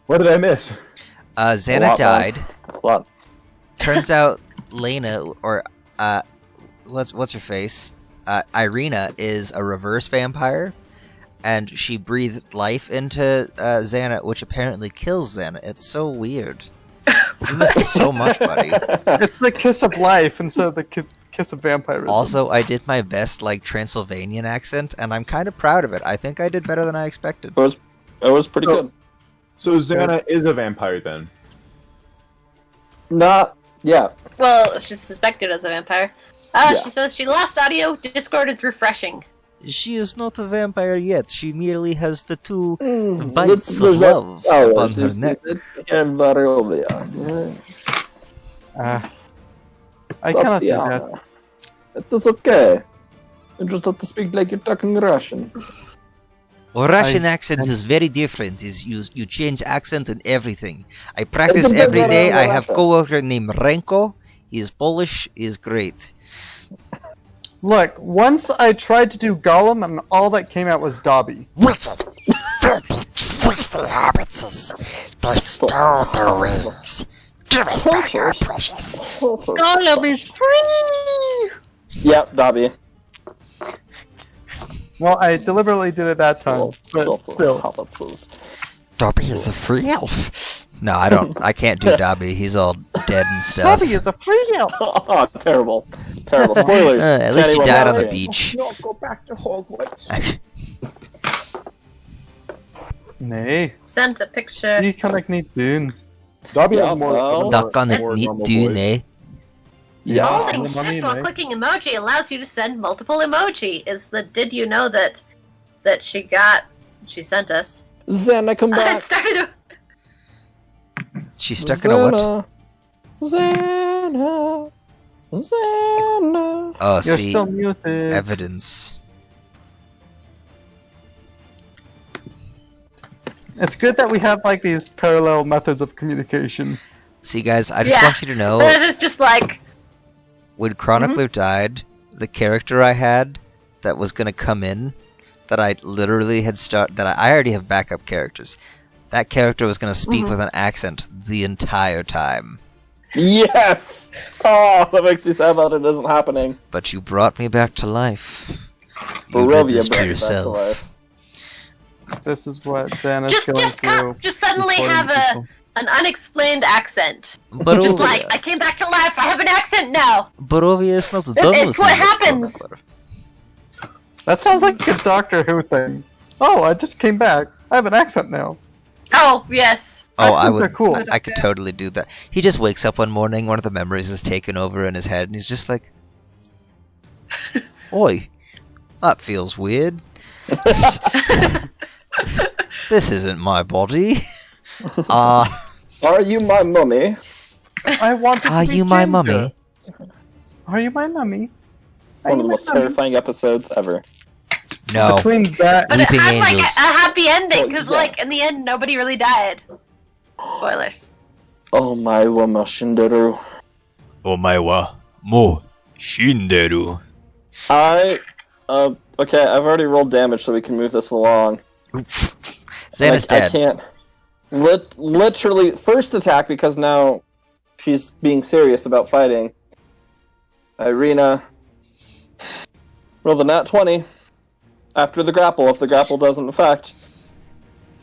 What did I miss? Xana lot, died. A lot. Turns out Lena, or what's her face? Irina is a reverse vampire, and she breathed life into Xana, which apparently kills Xana. It's so weird. You missed so much, buddy. It's the kiss of life instead of the kiss of vampirism. Also, I did my best, like, Transylvanian accent, and I'm kind of proud of it. I think I did better than I expected. It was pretty good. So Xana is a vampire then. Not yeah. Well, she's suspected as a vampire. Yeah. She says she lost audio, Discord is refreshing. She is not a vampire yet. She merely has the two Mm, bites of love upon her neck. I cannot do that. It is okay. You just have to speak like you're talking Russian. Well, Russian accent is very different. Is you change accent and everything. I practice It's a bit every day. better I than have Russia. coworker named Renko. He is Polish. He is great. Look, once I tried to do Gollum and all that came out was Dobby. Wicked, filthy, twisted hobbitses. They stole the rings. Give us back our precious. Gollum is free! Yep, Dobby. Well, I deliberately did it that time, but still. Dobby is a free elf. No, I don't. I can't do Dobby. He's all dead and stuff. Dobby is a free elf! Oh, terrible. Terrible. Spoilers. At least he Anyone died on the watching? beach. Go back to Hogwarts. Nej, Sent a picture. vi kan ikke niet doen. Dobby Yeah, has more. well. Duck on it, more neat normal do, voice. eh? Yeah. Holding the money, shift while mate. clicking emoji allows you to send multiple emoji. Is the did you know that she sent us? Xana, come It back. started She's stuck in a what? Xana. Xana. Oh, You're see, still muted. evidence. It's good that we have like these parallel methods of communication. See, guys, I just Yeah. want you to know, It's just like when Chronicler died, the character I had that was gonna come in, that I literally had I already have backup characters. That character was gonna speak with an accent the entire time. Yes! Oh, that makes me sad that it isn't happening. But you brought me back to life. You Barovia did this brought to you back to yourself. life. This is what Xana's just going just through. just suddenly reporting have people. an unexplained accent. Barovia, Just like I came back to life. I have an accent now. Barovia is not done it's with what you, Miss happens. Chronicler. That sounds like a Doctor Who thing. Oh, I just came back. I have an accent now. Oh yes. Oh, I Accents would. are cool. I could totally do that. He just wakes up one morning, one of the memories is taken over in his head, and he's just like, "Oi, that feels weird. This isn't my body. Are you my mummy? I want to Are be you my ginger. mummy? Are you my mummy? Are One you of the my most mummy? terrifying episodes ever. No. Between that, But it Weeping had like Angels. a happy ending because, Well, yeah. like, in the end, nobody really died. Spoilers. Oh my wa mashinderu. Omae wa mo shinderu. Okay, I've already rolled damage so we can move this along. Xana's I dead. can't. Literally, first attack because now she's being serious about fighting. Irina. Roll the nat 20 after the grapple if the grapple doesn't affect.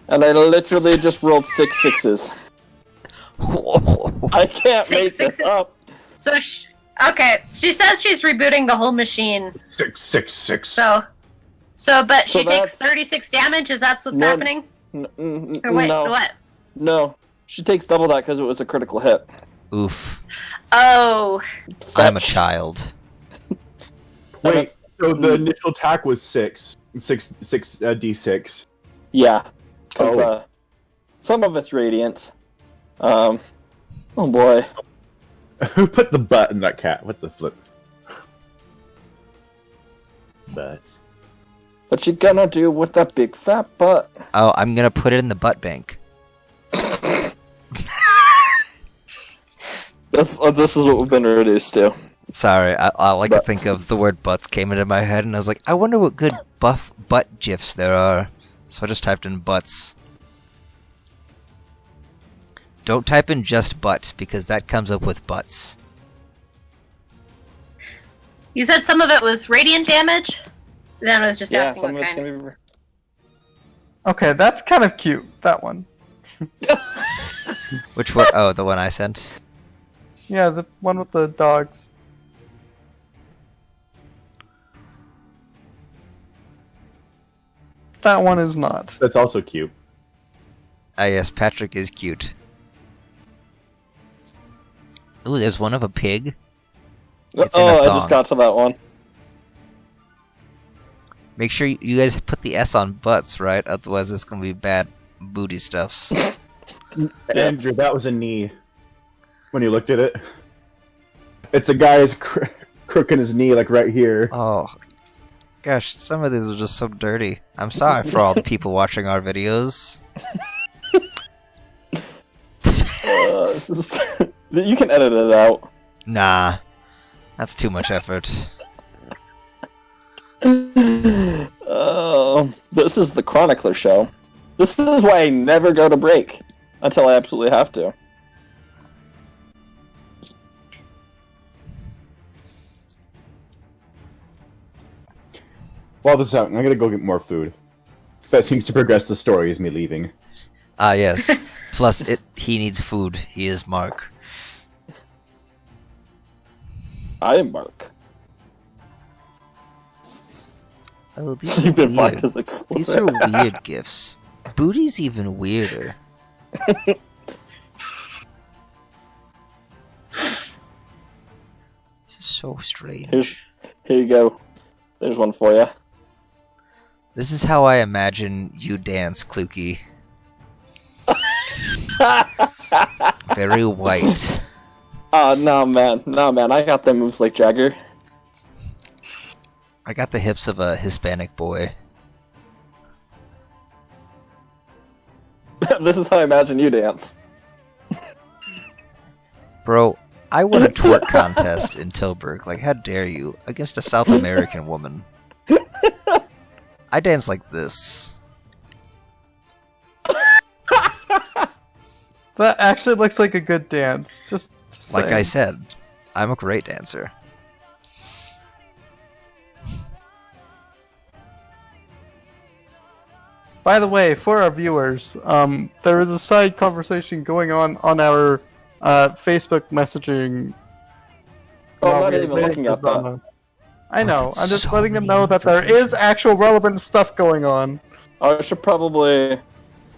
And I literally just rolled 6 sixes. I can't make this up. So, okay, she says she's rebooting the whole machine. 666. But So she takes that's- 36 damage. Is that what's No, happening? Or wait, no, what? no. She takes double that because it was a critical hit. Oof. Oh, I'm a child. Wait, so the initial attack was 6 d6. Yeah. 'Cause, Oh. some of it's radiant. Oh boy. Who put the butt in that cat? What the flip? Butt. What you gonna do with that big fat butt? Oh, I'm gonna put it in the butt bank. This is what we've been reduced to. Sorry, all I could Butts. think of the word butts came into my head, and I was like, I wonder what good buff butt gifs there are. So I just typed in butts. Don't type in just butt, because that comes up with butts. you said some of it was radiant damage? Then I was just Yeah, asking some what of it's kind. gonna be. okay, that's kind of cute. That one. Which one? Oh, the one I sent. Yeah, the one with the dogs. That one is not. That's also cute. Ah, yes, Patrick is cute. Ooh, there's one of a pig. It's in a Oh, I thong. just got to that one. Make sure you guys put the S on butts, right? Otherwise, it's gonna be bad booty stuffs. Andrew, that was a knee. When you looked at it, it's a guy's crooking his knee, like right here. Oh, gosh, some of these are just so dirty. I'm sorry for all the people watching our videos. This is you can edit it out. Nah, that's too much effort. Oh, this is the Chronicler show. This is why I never go to break until I absolutely have to. While this is out, I'm gonna go get more food. That seems to progress the story as me leaving. Ah, yes. Plus, he needs food. He is Mark. I am Mark. Oh, these are You've been marked weird. as explicit. These are weird gifts. Booty's even weirder. This is so strange. Here you go. There's one for you. This is how I imagine you dance, Klukey. Very white. No man, I got them moves like Jagger. I got the hips of a Hispanic boy. This is how I imagine you dance. Bro, I won a twerk contest in Tilburg. Like, how dare you? Against a South American woman. I dance like this. That actually looks like a good dance. Just Like I saying. said, I'm a great dancer. By the way, for our viewers, there is a side conversation going on our Facebook messaging. Oh, I'm while not we're even waiting looking for at that. Zana. I know. I'm that's just so letting them many know that there is actual relevant stuff going on. I should probably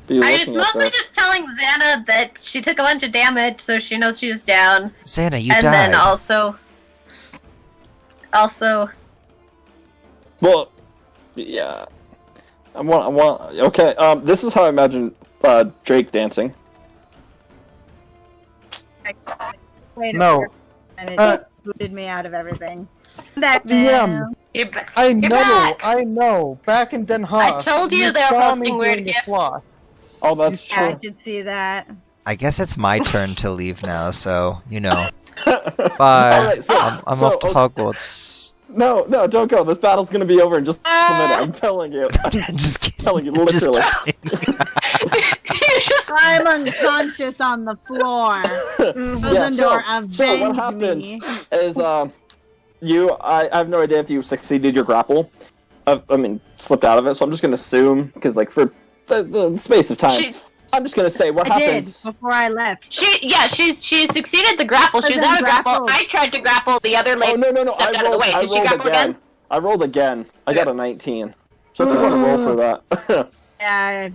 be I looking was at mostly this. just telling Xana that she took a bunch of damage, so she knows she's down. Xana, you and died. then also, Well, yeah. I want. Okay. This is how I imagine Drake dancing. Wait a No. minute, and it Uh, booted me out of everything. That VM. You're back. I You're know, back. I know. Back in Den Haag. I told you they were saw me posting weird during the gifts. slot. Oh, that's Yeah, I true. could see that. I guess it's my turn to leave now, so, you know. Bye. Alright, so- I'm so, off to okay. Hogwarts. No, don't go. This battle's gonna be over in just a minute. I'm telling you. I'm Just kidding. telling you, Just literally. kidding. You're just I'm unconscious on the floor. Yeah, Rosendor, so avenge what happened me. is I have no idea if you succeeded your grapple. I mean, slipped out of it. So I'm just gonna assume because like for the space of time, she's I'm just gonna say what I did happens. before I left. she succeeded the grapple. She was out of grapple. I tried to grapple the other Oh lady. no! stepped out of the way. I Did she rolled grapple again? I rolled again. I got a 19. So if you want to roll for that, Yeah,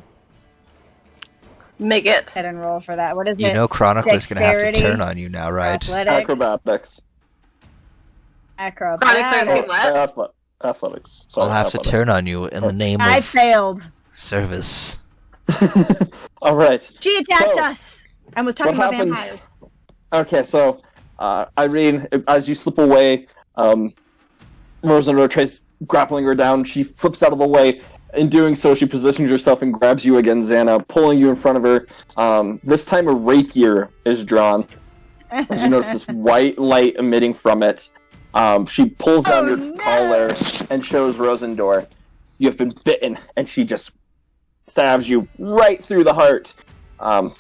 Make it. I didn't roll for that. What is You it? know Chronicler's gonna have to Dexterity, turn on you now, right? Athletics. acrobatics. Chronicler, Acrobatics. what? Athletics. Sorry, I'll have to athletics. turn on you in the name I of failed. service. All right. She attacked So, us and was talking what about happens- vampires. Okay, so Irene, as you slip away, Rosendor tries grappling her down. She flips out of the way. In doing so, she positions herself and grabs you again, Xana, pulling you in front of her. This time, a rapier is drawn. As you notice this white light emitting from it. She pulls down your collar and shows Rosendor, "You have been bitten," and she just stabs you right through the heart.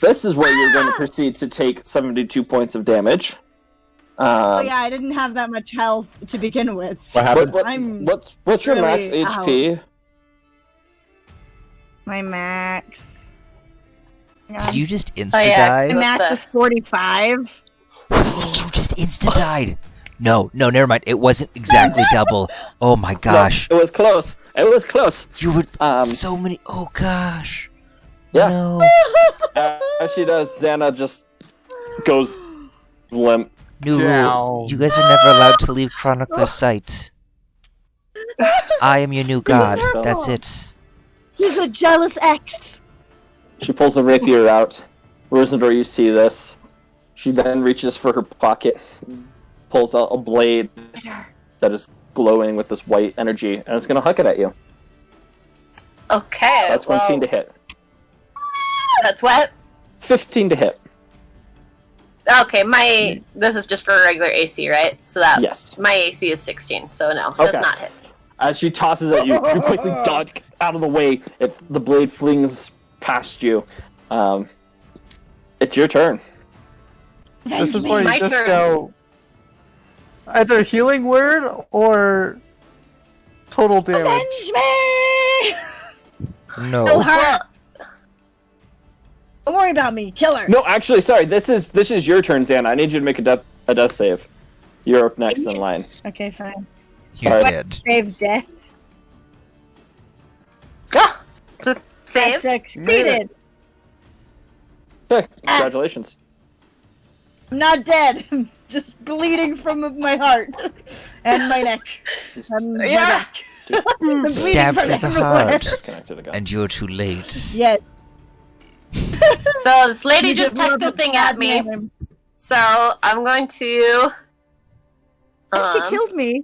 This is where you're going to proceed to take 72 points of damage. Oh yeah, I didn't have that much health to begin with. What happened? I'm What's your max really HP? My max. Did you just insta Oh, yeah. die? My max is 45. You just insta died. No, never mind. It wasn't exactly double. Oh my gosh. No, it was close. It was close. You were Um, so many. Oh gosh. Yeah. No. As she does, Xana just goes limp. New rule. Down. You guys are never allowed to leave Chronicler's sight. I am your new god. That's it. He's a jealous ex. She pulls the rapier out. Rosendor, you see this. She then reaches for her pocket, pulls out a blade that is glowing with this white energy, and it's going to huck it at you. Okay. That's 15 to hit. That's what? 15 to hit. Okay, this is just for regular AC, right? So that Yes. my AC is 16, so no, Okay. does not hit. As she tosses at you, you quickly duck out of the way. The blade flings past you. It's your turn. This is where you My just turn. go either healing word or total damage. Avenge me! Kill No. her! Don't worry about me. Kill her. No, actually, sorry. This is your turn, Xana. I need you to make a death save. You're up next in line. Okay, fine. You're Sorry. dead. Save death. Ah! Save? Succeeded. Hey, congratulations. I'm not dead. I'm just bleeding from my heart and my neck. And my Yeah. back. I'm bleeding Stabbed from through the everywhere. heart. Disconnected again. And you're too late. Yes. So this lady You just more typed of a thing at me. name. So I'm going to. She killed me.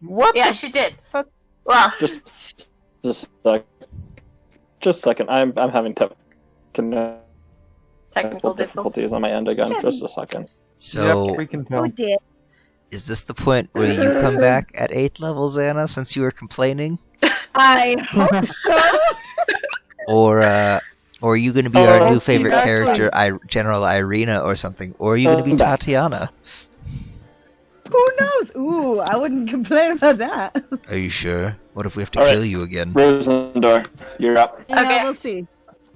What? Yeah, the she did. fuck? Well, Just a a second. I'm having technical difficulty. difficulties on my end again. Just a second. So, Yep, we can tell. Oh dear. is this the point where you come back at 8th level, Xana, since you were complaining? I hope so. Or are you going to be our new Oh, favorite actually- character, General Irina or something? Or are you going to be I'm back. Tatiana? Who knows? Ooh, I wouldn't complain about that. Are you sure? What if we have to All right. kill you again? Rosendor, you're up. Yeah, Okay. we'll see.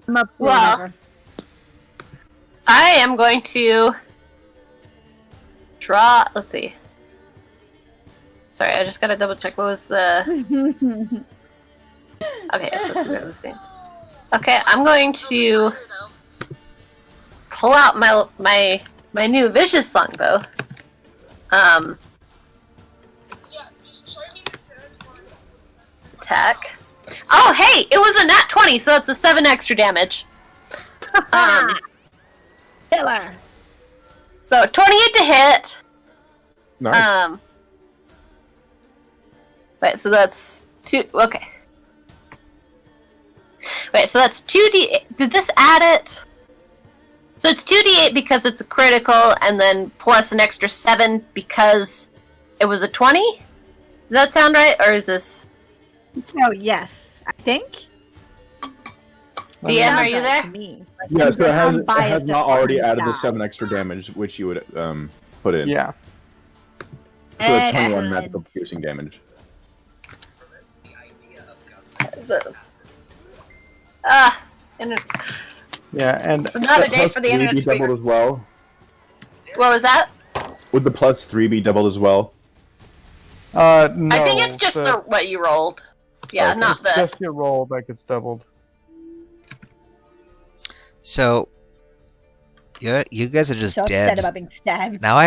I'm up for Well- whatever. I am going to draw. Let's see. Sorry, I just gotta double check. What was the? Okay, so let's go to the scene. Okay, I'm going to pull out my new vicious longbow. Attack. Oh, hey, it was a nat 20, so it's a 7 extra damage. Killer. So 28 to hit. Nice. Wait, so that's 2. Okay. Wait, so that's 2d8. Did this add it? So it's 2d8 because it's a critical, and then plus an extra 7 because it was a 20? Does that sound right, or is this... Oh, yes. I think. DM, are you there? Yeah, so it has unbiased not already added the style. 7 extra damage, which you would put in. Yeah. So it's 21 Excellent. magical piercing damage. What is this? Yeah, and It's another day Plus for the 3 internet be to be... doubled as well? What was that? Would the plus 3 be doubled as well? no. I think it's just the what you rolled. Yeah, Okay. not the... Just your roll that gets doubled. So, you guys are just So dead. upset about being stabbed. Now we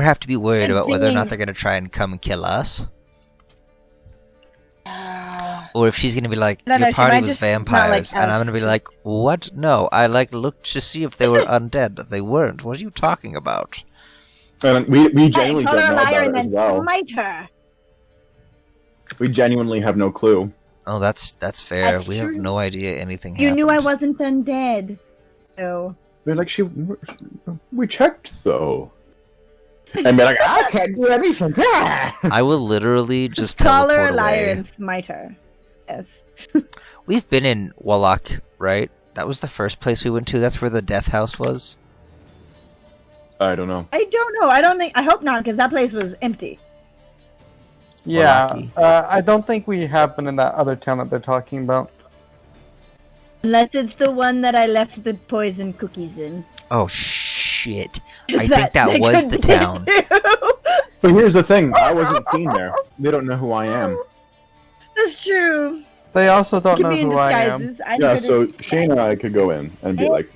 have to be worried And about whether or not singing. they're gonna try and come and kill us, or if she's gonna be like, I don't your know, she party might was just not like vampires, and I'm elves. gonna be like, what? No, I looked to see if they were undead. They weren't. What are you talking about? And we genuinely Call don't her a know liar about and it as then well. smite her. We genuinely have no clue. Oh, that's fair. That's We have true. no idea anything You happened. knew I wasn't undead. So. They're like, we checked though. And they're like, I can't do anything. I will literally just Call her teleport a liar away. and smite her. Yes. We've been in Wallach, right? That was the first place we went to. That's where the death house was. I don't know. I don't know. I don't think. I hope not, because that place was empty. Yeah, lucky. I don't think we have been in that other town that they're talking about. Unless it's the one that I left the poison cookies in. Oh shit! I think that was could the be town. too. But here's the thing, I wasn't seen there. They don't know who I am. That's true. They also don't Could know be in who I am. disguises. Yeah, so Shane and I could go in and be like,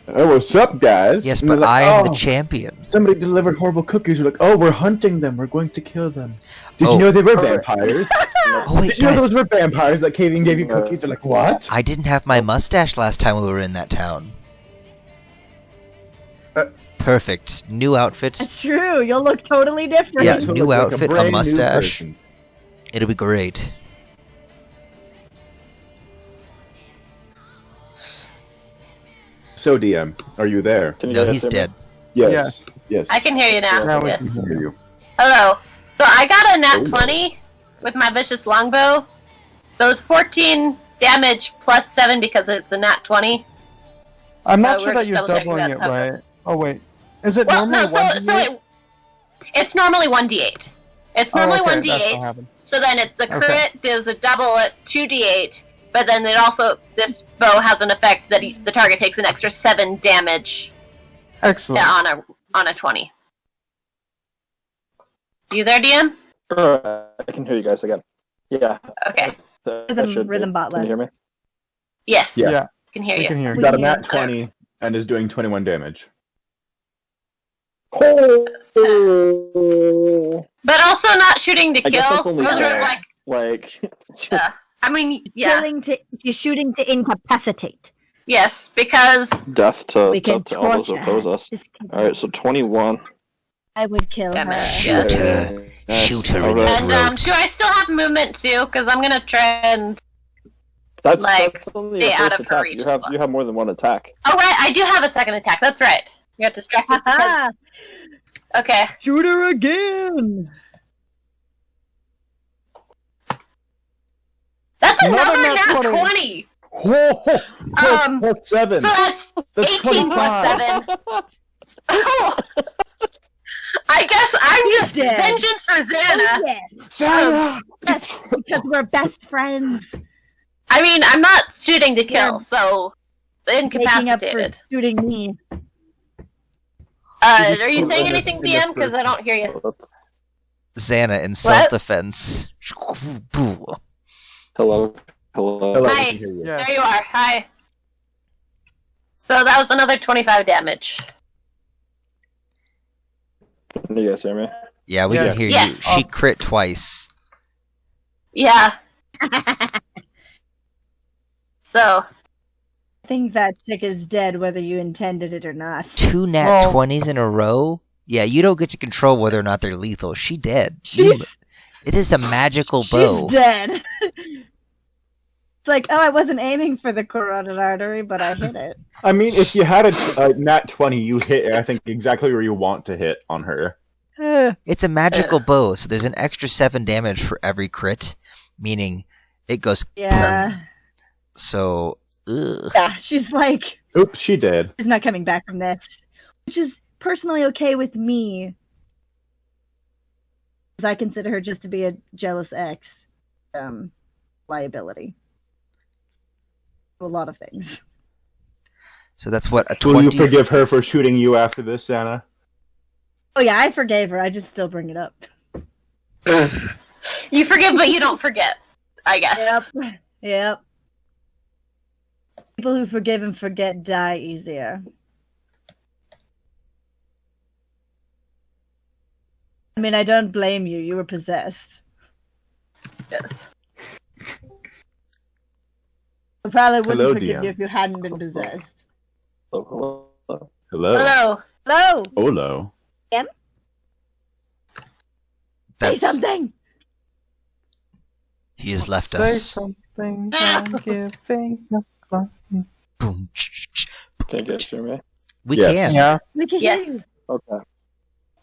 oh, what's up, guys? Yes, And but they're I like, am the "Oh, champion. somebody delivered horrible cookies. We're like, oh, we're hunting them. We're going to kill them. Did Oh. you know they were vampires? Oh wait, Did you know guys! those were vampires that came and gave you cookies? They're like, what? I didn't have my mustache last time we were in that town. Perfect. New outfit. That's true. You'll look totally different. Yeah, To new look like outfit, a brand new mustache. person. It'll be great. So, DM, are you there? Can you No, guys he's hear me? dead. Yes. Yes. I can hear you now. Now we Yes. can hear you. Hello. So I got a nat Oh. 20 with my vicious longbow. So it's 14 damage plus 7 because it's a nat 20. I'm not we're sure that just you're double-checking doubling it that's how it right. Oh wait, is it Well, normally no, one? it's normally 1d8. It's Oh, normally okay, that's what 1d8. happened. So then the Okay. crit does a double at 2d8, but then it also, this bow has an effect that the target takes an extra 7 damage Excellent. on a 20. You there, DM? I can hear you guys again. Yeah. Okay. Rhythm bot Can you hear me? Yes. Yeah. Yeah, Can hear we you. can hear You you. got a We nat hear you. 20 and is doing 21 damage. But also not shooting to I guess kill. that's only Those are fair. like, Like, I mean, yeah, You're shooting to incapacitate. yes, because death to, We can to all those who torture oppose her. us. Just kidding. Alright, so 21. I would kill Damn her. it. Shoot her. Nice. Shoot her in Alright. the and throat. do I still have movement too? Because I'm gonna try and. That's, like, that's only stay your out first of her attack. reach. You have more than one attack. Oh right, I do have a second attack. That's right. You got distracted because. Okay. Shoot her again. That's Another another nat nat 20. 20. Whoa! Plus, Um, plus 7. So that's That's 18 plus 25. 7. Oh. I guess I'm just dead. vengeance for Xana. Oh, yes. Sarah! Yes, because we're best friends. I mean, I'm not shooting to kill, Yeah. so Making up for incapacitated. shooting me. Are you saying anything, DM? Because I don't hear you. So that's- Xana in self-defense. Hello. Hello, Hello. I Hi. can hear you. Yeah. There you are. Hi. So that was another 25 damage. Can you guys hear me? Yeah, we Yeah. can hear Yes. you. She crit twice. Yeah. So, I think that chick is dead whether you intended it or not. 2 nat Well- 20s in a row? Yeah, you don't get to control whether or not they're lethal. She dead. She's- It is a magical She's bow. dead. It's like, oh, I wasn't aiming for the carotid artery, but I hit it. I mean, if you had a nat 20, you hit, I think, exactly where you want to hit on her. It's a magical bow, so there's an extra 7 damage for every crit, meaning it goes. Yeah. So, ugh. Yeah, she's like, Oops, she did. she's not coming back from this. Which is personally okay with me. Because I consider her just to be a jealous ex liability. To a lot of things. So that's what a Will 20. you forgive her for shooting you after this, Anna? Oh yeah, I forgave her. I just still bring it up. You forgive, but you don't forget. I guess. Yep. People who forgive and forget die easier. I mean, I don't blame you. You were possessed. Yes. I probably wouldn't Hello, forgive DM. you if you hadn't been possessed. Hello. Hello. Hello. Hello! Olo. Say That's something! he has left Say us. something, don't give things a thought. Boom. Can you guys hear me? We Yes. can. Yeah, We can hear Yes. you. Okay.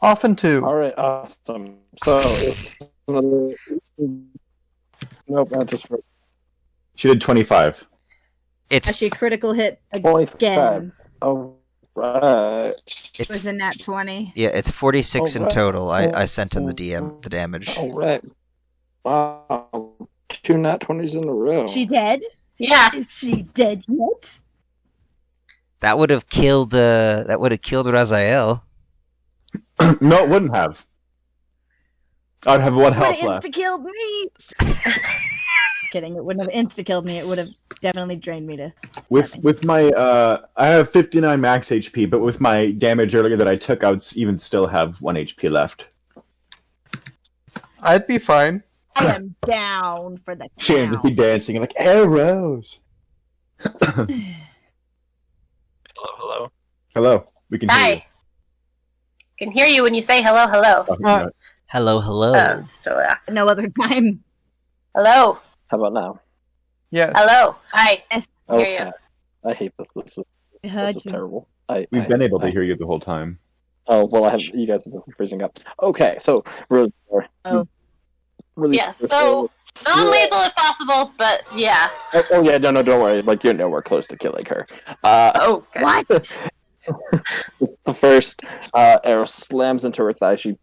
often too. All right. Awesome. So, nope. Not just for She did 25. It's Actually, critical hit 25. again. All right. it's Was a nat 20. yeah, it's 46 in Alright. total. I sent in the DM the damage. All right. Wow. 2 nat 20s in a row. Is she dead? Yeah. Is she dead yet? That would have killed Raziel. No, it wouldn't have. I'd have 1 Would health have left. insta-killed me! Kidding, it wouldn't have insta-killed me. It would have definitely drained me to... With my I have 59 max HP, but with my damage earlier that I took, I would even still have 1 HP left. I'd be fine. I am down for the Shane just be count. dancing like arrows. Hello. Hello, we can hear you. Hi. Can hear you when you say hello, hello. Talking about- Hello, hello. Still, yeah. No other time. Hello. How about now? Yes. Hello. Hi. Hear Okay. you. I hate this. This I heard is you. terrible. We've been able to hear you the whole time. Oh well, you guys have been freezing up. Okay, so really, Oh. really. Yes, so non-lethal if possible, but yeah. Oh yeah, no, don't worry. Like you're nowhere close to killing her. Oh, okay. What? The first arrow slams into her thigh. She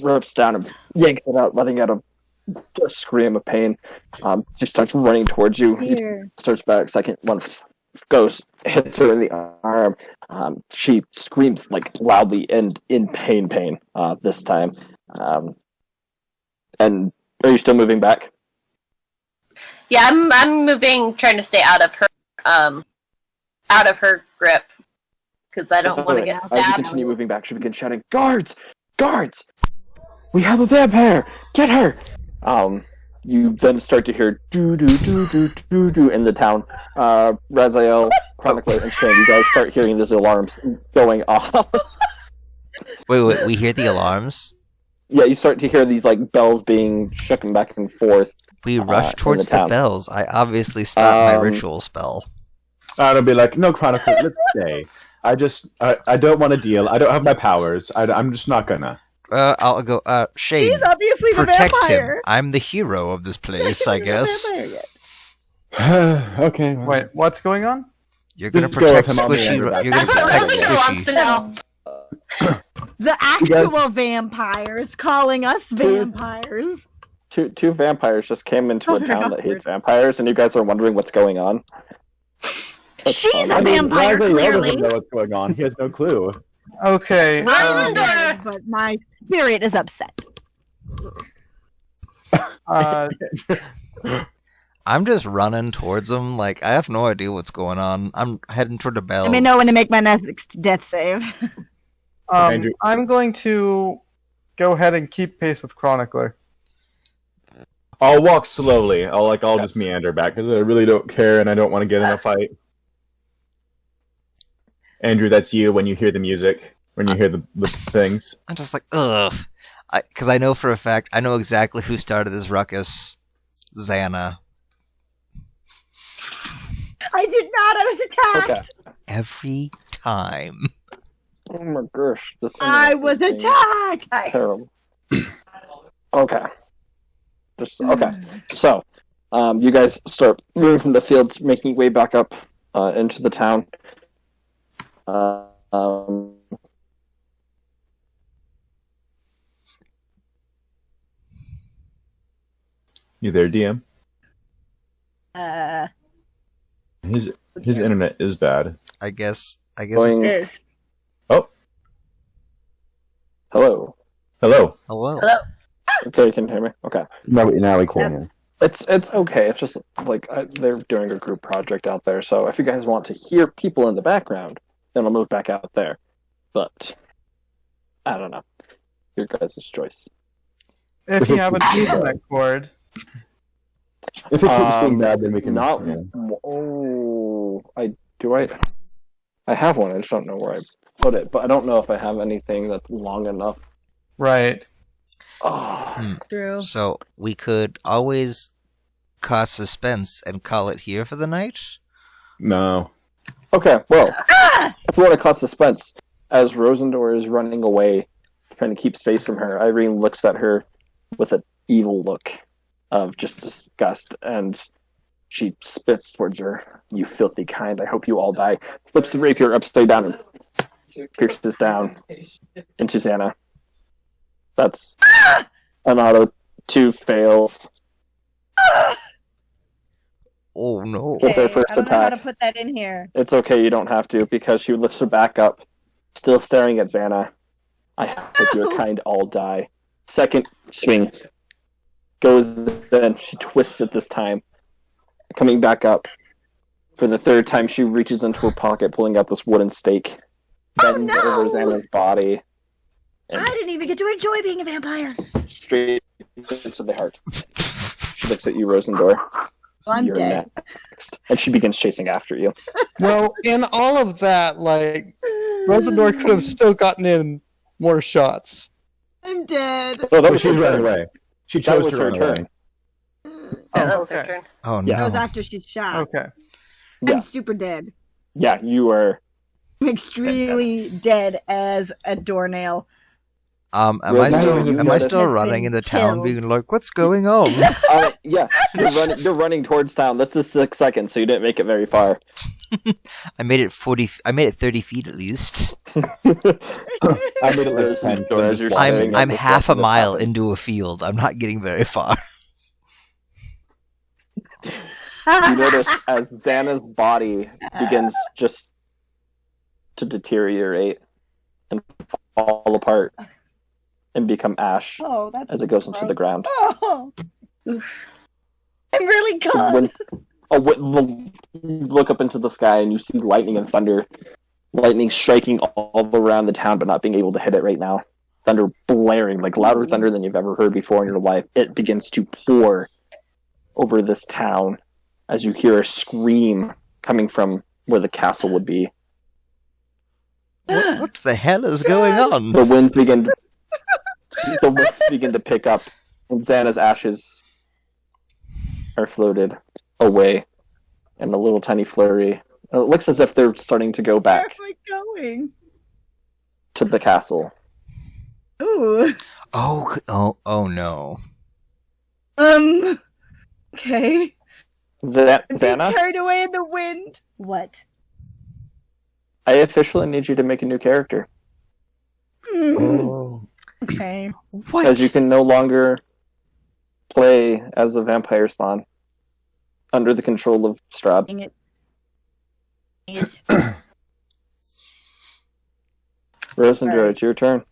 rips down and yanks it out, letting out a scream of pain. She starts running towards you. Here. Starts back. Second one goes, hits her in the arm. She screams like loudly and in pain. This time. And are you still moving back? Yeah, I'm moving, trying to stay out of her grip because I don't want to get As you stabbed. continue moving back, she begins shouting, "Guards! Guards! We have a vampire! Get her!" You then start to hear do do do do do do in the town. Raziel, Chronicler, and Shane, you guys start hearing these alarms going off. Wait, we hear the alarms? Yeah, you start to hear these like bells being shooken back and forth. We rush in towards the the town. bells. I obviously stopped my ritual spell. I'd be like, no, Chronicler, let's stay. I don't want to deal. I don't have my powers. I'm just not gonna. I'll go, Shane, She's obviously the protect him. vampire. I'm the hero of this place, I guess. Okay. well. Wait, what's going on? You're gonna Just go with protect him, I'll be Squishy. under that. You're gonna That's what protect Rosalie wants to Squishy. know. The actual vampires calling us vampires. Two vampires just came into Oh, a they're town not that hates weird. vampires, and you guys are wondering what's going on. She's a I mean, vampire, Raziel clearly. doesn't know what's going on. He has no clue. Okay. Rosendor! But my spirit is upset. I'm just running towards him. Like, I have no idea what's going on. I'm heading toward the bells. Let me know when to make my next death save. Andrew. I'm going to go ahead and keep pace with Chronicler. I'll walk slowly. I'll just meander back because I really don't care and I don't want to get in a fight. Andrew, that's you when you hear the music, when you hear the things. I'm just like, ugh. Because I know for a fact, I know exactly who started this ruckus. Xana. I did not. I was attacked. Okay. Every time. Oh my gosh. This I was attacked. terrible. Okay. Okay. So, you guys start moving from the fields, making your way back up into the town. You there, DM? Uh, His internet is bad. I guess Going- it's... is. Hello. Hello. Hello. Okay, you can hear me? Okay. Now we can. It's okay. It's just like they're doing a group project out there. So if you guys want to hear people in the background, then I'll move back out there. But I don't know. Your guys' choice. If you have an Ethernet cord. If it keeps being bad, then we can. Not. Yeah. Oh, I have one. I just don't know where I put it. But I don't know if I have anything that's long enough. Right. Oh. True. So we could always cause suspense and call it here for the night? No. Okay, well, if you want to cause suspense, as Rosendor is running away, trying to keep space from her, Irene looks at her with an evil look of just disgust, and she spits towards her. You filthy kind, I hope you all die. Flips the rapier upside down and pierces down into Xana. That's an auto 2 fails. Oh no. With her Okay, first I don't know how attack. to put that in here. It's okay, you don't have to, because she lifts her back up, still staring at Xana. I hope your kind all die. Second swing goes in, she twists it this time. Coming back up. For the third time, she reaches into her pocket, pulling out this wooden stake. Bends no! over Xana's body. I didn't even get to enjoy being a vampire. Straight into the heart. She looks at you, Rosendor. I'm You're dead. next. And she begins chasing after you. Well, in all of that, like, Rosendor could have still gotten in more shots. I'm dead. Oh, that But was she her ran turn. away. She That chose was to her run turn. away. Yeah, that was her okay. turn. Oh Yeah. That was no. after she shot. Okay. Yeah. I'm super dead. Yeah, you are. I'm extremely dead as a doornail. Am I Rosendor, still you notice- running in the town Killed. being like, what's going on? Yeah, you're running towards town. That's just 6 seconds, so you didn't make it very far. I made it 30 feet at least. I made it like 10. So as you're I'm staring at I'm this half a stuff that's mile happening. into a field. I'm not getting very far. You notice as Xana's body begins just to deteriorate and fall apart and become ash Oh, that's as it goes into the ground. Oh. I'm really cold. Look up into the sky and you see lightning and thunder. Lightning striking all around the town, but not being able to hit it right now. Thunder blaring, like louder thunder than you've ever heard before in your life. It begins to pour over this town as you hear a scream coming from where the castle would be. What the hell is going on? The winds begin to pick up, and Xana's ashes are floated away in a little tiny flurry. And it looks as if they're starting to go Where back am I going? to the castle. Ooh. Oh no. Okay. I'm Xana, being carried away in the wind. What? I officially need you to make a new character, Oh. Okay. What? as you can no longer play as a vampire spawn under the control of Strahd. Dang it. It's Rosendor, Right. it's your turn.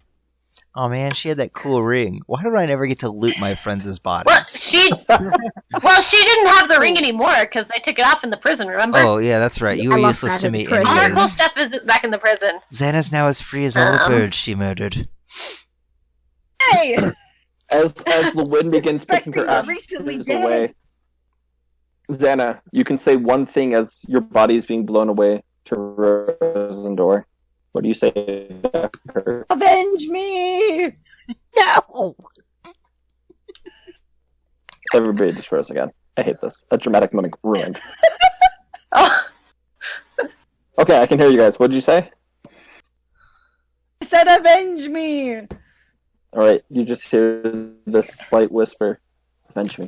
Oh man, she had that cool ring. Why do I never get to loot my friends' Well, bodies? she didn't have the ring anymore because they took it off in the prison. Remember? Oh yeah, that's right. You I were lost useless that to in me the prison. All her cool anyways. stuff is back in the prison. Xana's now as free as all the Um. birds she murdered. hey. As the wind begins picking her Expecting the recently ashes dead. away, Xana, you can say one thing as your body is being blown away to Rosendor What do you say to her? Avenge me! No! Everybody just froze again. I hate this. That dramatic moment ruined. Oh, Okay, I can hear you guys. What did you say? I said avenge me! Alright, you just hear this slight whisper. Avenge me.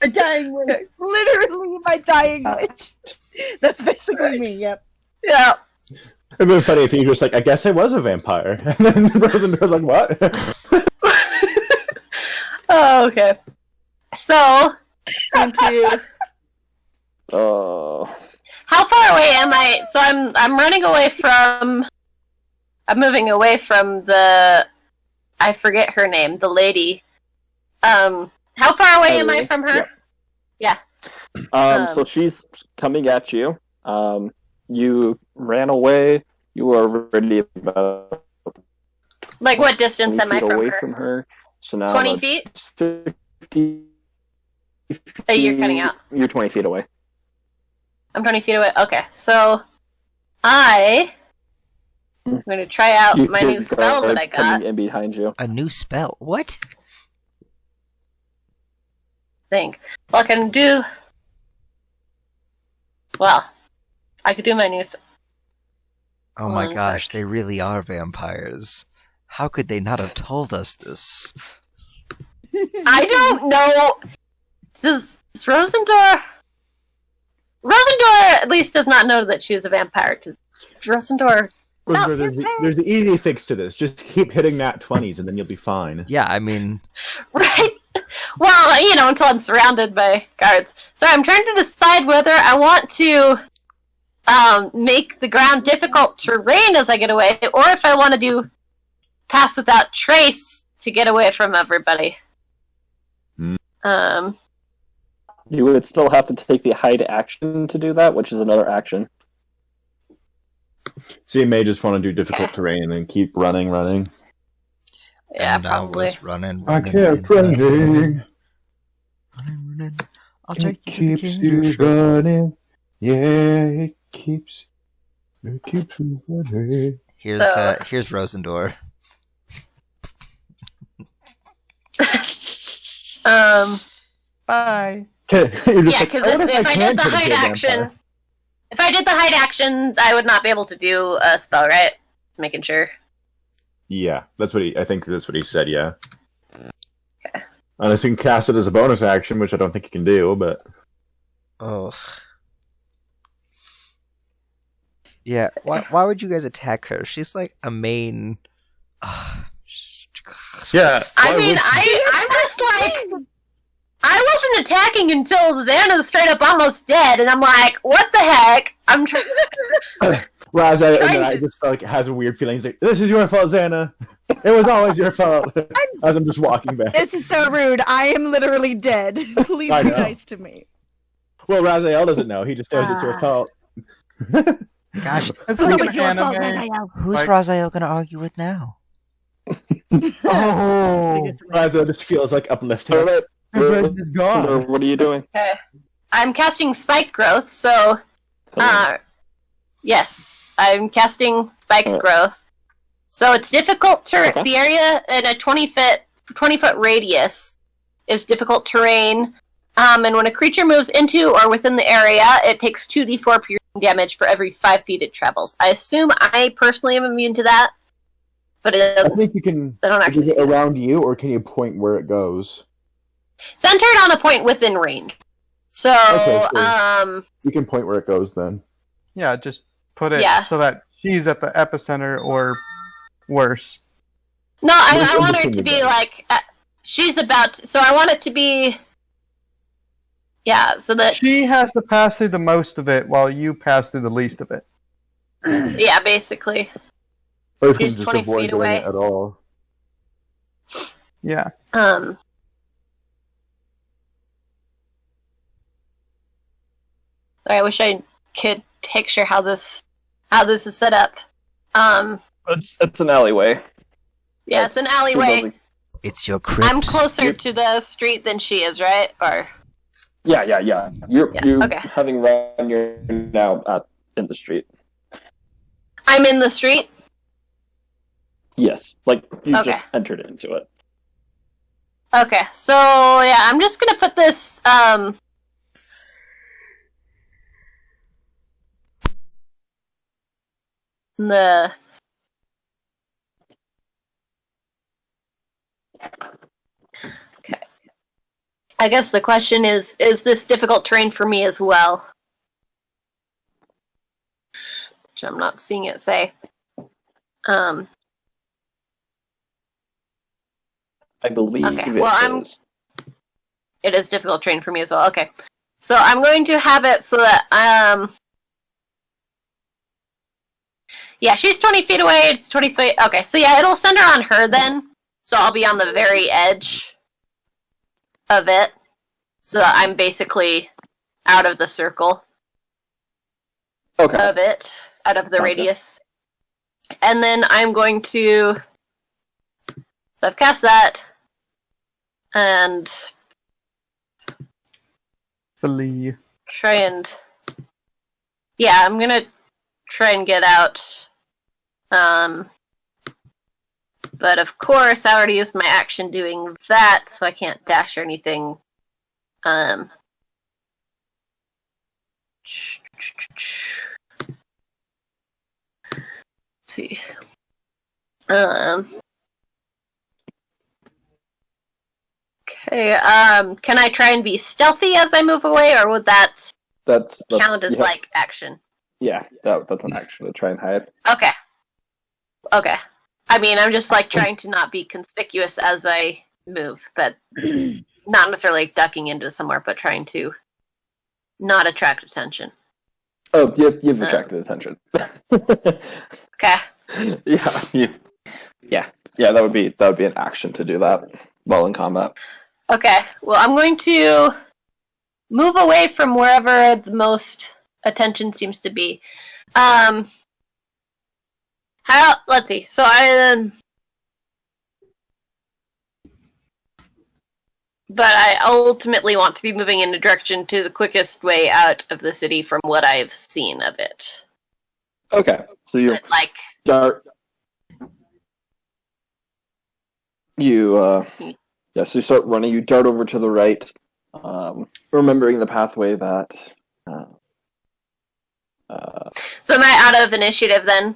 My dying witch. Literally my dying witch. That's basically me, yep. yeah. It'd been funny if you were just like, I guess I was a vampire. And then Rosendor's like, what? Oh, okay. So, into Oh. how far away am I? So I'm running away from. I'm moving away from the. I forget her name. The lady. How far away am I from her? Yeah. So she's coming at you. You ran away. You were already about Like what distance 20 am I feet from away her? from her. So now 20 about feet? 50 Oh, you're cutting out. You're 20 feet away. I'm 20 feet away. Okay, so I'm going to try out You my hear new spell that I guards coming got. in behind you. A new spell? What? Think. Well, I can do. Well, I could do my new spell. Oh my One gosh, sec. they really are vampires. How could they not have told us this? I don't know. Does Rosendor? Rosendor at least does not know that she is a vampire. Does Rosendor? There's the easy fix to this. Just keep hitting nat 20s and then you'll be fine. Yeah, I mean, Right. Well, until I'm surrounded by guards. So I'm trying to decide whether I want to make the ground difficult terrain as I get away, or if I want to do pass without trace to get away from everybody. Hmm. You would still have to take the hide action to do that, which is another action. So you may just want to do difficult terrain and then keep running. Yeah, and probably. I was running. I kept running. I'll It take you keeps to the you king sure. running. Yeah, it keeps you running. Here's Rosendor. Bye. You're just Yeah, like, because I wonder if I can did the turn into hide a action, vampire. if I did the hide action, I would not be able to do a spell, right? Just making sure. Yeah, I think that's what he said, yeah. Okay. Unless you can cast it as a bonus action, which I don't think you can do, but... Ugh. Yeah, why would you guys attack her? She's like a main... Yeah. I mean, I'm just like, I wasn't attacking until Xana's straight up almost dead, and I'm like, what the heck? I'm trying. Raz, I just like has a weird feeling. He's like, "This is your fault, Xana. It was always your fault." As I'm just walking back. This is so rude. I am literally dead. Please I be know. nice to me. Well, Raziel doesn't know. He just knows it's your fault. Gosh, It's Oh, like it's an your fault, anime. Raphael. who's Like- Raziel gonna argue with now? Oh, Raziel just feels like uplifted. Alright, Everyone is gone. what are you doing? Okay. I'm casting Spike Growth, so, yes, I'm casting Spike Alright. Growth. So it's difficult to Okay. the area in a 20-foot radius is difficult terrain. And when a creature moves into or within the area, it takes 2d4 piercing damage for every 5 feet it travels. I assume I personally am immune to that, but it I doesn't, think you can. I don't actually Is see it it. around you, or can you point where it goes? Centered on a point within range. So, Okay, cool. You can point where it goes then. yeah, just put it Yeah. so that she's at the epicenter or worse. no, I What's want her in to between be the like, she's about, so I want it to be, yeah, so that, She has to pass through the most of it while you pass through the least of it. yeah, basically. Or you can She's just 20 avoid feet doing away. it at all. Yeah. I wish I could picture how this is set up. It's an alleyway. Yeah, it's an alleyway. It's your crypt. I'm closer to the street than she is, right? Or Yeah. You okay. having run, you're now in the street. I'm in the street? Yes, like you Okay. just entered into it. Okay, so yeah, I'm just gonna put this, the... Okay. I guess the question is this difficult terrain for me as well? Which I'm not seeing it say. I believe Okay, well, it is. It is difficult terrain for me as well. Okay. So I'm going to have it so that, yeah, she's 20 feet away. It's 20 feet. Okay, so yeah, it'll center on her then. So I'll be on the very edge of it. So that I'm basically out of the circle Okay. of it, out of the Okay. radius. And then I'm going to... So I've cast that. And Silly. try and... Yeah, I'm gonna try and get out. But of course, I already used my action doing that, so I can't dash or anything. Let's see. Okay, can I try and be stealthy as I move away, or would that That's count as, yeah. like, action? Yeah, that's an action to try and hide. Okay. Okay. I mean, I'm just, like, trying to not be conspicuous as I move, but not necessarily ducking into somewhere, but trying to not attract attention. Oh, you've attracted attention. Okay. Yeah, that would be an action to do that while in combat. Okay. Well, I'm going to move away from wherever the most attention seems to be. Let's see. So but I ultimately want to be moving in a direction to the quickest way out of the city from what I've seen of it. Okay, so you Like, dart. So you start running. You dart over to the right, remembering the pathway that. so am I out of initiative then?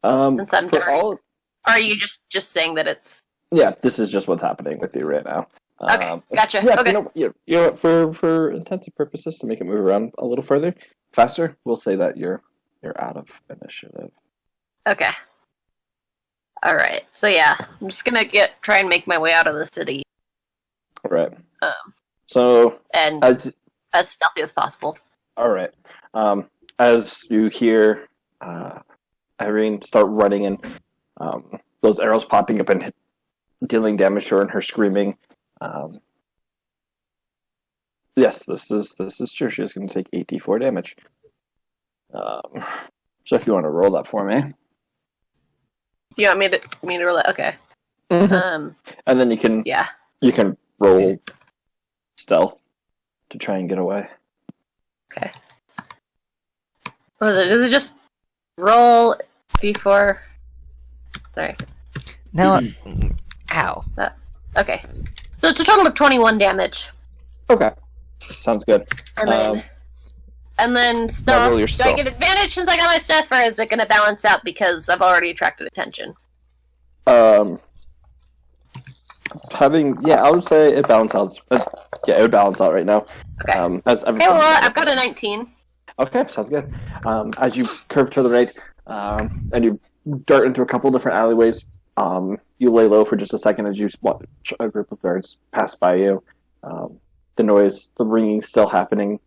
Since I'm for darting? all. Or are you just saying that it's... Yeah, this is just what's happening with you right now. Okay, gotcha. Yeah, Okay. for intensive purposes, to make it move around a little further, faster, we'll say that you're out of initiative. Okay. Alright, so yeah, I'm just gonna try and make my way out of the city. Right. So And as stealthy as possible. all right, as you hear Irene start running and those arrows popping up and dealing damage to her and her screaming. Yes, this is true. She's going to take 84 damage. So if you want to roll that for me, Do you want me to roll it? Okay. and then you can roll stealth to try and get away. Okay. What is it? Does it just roll d4? Sorry. Now, ow. Is that okay? So it's a total of 21 damage, Okay, sounds good. and then Now stealth. roll your Do I stealth. get advantage since I got my stuff, or is it going to balance out because I've already attracted attention? I would say it balances out. Yeah, it would balance out right now. Okay. As Okay. Well, I've got a 19. Okay, sounds good. As you curve to the right, and you dart into a couple different alleyways, you lay low for just a second as you watch a group of guards pass by you. The noise, the ringing still happening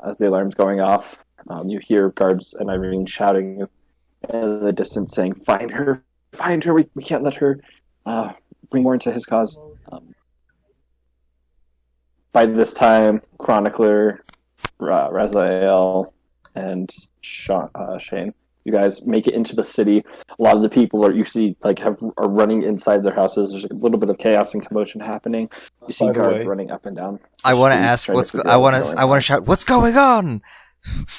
as the alarm's going off. You hear guards and Irene shouting in the distance saying, find her, we can't let her bring more into his cause. By this time, Chronicler, Raziel, and Shane You guys make it into the city. A lot of the people are running inside their houses. There's a little bit of chaos and commotion happening. You see By the guards way- running up and down. I want to Streets ask trying what's. figure I out want what's to. going I want on. to shout. What's going on?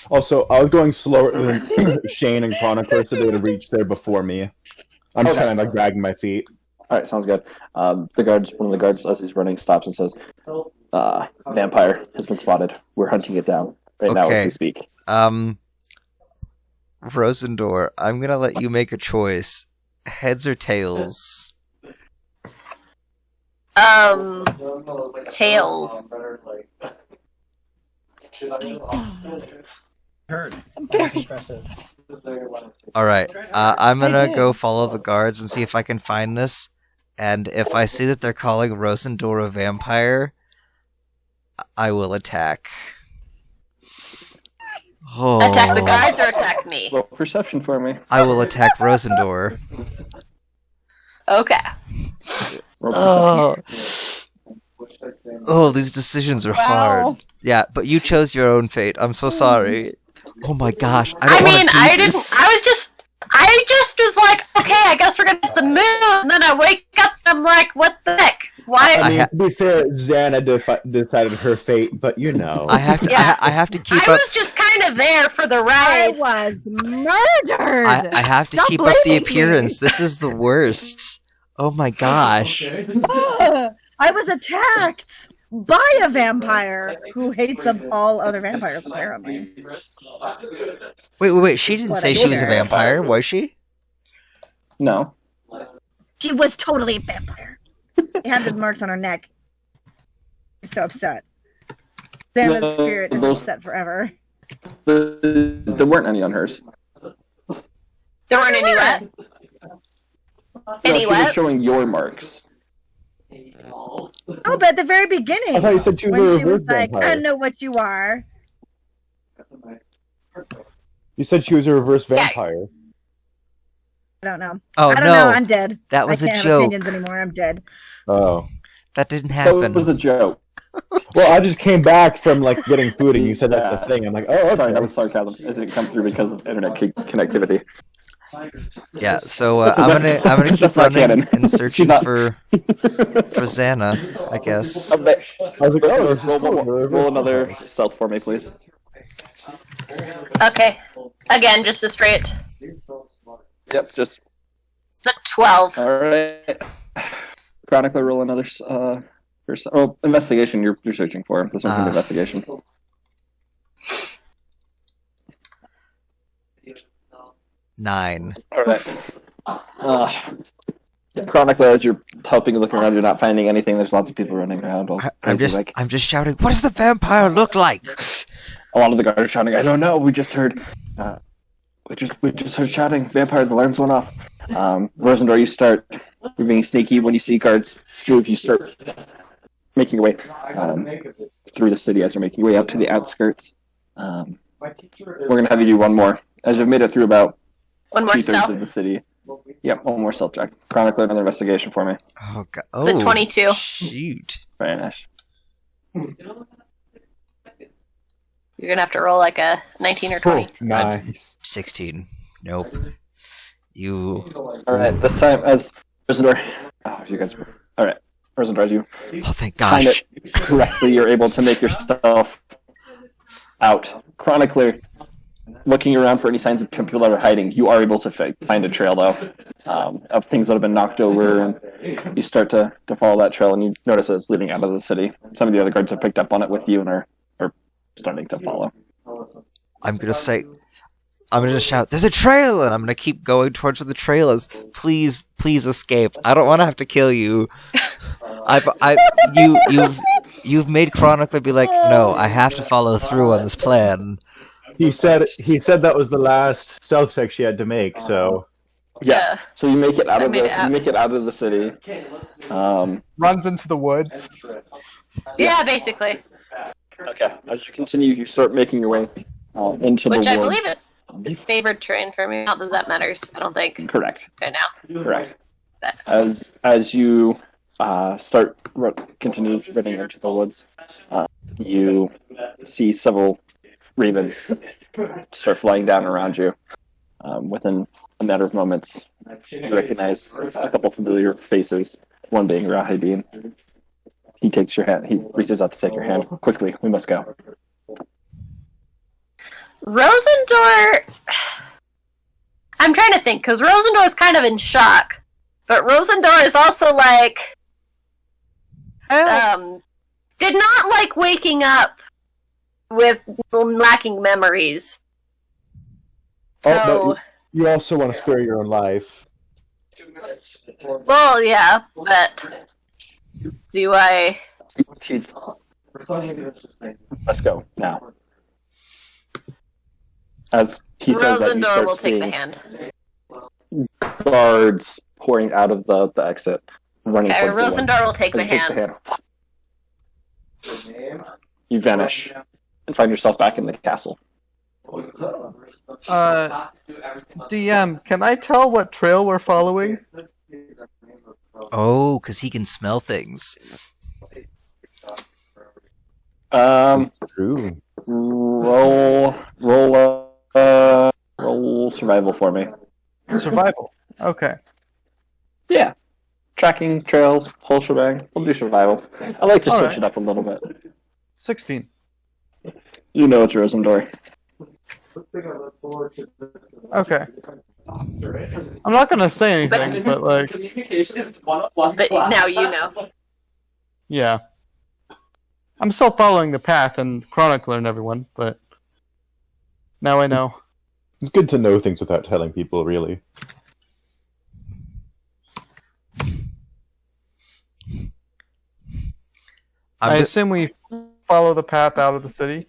Also, I was going slower than Shane and Chronicler, so they would have reached there before me. I'm just Okay. kind of like dragging my feet. All right, sounds good. One of the guards, as he's running, stops and says, "Vampire has been spotted. We're hunting it down right now Okay. as we speak." Rosendor, I'm gonna let you make a choice. Heads or tails? Tails. All right. I'm gonna go follow the guards and see if I can find this. And if I see that they're calling Rosendor a vampire, I will attack. Oh, Attack the guards or attack me? Well, perception for me. I will attack Rosendor. Okay. Roll Oh, these decisions are hard. Yeah, but you chose your own fate. I'm so sorry. Oh my gosh, I don't want to do I didn't. this. I just was like, okay, I guess we're gonna hit the moon. And then I wake up and I'm like, what the heck? Why? I mean, to be fair, Xana decided her fate, but you know. I have to. Yeah. I have to keep I up. was just kind of there for the I ride. was murdered. I have to Stop keep up the blaming me. appearance. This is the worst. Oh my gosh. I was attacked by a vampire who hates all other vampires, apparently. Wait. She didn't say she was a vampire, was she? No. She was totally a vampire. She had the marks on her neck. I'm so upset. Xana's spirit is those- upset forever. There weren't any on hers. There weren't any what? No, Any she was what? showing your marks. Oh, but at the very beginning, I thought you said she was when a she was reverse like, vampire. "I know what you are." You said she was a reverse vampire. I don't know. Oh I don't no, know. I'm dead. that was I a can't have joke. opinions anymore. I'm dead. Oh. That didn't That was happen. a joke. Well, I just came back from like getting food, and you said that's the Yeah. thing. I'm like, oh, okay. Sorry, that was sarcasm. It didn't come through because of internet connectivity. Yeah, so I'm gonna keep That's not running canon. and searching She's not- for Xana, I guess. I was like, oh, this is Roll, cool. roll another stealth for me, please. Okay. Again, just a straight. Yep, just It's a 12. all right. Chronicler, roll another. Investigation. You're searching for this one's an investigation. 9. All right. Chronicler, as you're helping look around, you're not finding anything. There's lots of people running around. I'm just shouting. What does the vampire look like? A lot of the guards are shouting. I don't know. We just heard. We just heard shouting. Vampire. The alarms went off. Rosendor, you start. You're being sneaky. When you see guards move, you start making your way through the city as you're making your way out to the outskirts. We're gonna have you do one more. As you've made it through about One more 2/3 stealth. of the city. Yep, one more stealth check. Chronicler, another investigation for me. Oh god. It's a 22. Shoot. Very nice. You're gonna have to roll like a 19 or 20. Nice. 16. Nope. You. All right, this time as Rosendor. Oh, you guys. All right, Rosendor, as you Oh, thank find gosh. it correctly, you're able to make yourself out. Chronicler, looking around for any signs of people that are hiding, you are able to find a trail though of things that have been knocked over, and you start to follow that trail, and you notice that it's leading out of the city. Some of the other guards have picked up on it with you and are starting to follow. I'm gonna shout, "There's a trail!" and I'm gonna keep going towards where the trail is. Please escape. I don't want to have to kill you. You've made Chronicler be like, no, I have to follow through on this plan. He said that was the last stealth check she had to make. So Yeah. So you make it out I of made it out. you make it out of the city. Runs into the woods. Yeah, basically. Okay. As you continue, you start making your way into Which the I woods. believe is favored terrain for me. Not that that matters, I don't think, Correct. right now. Correct. But As you continue running into the woods, you see several ravens start flying down around you. Within a matter of moments, you recognize a couple familiar faces, one being Rahideen. He takes your hand. He reaches out to take your hand. Quickly, we must go. Rosendor... I'm trying to think, because Rosendor is kind of in shock. But Rosendor is also like... did not like waking up with lacking memories. So... But you also want to spare your own life. Well, yeah, but... Do I... Let's go, now. As he says that, you Rosendor start will take the seeing hand. guards pouring out of the exit, running Okay, towards the one. Rosendor will take the As he takes hand. You vanish and find yourself back in the castle. DM, can I tell what trail we're following? Oh, because he can smell things. True. Roll survival for me. Survival. Okay. Yeah. Tracking, trails, whole shebang. We'll do survival. I like to switch Alright. it up a little bit. 16. You know it's Rosendor. Okay. I'm not gonna say anything, but like, But now you know. yeah. I'm still following the path and Chronicler and everyone, but now I know. It's good to know things without telling people, really. I assume we follow the path out of the city.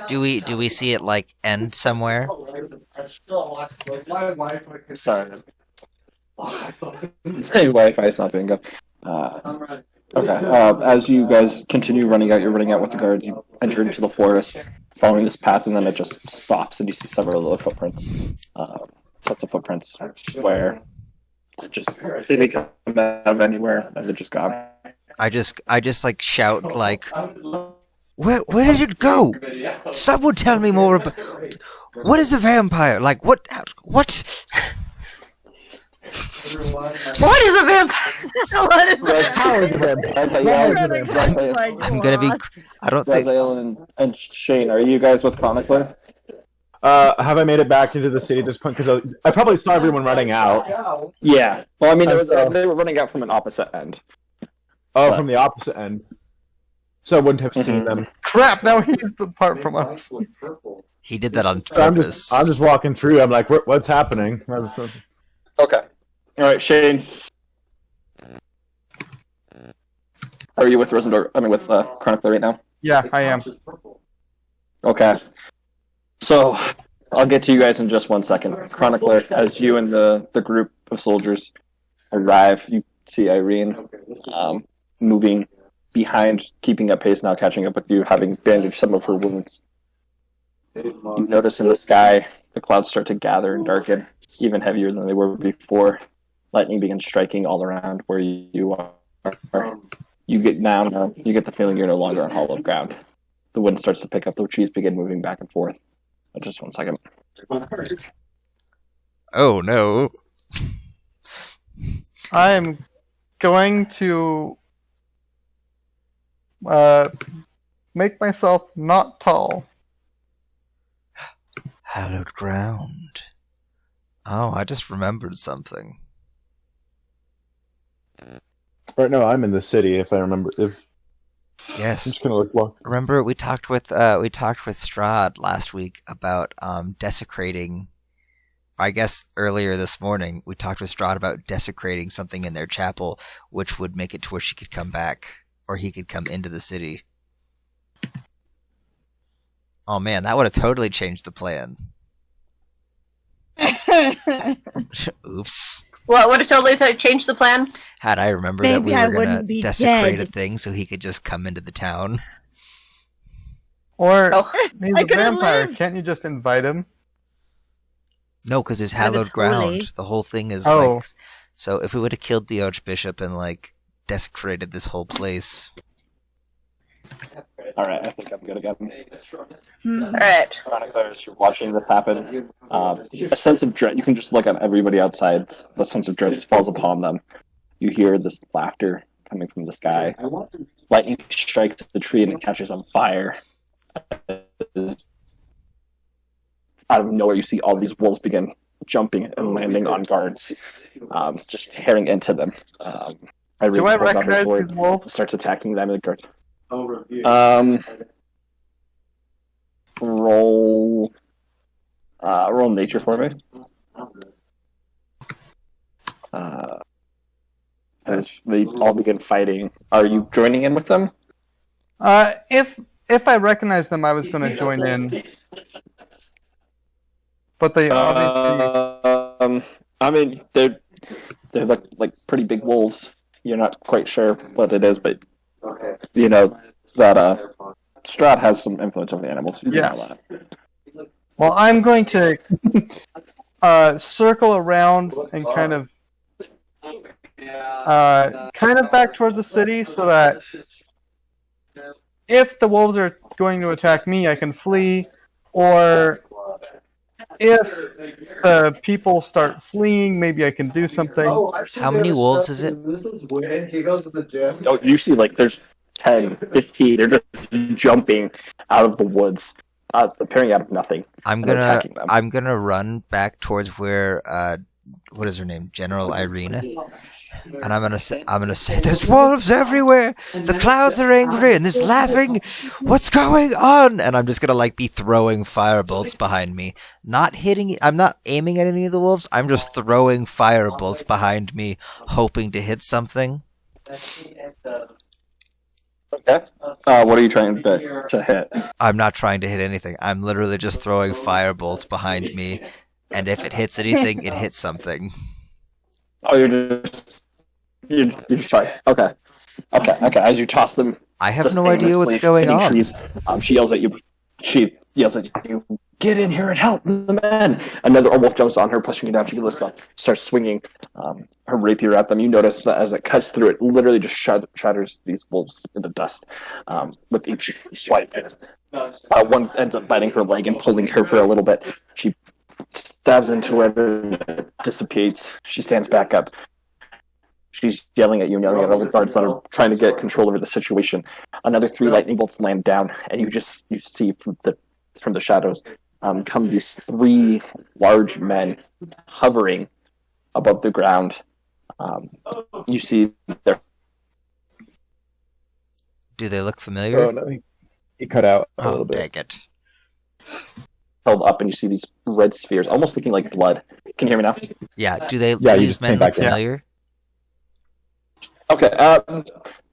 Do we see it like end somewhere? Sorry. Hey, Wi-Fi's not being good. Okay. As you guys continue running out, you're running out with the guards. You enter into the forest, following this path, and then it just stops, and you see several little footprints. Sets of footprints where they come out of anywhere, and they're just gone. I just like shout like, where did it go? Someone tell me more about. What is a vampire? Like what? What? What is a vampire? What is I'm gonna be. I don't think. Raziel and Shane, are you guys with Chronicler? Have I made it back into the city at this point? Because I probably saw everyone running out. Yeah. Well, I mean, they were running out from an opposite end. Oh, from the opposite end. So I wouldn't have seen them. Crap! Now he's apart from us. He did that on So purpose. I'm just walking through. I'm like, what's happening? Okay. All right, Shane. Are you with Rosendor? I mean, with Chronicler right now? Yeah, I am. Okay. So, I'll get to you guys in just 1 second. Chronicler, as you and the group of soldiers arrive, you see Irene moving behind, keeping up pace now, catching up with you, having bandaged some of her wounds. You notice in the sky, the clouds start to gather and darken, even heavier than they were before. Lightning begins striking all around where you are. You get the feeling you're no longer on hallowed ground. The wind starts to pick up, the trees begin moving back and forth. Just 1 second. Oh no! I'm going to make myself not tall. Hallowed ground. Oh, I just remembered something. Right now, I'm in the city. If I remember, I'm Yes. just gonna walk. Remember we talked with Strahd last week about desecrating. I guess earlier this morning we talked with Strahd about desecrating something in their chapel, which would make it to where she could come back, or he could come into the city. Oh man, that would have totally changed the plan. Oops. What would have totally changed the plan? Had I remembered that we Maybe I were gonna wouldn't be desecrate a dead. thing so he could just come into the town. Or Oh. he's I a could've vampire. lived. Can't you just invite him? No, because there's But it's hallowed ground. holy. The whole thing is Oh. like. So if we would have killed the Archbishop and like desecrated this whole place, Alright, I think I'm good again. Alright. Chroniclers, you're watching this happen. A sense of dread, you can just look at everybody outside, the sense of dread just falls upon them. You hear this laughter coming from the sky. Lightning strikes the tree and it catches on fire. Out of nowhere, you see all these wolves begin jumping and landing on guards, just tearing into them. Do I recognize these wolves? Starts attacking them and the guards. Roll nature for me. As they all begin fighting, are you joining in with them? If I recognize them, I was going to join in. But they obviously. I mean, they're like pretty big wolves. You're not quite sure what it is, but you know that Strat has some influence over the animals. You Yeah. know that. Well, I'm going to circle around and kind of back towards the city so that if the wolves are going to attack me, I can flee, or if the people start fleeing, maybe I can do something. How many wolves is it? This is when he goes to the gym. Oh, you see, like there's 10, 15. They're just jumping out of the woods, appearing out of nothing. I'm gonna run back towards where what is her name, General Irina, and I'm gonna say, there's wolves everywhere. The clouds are angry and there's laughing. What's going on? And I'm just gonna be throwing firebolts behind me, not hitting. I'm not aiming at any of the wolves. I'm just throwing firebolts behind me, hoping to hit something. Okay. What are you trying to hit? I'm not trying to hit anything. I'm literally just throwing firebolts behind me, and if it hits anything, it hits something. Oh, you're just trying. Okay. As you toss them, I have no idea what's going on. Trees, she yells at you. She yells at you. Get in here and help the men! Another wolf jumps on her, pushing her down. She lifts up, starts swinging her rapier at them. You notice that as it cuts through, it literally just shatters these wolves into dust with each swipe. One ends up biting her leg and pulling her for a little bit. She stabs into it and it dissipates. She stands back up. She's yelling at you and yelling at all the guards that are trying to get control over the situation. Another 3 lightning bolts land down, and you see from the shadows come these 3 large men hovering above the ground. You see their. Do they look familiar? Oh, no, he cut out a little bit. Dang it. Held up, and you see these red spheres, almost looking like blood. Can you hear me now? Yeah. Do they? Yeah, do you these just men came look back in. familiar? Okay.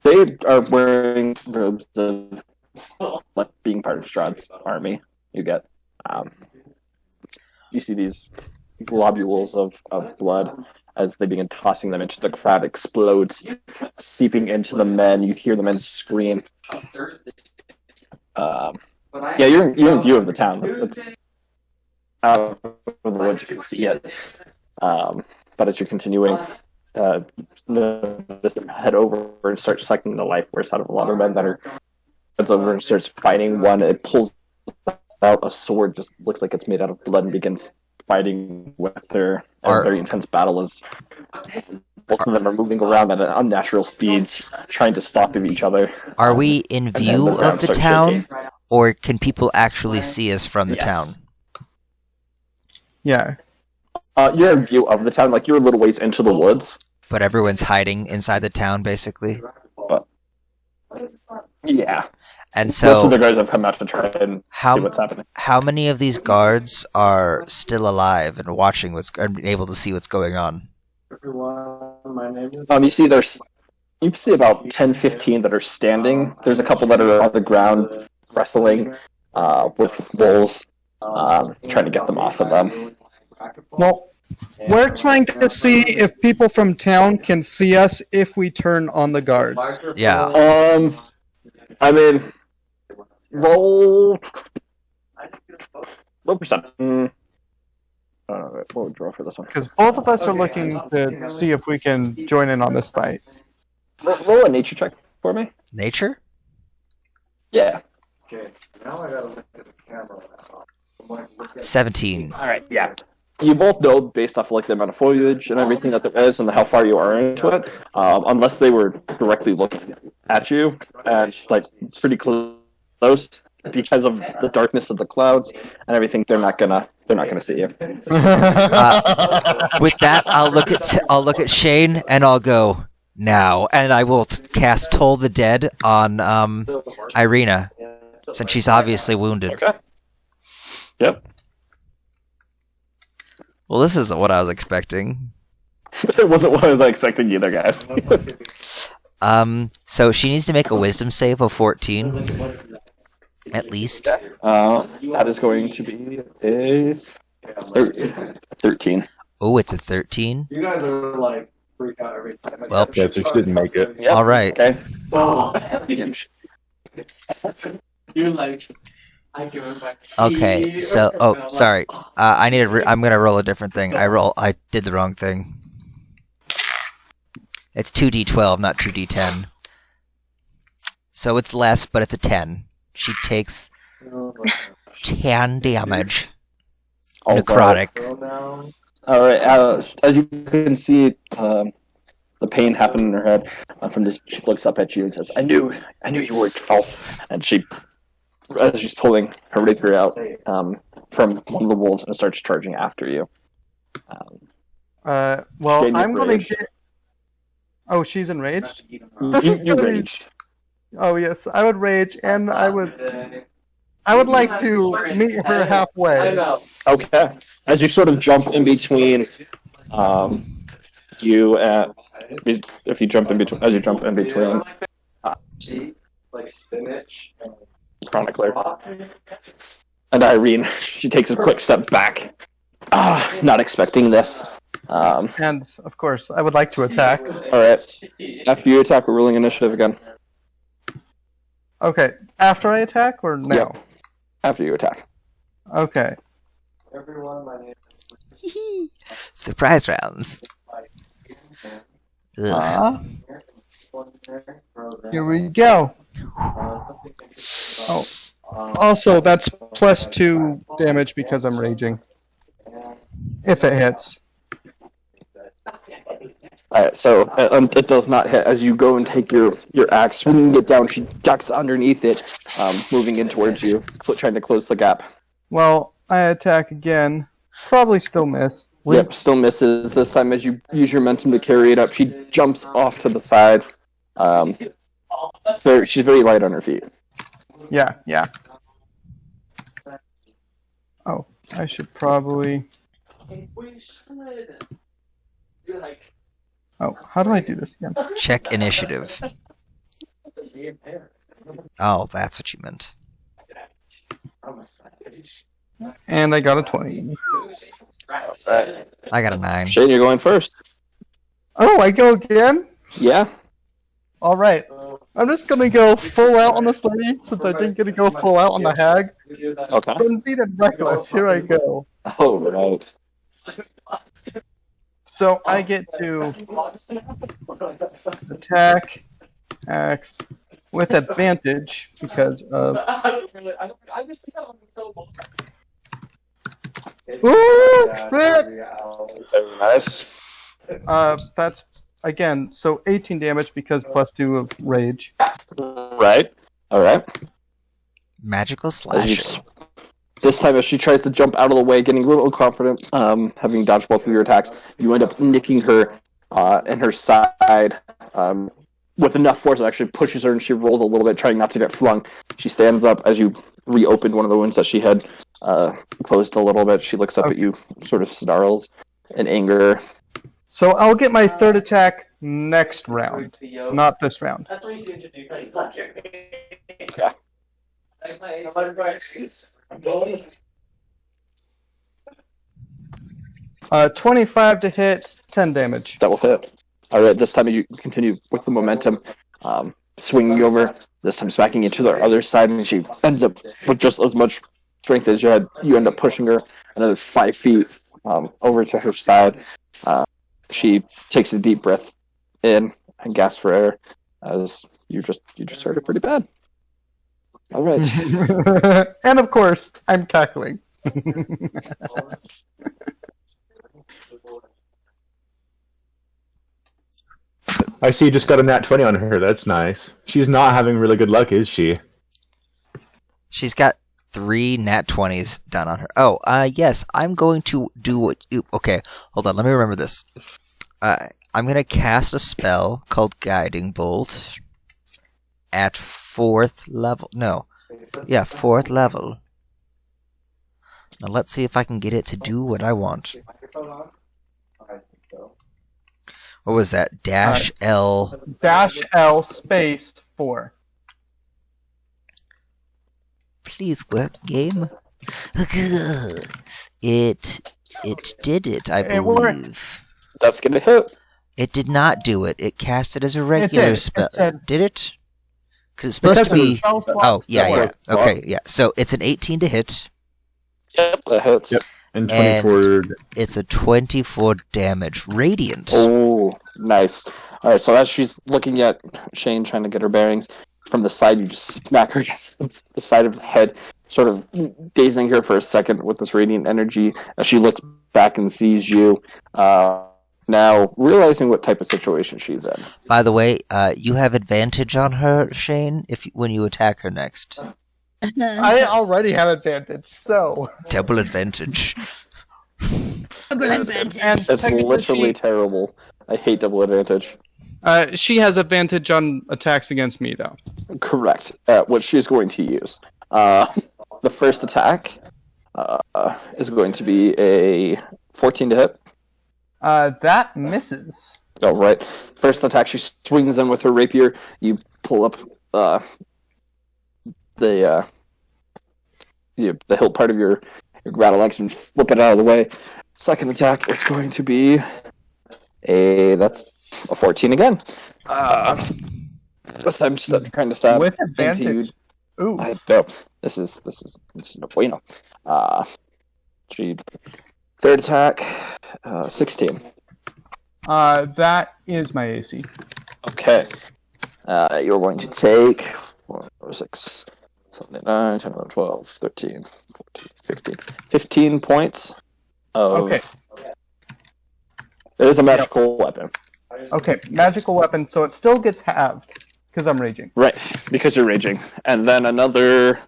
They are wearing robes of being part of Strahd's army. You get. You see these globules of blood as they begin tossing them into the crowd. Explodes, seeping into the men. You hear the men scream. Yeah, you're in view of the town. It's out of the woods. You can see it. But as you're continuing, this head over and start sucking the life force out of a lot of men that are heads over and starts fighting one. It pulls out a sword, just looks like it's made out of blood, and begins fighting with her. A very intense battle as both of them are moving around at unnatural speeds, trying to stop each other. Are we in view of the town, or can people actually see us from the town? Yeah. You're in view of the town, like you're a little ways into the woods. But everyone's hiding inside the town, basically? But yeah. And so most of the guards have come out to try and see what's happening. How many of these guards are still alive and watching and able to see what's going on? My name is. You see about 10, 15 that are standing. There's a couple that are on the ground wrestling with wolves, trying to get them off of them. Well, we're trying to see if people from town can see us if we turn on the guards. Yeah. I mean, roll perception. What would draw for this one? Because both of us are looking to see if we can join in on this fight. Roll a nature check for me. Nature? Yeah. Okay, now I gotta look at the camera now. I'm like, look at 17. All right, yeah. You both know based off of, like the amount of foliage and everything that there is, and how far you are into it. Unless they were directly looking at you, and like it's pretty close because of the darkness of the clouds and everything. They're not gonna see you. With that, I'll look at Shane and I'll go now, and I will cast Toll the Dead on Irina, since she's obviously wounded. Okay. Yep. Well, this isn't what I was expecting. It wasn't what I was expecting either, guys. So she needs to make a Wisdom save of 14, at least. That is going to be a 13. Oh, it's a 13. You guys are like freak out every time. Well, Yeah, so she didn't make it. Yep. All right. Okay. You're like, I give it back. Okay. So, sorry. I'm gonna roll a different thing. I did the wrong thing. It's 2d12, not 2d10. So it's less, but it's a 10. She takes 10 damage. Necrotic. All right. As you can see, the pain happen in her head. From this, she looks up at you and says, "I knew you were false." And she's pulling her rapier out from one of the wolves and starts charging after you. Well, Gain I'm going to rage. get. Oh, she's enraged. You raged. Oh yes, I would rage, and I would like to meet her halfway. Okay. As you sort of jump in between, you and if you jump in between, as you jump in between, like spinach and Chronicler and Irene, she takes a quick step back. Not expecting this. And of course, I would like to attack. All right. After you attack, we're rolling initiative again. Okay, after I attack or now? Yep. After you attack. Okay. everyone, my name Surprise rounds. Ugh. Here we go. Oh. Also, that's +2 damage because I'm raging. If it hits. Alright, so it does not hit. As you go and take your axe, swinging it down, she ducks underneath it, moving in towards you, trying to close the gap. Well, I attack again. Probably still miss. Yep, still misses. This time, as you use your momentum to carry it up, she jumps off to the side. So she's very light on her feet. Yeah. Oh, I should probably... Oh, how do I do this again? Check initiative. Oh, that's what you meant. And I got a 20. I got a 9. Shane, you're going first. Oh, I go again? Yeah. Alright. I'm just gonna go full out on this lady, since I didn't get to go full out on the hag. Okay. Frenzied and reckless, here I go. Oh, right. So I get to attack, axe, with advantage, because of... Ooh, crit! Very nice. That's, again, so 18 damage because +2 of rage. Right. Alright. Magical slashing. This time, as she tries to jump out of the way, getting a little confident, having dodged both of your attacks, you end up nicking her in her side with enough force that actually pushes her, and she rolls a little bit, trying not to get flung. She stands up as you reopen one of the wounds that she had closed a little bit. She looks up at you, sort of snarls in anger. So I'll get my third attack next round, not this round. That's what you should introduce. Yeah. 25 to hit, 10 damage. That will hit. Alright, this time you continue with the momentum, swinging over, this time smacking into the other side, and she ends up with just as much strength as you had. You end up pushing her another 5 feet over to her side. She takes a deep breath in and gasps for air, as you just hurt her pretty bad. All right. And of course, I'm cackling. I see you just got a nat 20 on her. That's nice. She's not having really good luck, is she? She's got 3 nat 20s done on her. Oh, yes, I'm going to do what you... Okay, hold on, let me remember this. I'm going to cast a spell called Guiding Bolt at 4th level. No. Yeah, 4th level. Now let's see if I can get it to do what I want. What was that? Dash L. Dash L space 4. Please work, game. It did it, I It worked. believe. That's gonna hit. It did not do it. It cast it as a regular did. spell. It said- Did it? Because it's supposed to be... Spell slot. Oh, yeah. That Okay, yeah. So it's an 18 to hit. Yep, that hits. Yep. And 24. It's a 24 damage. Radiant. Oh, nice. All right, so as she's looking at Shane trying to get her bearings, from the side you just smack her against the side of the head, sort of dazing her for a second with this radiant energy as she looks back and sees you. Now, realizing what type of situation she's in. By the way, you have advantage on her, Shane, when you attack her next. I already have advantage, so. Double advantage. Double advantage. And It's technically literally terrible. I hate double advantage. she has advantage on attacks against me, though. Correct. What she's going to use. The first attack is going to be a 14 to hit. That misses. Oh, right. First attack, she swings in with her rapier. You pull up the hilt part of your battle axe and flip it out of the way. Second attack is going to be that's a 14 again. This time just trying to stab With into you. advantage. Ooh. I know. This is no bueno. Third attack, 16. That is my AC. Okay. You're going to take 4, 6, 7, 8, 9, 10, 11, 12, 13, 14, 15. 15 points of... Okay. It is a magical weapon. Okay, magical weapon, so it still gets halved, because I'm raging. Right, because you're raging. And then another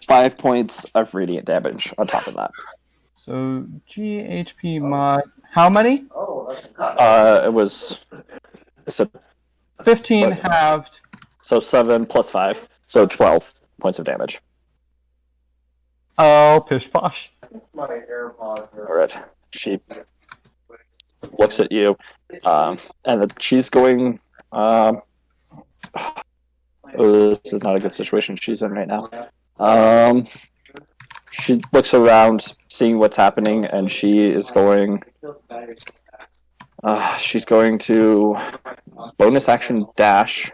5 points of radiant damage on top of that. So, GHP mod... How many? It was... It's a, 15 halved. so 7 plus 5, so 12 points of damage. Oh, pish posh. Alright. She looks at you, and then she's going... this is not a good situation she's in right now. She looks around, seeing what's happening, and she is going... she's going to bonus action dash,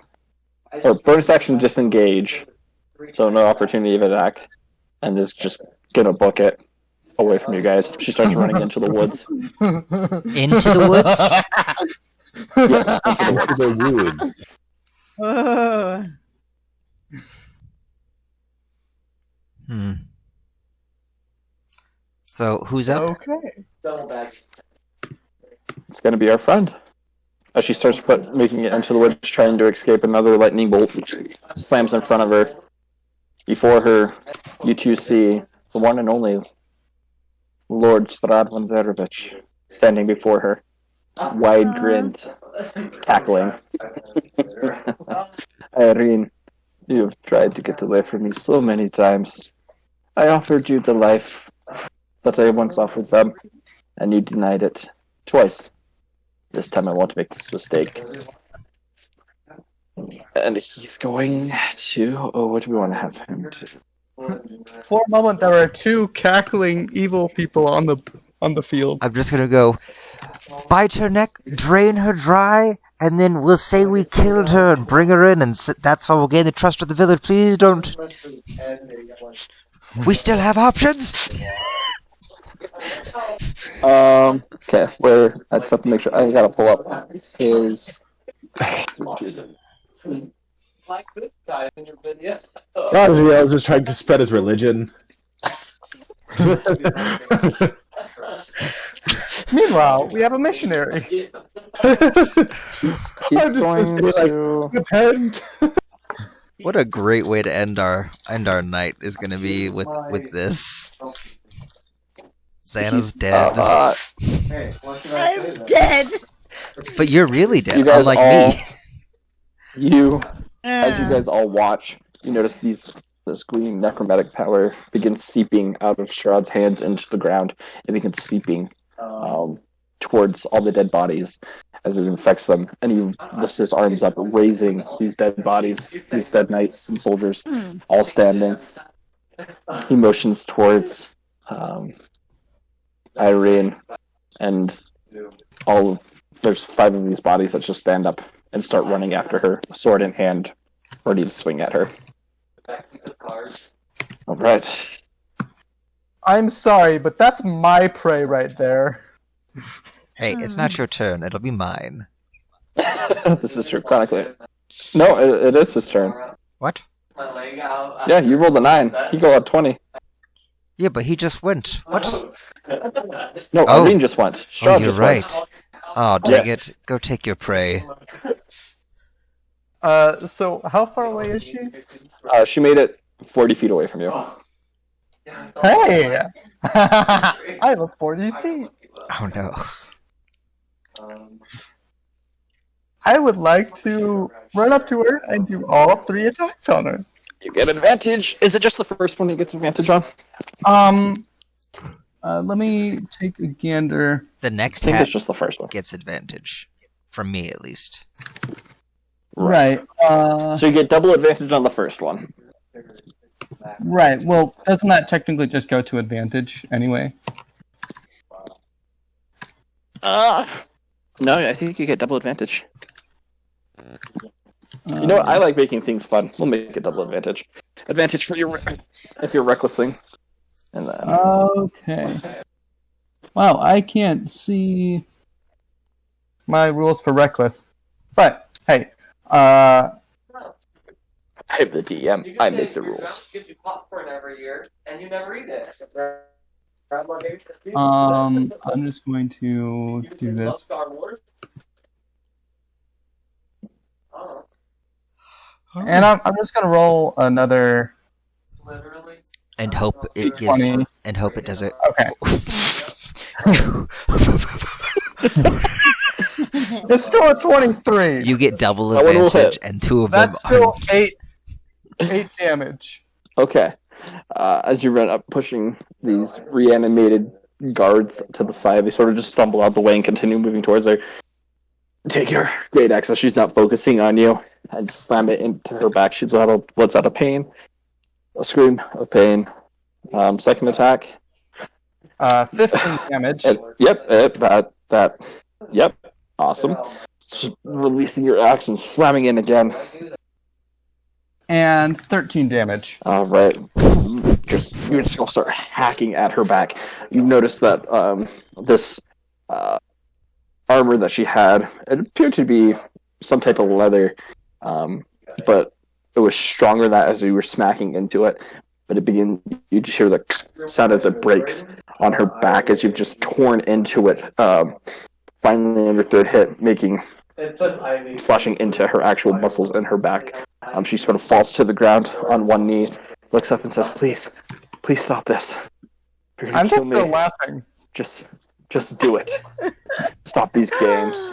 or bonus action disengage, so no opportunity of attack, and is just gonna book it away from you guys. She starts running into the woods. Into the woods? Yeah, into the woods. The woods. Oh. So, who's up? Okay. It's gonna be our friend. As she starts making it into the woods, trying to escape, another lightning bolt slams in front of her. Before her, you two see the one and only Lord Stradvan Zarevich standing before her, wide-grinned, cackling. Irene, you have tried to get away from me so many times. I offered you the life that I once offered them, and you denied it twice. This time I won't make this mistake. And he's going to... Oh, what do we want to have him do? For a moment, there were 2 cackling evil people on the field. I'm just gonna go bite her neck, drain her dry, and then we'll say we killed her and bring her in, and that's how we'll gain the trust of the village. Please don't. We still have options. Okay, where I just have to make sure I gotta pull up his. like this guy in your video. Oh, I was just trying to spread his religion. Meanwhile, we have a missionary. He's I'm just going gonna say, to. Repent. What a great way to end our night is going to be with this. Xana's dead. Hey, what should I say I'm then? dead. But you're really dead, You guys unlike all- me. As you guys all watch, you notice this green necromantic power begins seeping out of Shroud's hands into the ground. It begins seeping towards all the dead bodies as it infects them. And he lifts his arms up, raising these dead bodies, these dead knights and soldiers, all standing. He motions towards Irene, and there's 5 of these bodies that just stand up and start running after her, sword in hand, ready to swing at her. All right. I'm sorry, but that's my prey right there. Hey, it's not your turn. It'll be mine. This is true, chronically. No, it is his turn. What? My leg out. Yeah, you rolled a 9. He go out 20. Yeah, but he just went. What? No, Oh. Irene just went. Oh, Shroud you're just right. went. Oh, dang it. Go take your prey. So how far away is she? She made it 40 feet away from you. Hey! I have 40 feet. Oh no. I would like to run up to her and do all 3 attacks on her. You get advantage. Is it just the first one you get advantage on? Let me take a gander. The next I think hat it's just the first one. gets advantage. From me, at least. Right. So you get double advantage on the first one. Right. Well, doesn't that technically just go to advantage anyway? No, I think you get double advantage. You know what? I like making things fun. We'll make it double advantage. Advantage for your if you're recklessing. And then Okay. Wow, I can't see my rules for reckless. But hey, I'm the DM. I make the rules. Give you popcorn every year, and you never eat it. I'm just going to do this. Star Wars? Oh, And I'm just gonna roll another. literally. And hope it gives. 20. And hope it does it. Okay. It's still a 23. You get double That one will advantage, hit. and 2 of them That's are. still 8 damage. Okay. As you run up, pushing these reanimated guards to the side, they sort of just stumble out the way and continue moving towards her. Take your great axe, so she's not focusing on you, and slam it into her back. She lets out a pain, a scream of pain. Second attack. 15 damage. Yep. Awesome. Releasing your axe and slamming in again. And 13 damage. All right. You're just gonna start hacking at her back. You notice that this armor that she had, it appeared to be some type of leather, but it was stronger than that as you were smacking into it. But you just hear the sound as it breaks on her back as you've just torn into it. Finally, on your third hit, It says Ivy. slashing into her actual muscles in her back. She sort of falls to the ground on one knee, looks up and says, "Please stop this. If you're gonna I'm kill just me, still laughing. just do it. Stop these games."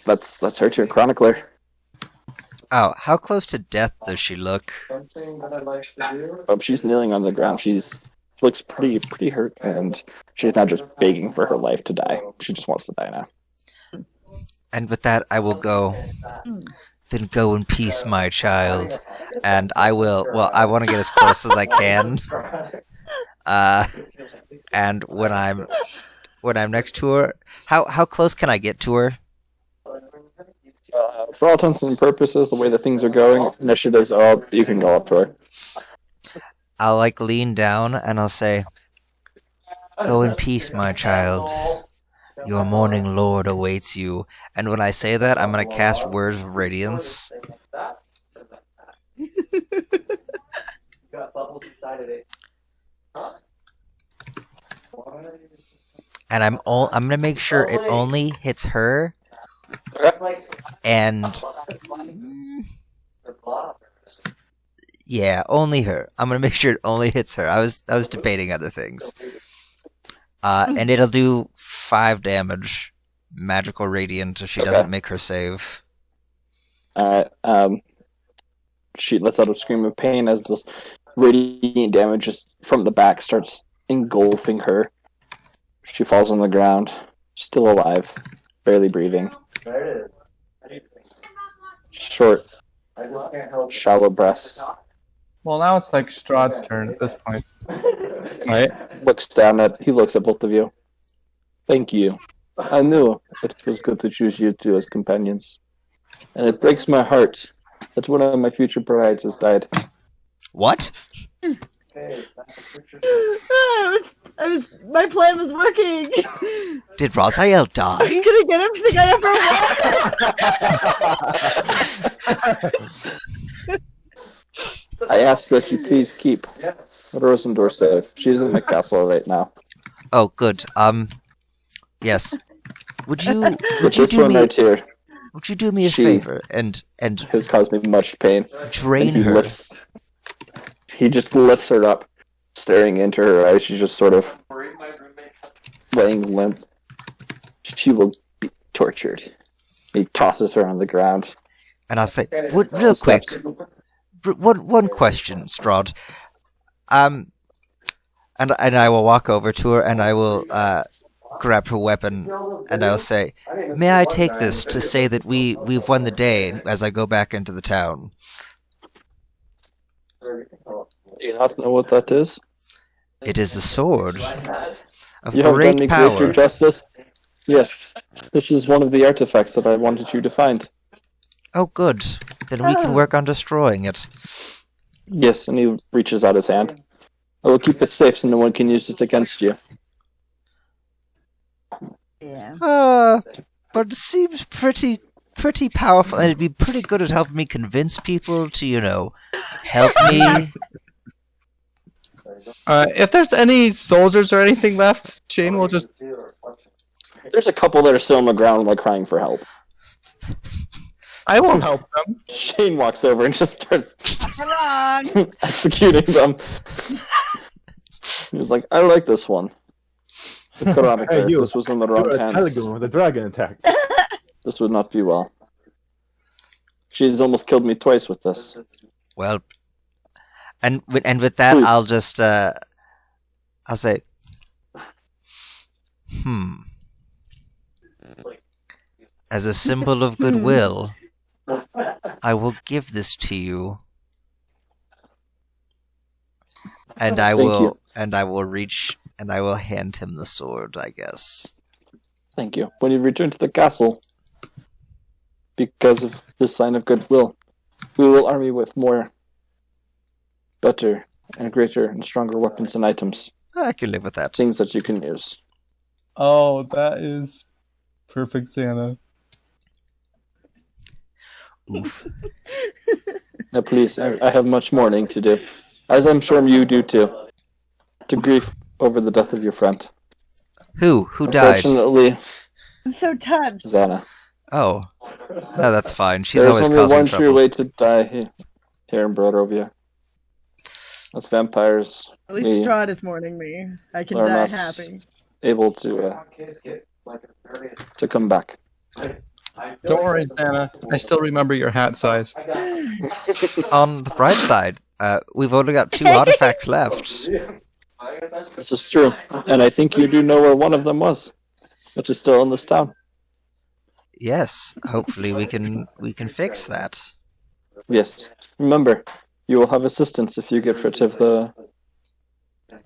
That's her turn, Chronicler. Oh, how close to death does she look? Something that I'd like to do. She's kneeling on the ground. She looks pretty hurt, and she's not just begging for her life to die. She just wants to die now. And with that, I will go. Then go in peace, my child. And I will. Well, I want to get as close as I can. And when I'm next to her, how close can I get to her? For all intents and purposes, the way that things are going, initiatives up. You can go up to her. I'll lean down and I'll say, "Go in peace, my child." Your morning lord awaits you. And when I say that, I'm going to cast Words of Radiance. Got bubbles inside of it. And I'm going to make sure it only hits her. And yeah, only her. I'm going to make sure it only hits her. I was debating other things. And it'll do 5 damage, magical radiant, if she doesn't make her save. Alright, she lets out a scream of pain as this radiant damage just from the back starts engulfing her. She falls on the ground, still alive, barely breathing. There it is. Short, I just can't help shallow breaths. Well, now it's like Strahd's turn at this point. Right? He looks at both of you. Thank you. I knew it was good to choose you two as companions. And it breaks my heart that one of my future brides has died. What? My plan was working. Did Raziel die? I'm gonna get everything I ever wanted. I ask that you please keep Rosendor safe. She's in the castle right now. Oh, good. Yes. Would you This do one me? right here Would you do me a She- favor and has caused me much pain. drain And her? He just lifts her up, staring into her eyes. She's just sort of laying limp. She will be tortured. He tosses her on the ground. And I'll say, real quick, one question, Strahd. And I will walk over to her and I will grab her weapon and I'll say, "May I take this to say that we've won the day?" As I go back into the town. Do you not know what that is? It is a sword of You have done great me power. greater justice. Yes, this is one of the artifacts that I wanted you to find. Oh, good. Then we can work on destroying it. Yes, and he reaches out his hand. I will keep it safe so no one can use it against you. Yeah. But it seems pretty powerful, and it'd be pretty good at helping me convince people to, help me. If there's any soldiers or anything left, Shane will just. There's a couple that are still on the ground, like crying for help. I won't help them. Shane walks over and just starts Come on. executing them. He's like, I like this one. Veronica, Hey, you. this was in the wrong You're a hands. Telegon with a dragon attack. This would not be well. She's almost killed me twice with this. Well, and with that, Please. I'll just I'll say, as a symbol of goodwill, I will give this to you, and I Thank will you. reach and I will hand him the sword, I guess. Thank you. When you return to the castle, because of this sign of goodwill, we will arm you with more, better, and greater and stronger weapons and items. I can live with that. Things that you can use. Oh, that is perfect, Santa. Oof. Now, please, I have much mourning to do, as I'm sure you do too, to grieve over the death of your friend. Who died? Unfortunately, I'm so touched. Susanna. Oh, no, that's fine. She's There's always only causing one true trouble. way to die here in Broadovia. That's vampires. At least Me. Strahd is mourning me. I can Or die not. happy. Able to come back. Don't worry, Santa. I still remember your hat size. On the bright side, we've only got 2 artifacts left. This is true, and I think you do know where one of them was, which is still in this town. Yes, hopefully we can fix that. Yes. Remember, you will have assistance if you get rid of the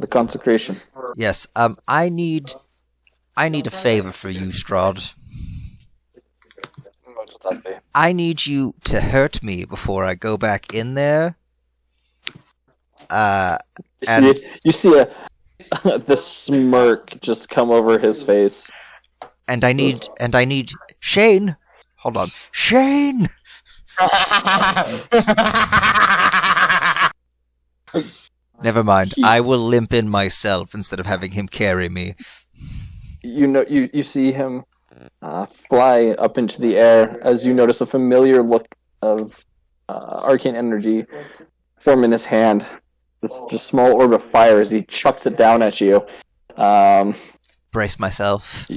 consecration. Yes, I need a favor for you, Strahd. What would that be? I need you to hurt me before I go back in there. And You see the smirk just come over his face. And I need Shane. Hold on, Shane. Never mind. I will limp in myself instead of having him carry me. You see him fly up into the air as you notice a familiar look of arcane energy form in his hand. This just small orb of fire as he chucks it down at you. Brace myself.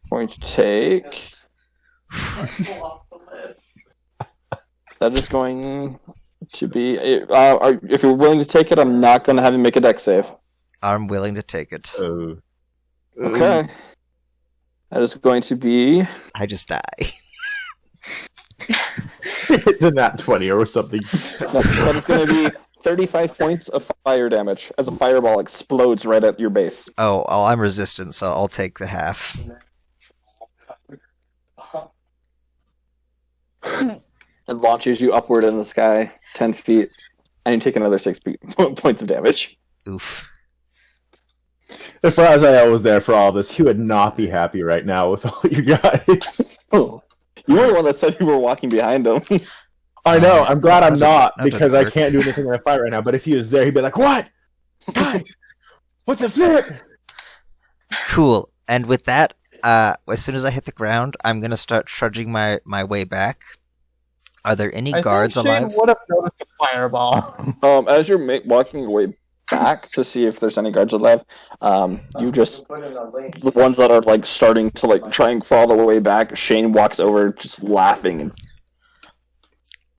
Going to take. That is going to be. If you're willing to take it, I'm not going to have you make a dex save. I'm willing to take it. Okay. That is going to be. I just die. It's a nat 20 or something. That is going to be 35 points of fire damage as a fireball explodes right at your base. Oh, I'm resistant, so I'll take the half. It launches you upward in the sky 10 feet, and you take another 6 points of damage. Oof. If Raziel was there for all this, he would not be happy right now with all you guys. Oh, you were the one that said you were walking behind him. I know, I'm glad I'm not, that because didn't I can't do anything in a fight right now, but if he was there, he'd be like, what? Guys, what's a flip? Cool. And with that, as soon as I hit the ground, I'm gonna start trudging my way back. Are there any guards I think alive? Shane would have noticed the fireball. As you're walking your way back to see if there's any guards alive, you just the ones that are like starting to like try and fall the way back. Shane walks over, just laughing, and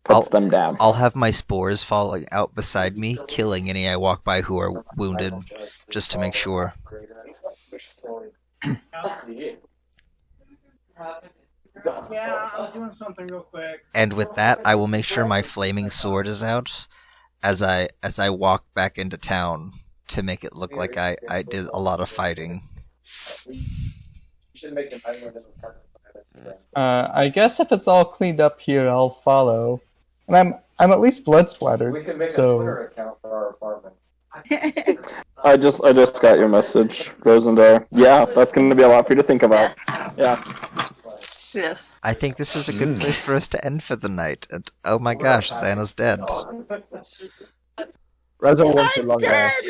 puts them down. I'll have my spores falling out beside me, killing any I walk by who are wounded, just to make sure. Yeah, I'm doing something real quick. And with that, I will make sure my flaming sword is out as I walk back into town to make it look like I did a lot of fighting. I guess if it's all cleaned up here, I'll follow. And I'm at least blood splattered. We can make a so Twitter account for our apartment. I just got your message, Rosendar. Yeah, that's going to be a lot for you to think about. Yeah. Yes. I think this is a good place for us to end for the night. And oh my gosh, Santa's dead. Raziel wants a long dead! rest.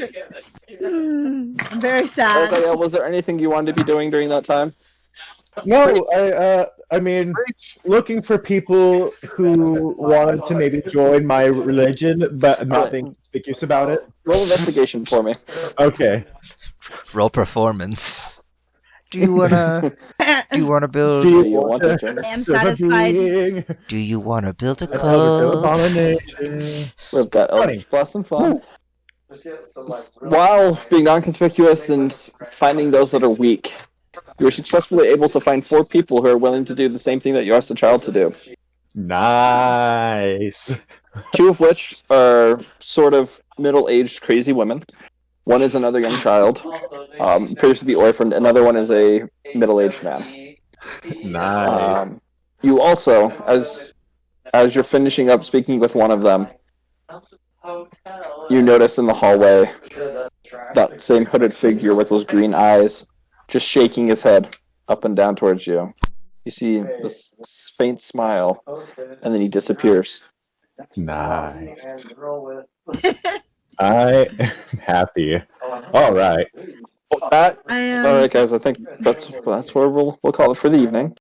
I'm very sad. Raziel, was there anything you wanted to be doing during that time? No, I mean, looking for people who wanted to maybe join my religion, but not being conspicuous about it. Roll investigation for me. Okay. Roll performance. Do you wanna build? Do you you want want to to I'm serve a satisfied. being? Do you wanna build a Another cult? abomination. We've got Funny. Eldritch Blast and fun. While being non-conspicuous and finding those that are weak, you were successfully able to find 4 people who are willing to do the same thing that you asked the child to do. Nice. 2 of which are sort of middle-aged crazy women. One is another young child, appears to be orphaned. Another one is a middle-aged man. Nice. You also, as you're finishing up speaking with one of them, you notice in the hallway that same hooded figure with those green eyes just shaking his head up and down towards you. You see this faint smile, and then he disappears. Nice. I am happy. All right. All right, guys. I think that's where we'll call it for the evening.